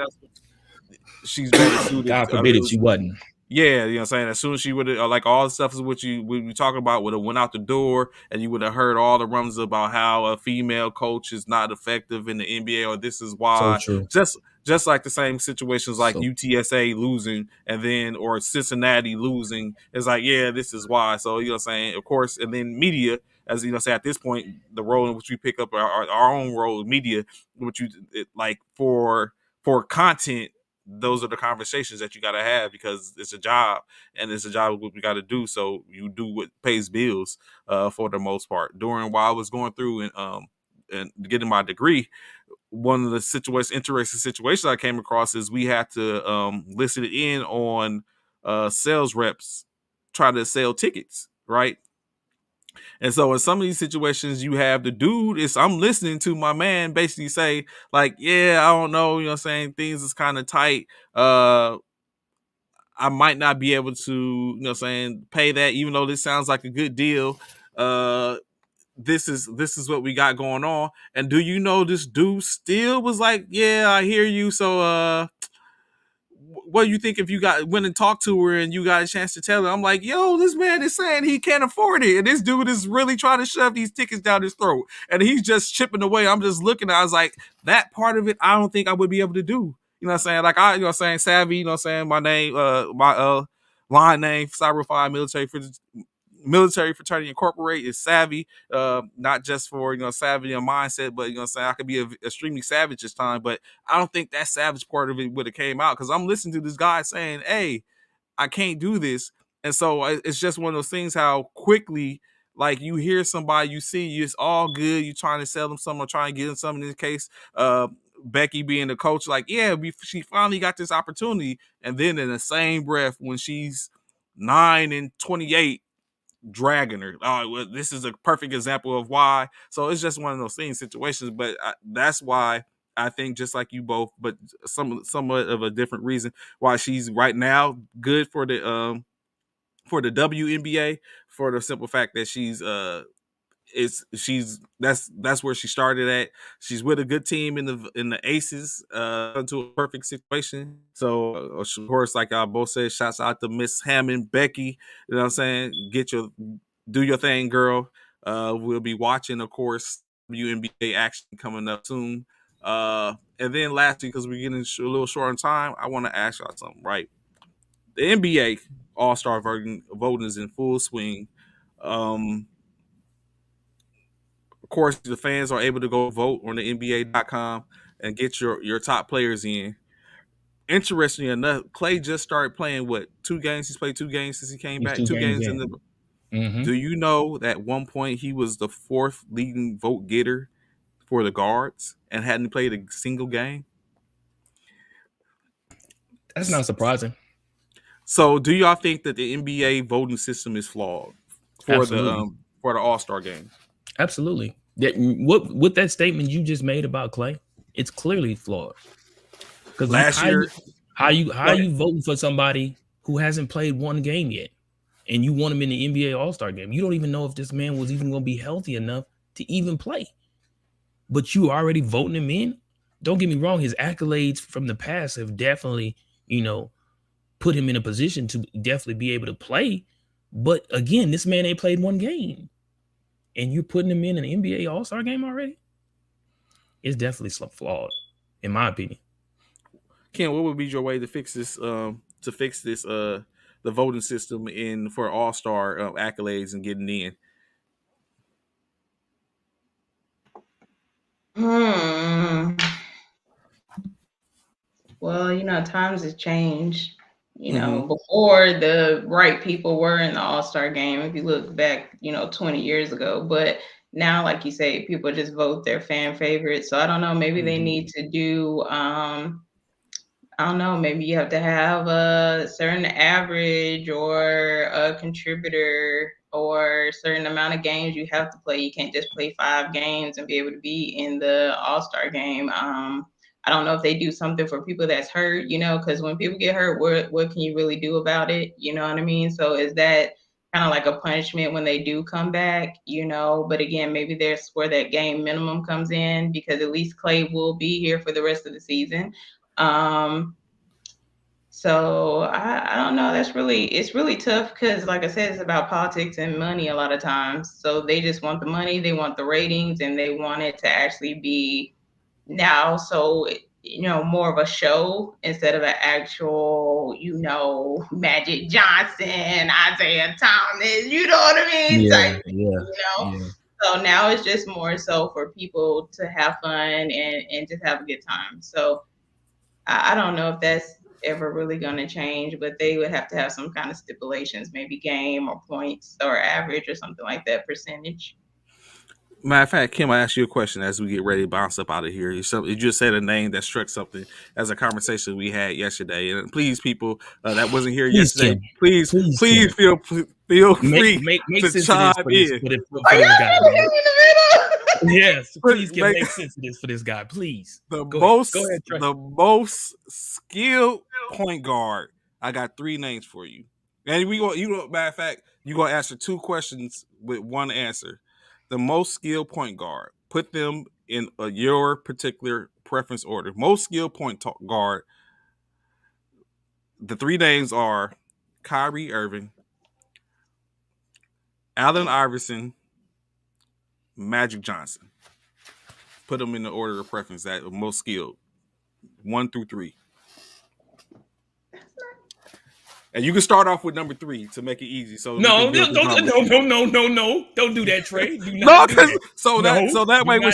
she's better suited. God forbid It it, was she wasn't. yeah, you know what I'm saying. As soon as she would have, like all the stuff is what you we talking about would have went out the door, and you would have heard all the rumors about how a female coach is not effective in the NBA, or this is So why. true. Just like the same situations like So UTSA losing and then or Cincinnati losing, it's like yeah, this is why. So you know what I'm saying. Of course, and then media, as you know, say at this point, the role in which we pick up our own role in media, which like for content, those are the conversations that you got to have because it's a job and it's a job what we got to do. So you do what pays bills for the most part. During while I was going through and getting my degree, one of the interesting situations I came across is we had to listen in on sales reps try to sell tickets, right? And so in some of these situations, you have the dude is I'm listening to my man basically say, like, yeah, I don't know, you know what I'm saying? Things is kind of tight. I might not be able to, you know what I'm saying, pay that, even though this sounds like a good deal. Uh this is what we got going on. And do you know this dude still was like, yeah, I hear you. So what do you think if you went and talked to her and you got a chance to tell her? I'm like, yo, this man is saying he can't afford it, and this dude is really trying to shove these tickets down his throat, and he's just chipping away. I'm just looking. I was like, that part of it, I don't think I would be able to do. You know what I'm saying? Like you know what I'm saying, savvy. You know what I'm saying? My name, my line name, Cyber 5 Military Fraternity Incorporated is savvy, not just for savvy and mindset, but saying I could be extremely savage this time, but I don't think that savage part of it would have came out because I'm listening to this guy saying, "Hey, I can't do this," and so it's just one of those things how quickly. Like you hear somebody, you see, it's all good. You trying to sell them something or trying to get them something. In this case, Becky being the coach, like she finally got this opportunity, and then in the same breath, when she's 9 and 28, dragging her. Oh, well, this is a perfect example of why. So it's just one of those things, situations. But that's why I think, just like you both, but somewhat of a different reason, why she's right now good for the WNBA, for the simple fact that that's where she started at. She's with a good team in the Aces, into a perfect situation. So of course, like I both said, shouts out to Miss Hammond, Becky. You know what I'm saying? Do your thing, girl. We'll be watching, of course, WNBA action coming up soon. And then lastly, because we're getting a little short on time, I want to ask y'all something, right? The NBA All-Star voting is in full swing. Um, Of course, the fans are able to go vote on the NBA.com and get your top players in. Interestingly enough, Clay just started playing what 2 games. He's played 2 games since he came He's back. 2 games in the. in. Do you know that at one point he was the 4th leading vote getter for the guards and hadn't played a single game? That's not surprising. So, do y'all think that the NBA voting system is flawed for Absolutely. the All-Star game? Absolutely. What with that statement you just made about Clay, it's clearly flawed. Because Last year, how you voting for somebody who hasn't played one game yet, and you want him in the NBA All-Star game? You don't even know if this man was even going to be healthy enough to even play, but you already voting him in. Don't get me wrong; his accolades from the past have definitely, put him in a position to definitely be able to play. But again, this man ain't played one game, and you're putting him in an NBA All-Star game already. It's definitely flawed, in my opinion. Ken, what would be your way to fix this? The voting system in for All-Star accolades and getting in. Well, times have changed. Before the right people were in the All-Star game, if you look back, 20 years ago. But now, like you say, people just vote their fan favorites. So I don't know, maybe they need to do, I don't know, maybe you have to have a certain average or a contributor or a certain amount of games you have to play. You can't just play 5 games and be able to be in the All-Star game. I don't know if they do something for people that's hurt, because when people get hurt, what can you really do about it? You know what I mean? So is that kind of like a punishment when they do come back, But again, maybe there's where that game minimum comes in, because at least Clay will be here for the rest of the season. So I don't know. It's really tough because, like I said, it's about politics and money a lot of times. So they just want the money, they want the ratings, and they want it to actually be now. So more of a show instead of an actual, Magic Johnson, Isaiah Thomas. You know what I mean? Yeah. So now it's just more so for people to have fun and just have a good time. So I don't know if that's ever really going to change, but they would have to have some kind of stipulations, maybe game or points or average or something like that, percentage. Matter of fact, Kim, I ask you a question as we get ready to bounce up out of here. You just said a name that struck something as a conversation we had yesterday. And please, people that wasn't here yesterday, Kim. please feel free to chime in. Yes, please make sense of this for this guy, please. The most skilled point guard. I got 3 names for you, and matter of fact, you're gonna answer 2 questions with 1 answer. The most skilled point guard. Put them in your particular preference order. Most skilled point guard. The 3 names are Kyrie Irving, Allen Iverson, Magic Johnson. Put them in the order of preference that are most skilled, 1 through 3. And you can start off with number 3 to make it easy. So don't do that, Trey. So that way when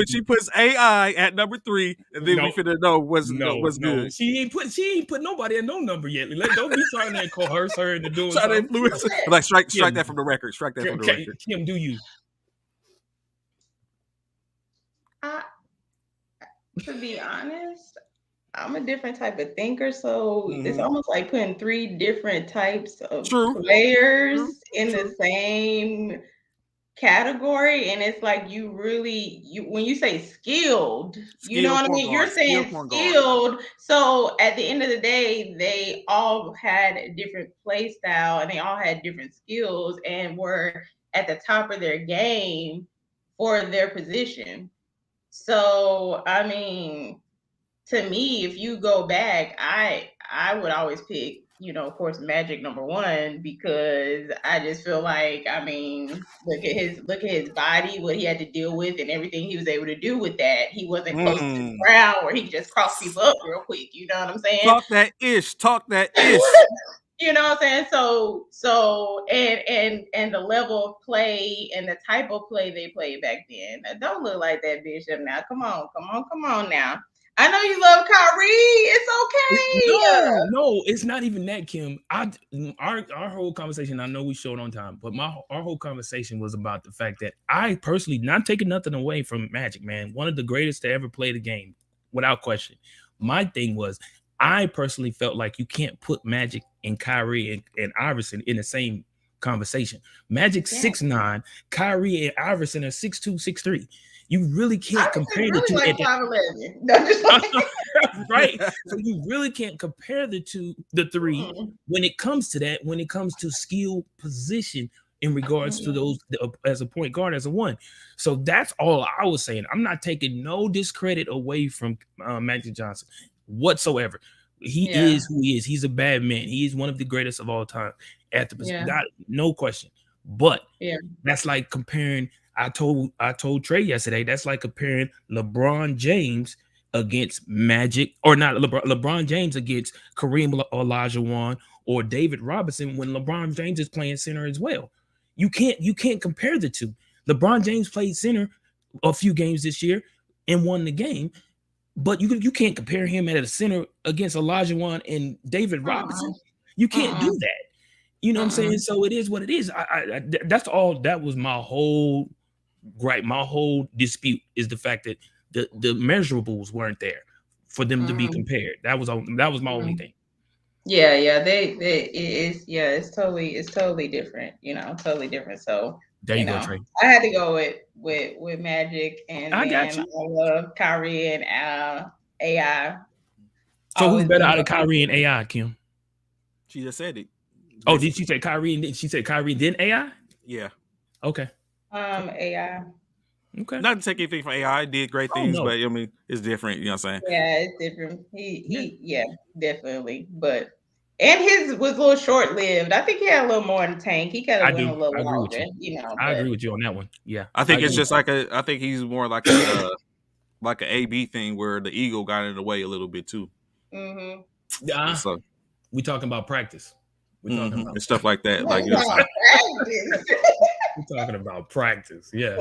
she puts AI at number 3, and then we finna know what's good. She ain't put nobody at no number yet. Don't be trying to coerce her into doing something. To influence. Like strike that from the record. Strike that from the record. Kim, do you? To be honest, I'm a different type of thinker, so it's almost like putting 3 different types of players in the same category, and it's like when you say skilled, you know what I mean? You're saying skilled. So at the end of the day, they all had a different play style and they all had different skills and were at the top of their game for their position. So I mean, to me, if you go back, I would always pick, of course, Magic number 1, because I just feel like, I mean, look at his body, what he had to deal with, and everything he was able to do with that. He wasn't close to the ground where he just crossed people up real quick. You know what I'm saying? Talk that ish. You know what I'm saying? And the level of play and the type of play they played back then. Don't look like that Bishop now. Come on now. I know you love Kyrie. It's okay. No, it's not even that, Kim. Our whole conversation. I know we showed on time, but our whole conversation was about the fact that I personally, not taking nothing away from Magic, man, one of the greatest to ever play the game, without question. My thing was, I personally felt like you can't put Magic and Kyrie and Iverson in the same conversation. Magic 6'9", Kyrie and Iverson are 6'2", 6'3". You really can't compare the two. Like 5'11". No, just right. So you really can't compare the three when it comes to that, when it comes to skill position in regards to those as a point guard, as a one. So that's all I was saying. I'm not taking no discredit away from Magic Johnson whatsoever. He is who he is. He's a bad man. He is one of the greatest of all time at the position. No question. But that's like comparing. I told Trey yesterday, that's like comparing LeBron James against Magic, or not LeBron James against Kareem Olajuwon or David Robinson when LeBron James is playing center as well. You can't compare the two. LeBron James played center a few games this year and won the game, but you can't compare him at a center against Olajuwon and David Robinson. You can't do that. You know what I'm saying? So it is what it is. That's all. That was my whole gripe. My whole dispute is the fact that the measurables weren't there for them to be compared. That was my only thing. Yeah, it's totally different, totally different. So there you go, Trey. I had to go with Magic, and I love Kyrie and AI. So who's better out of Kyrie and AI, Kim? She just said it. Oh, did she say Kyrie and she said Kyrie then AI? Yeah. Okay. AI. Okay. Not to take anything from AI, did great things, but I mean, it's different. You know what I'm saying? Yeah, it's different. He definitely. But and his was a little short lived. I think he had a little more in the tank. He could have went a little longer. I agree with you on that one. Yeah. I think it's just like I think he's more like a like an AB thing where the ego got in the way a little bit too. So we talking about practice. We're talking about and stuff like that. Like we're talking about practice. Yeah.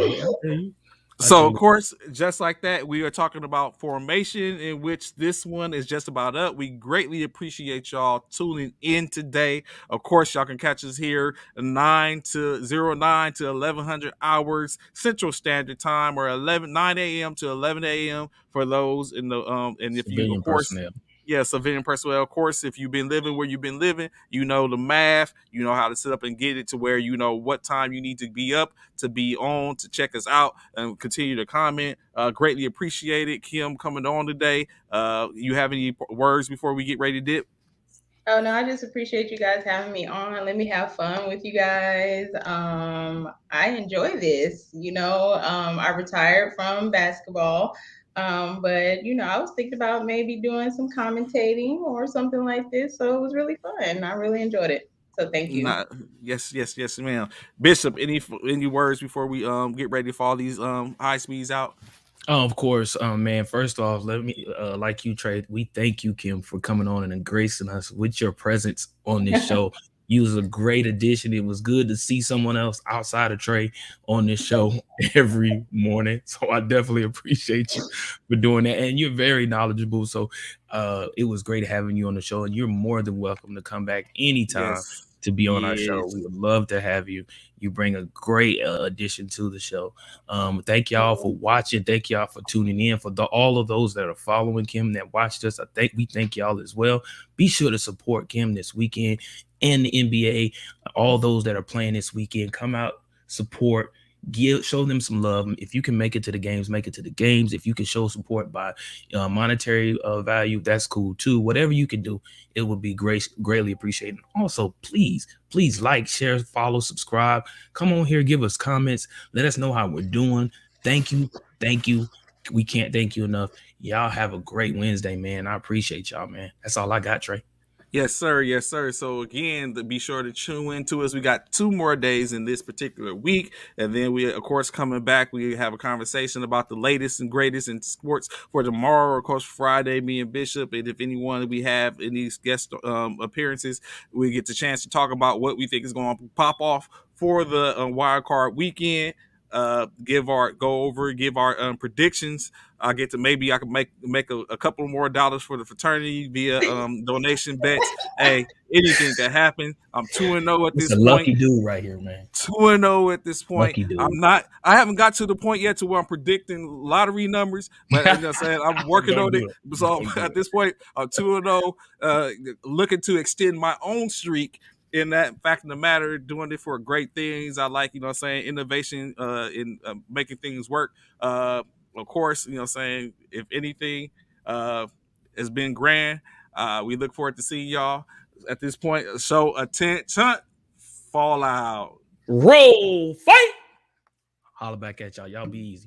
So, of course, just like that, we are talking about formation, in which this one is just about up. We greatly appreciate y'all tuning in today. Of course, y'all can catch us here 9 to 1100 hours Central Standard Time, or 9 a.m. to 11 a.m. for those in the and if civilian you, of course, personnel. Yeah, civilian personnel. Of course, if you've been living where you've been living, you know the math. You know how to set up and get it to where you know what time you need to be up to be on to check us out and continue to comment. Greatly appreciate it. Kim coming on today. You have any words before we get ready to dip? Oh no, I just appreciate you guys having me on. Let me have fun with you guys. I enjoy this. I retired from basketball. But I was thinking about maybe doing some commentating or something like this. So it was really fun. I really enjoyed it. So thank you. Yes, ma'am. Bishop, any words before we get ready for all these high speeds out? Oh, of course, man. First off, let me like you, Trey. We thank you, Kim, for coming on and gracing us with your presence on this show. You was a great addition. It was good to see someone else outside of Trey on this show every morning. So I definitely appreciate you for doing that. And you're very knowledgeable. So it was great having you on the show. And you're more than welcome to come back anytime to be on our show. We would love to have you. You bring a great addition to the show. Thank y'all for watching. Thank y'all for tuning in. For all of those that are following Kim that watched us, we thank y'all as well. Be sure to support Kim this weekend and the NBA. All those that are playing this weekend, come out, support, show them some love. If you can make it to the games, make it to the games. If you can show support by monetary value, that's cool too. Whatever you can do, it would be greatly appreciated. Also, please like, share, follow, subscribe. Come on here, give us comments. Let us know how we're doing. Thank you. We can't thank you enough. Y'all have a great Wednesday, man. I appreciate y'all, man. That's all I got, Trey. Yes, sir. Yes, sir. So again, be sure to tune into us. We got 2 more days in this particular week, and then we, of course, coming back. We have a conversation about the latest and greatest in sports for tomorrow. Of course, Friday, me and Bishop, and if anyone we have in these guest appearances, we get the chance to talk about what we think is going to pop off for the wild card weekend. Give our predictions. I get to maybe I can make a couple more dollars for the fraternity via donation bets. Hey, anything can happen. I'm 2-0 at It's this a point. lucky dude right here, man. 2-0 at this point. Lucky dude. I haven't got to the point yet to where I'm predicting lottery numbers, but you know what I'm saying, I'm working on it. So at this point, I'm 2-0, looking to extend my own streak. In that fact of the matter, doing it for great things. I like, you know what I'm saying, innovation in making things work. Of course, you know what I'm saying, if anything, has been grand. We look forward to seeing y'all at this point. So attention, fall out. Roll fight. Holla back at y'all. Y'all be easy.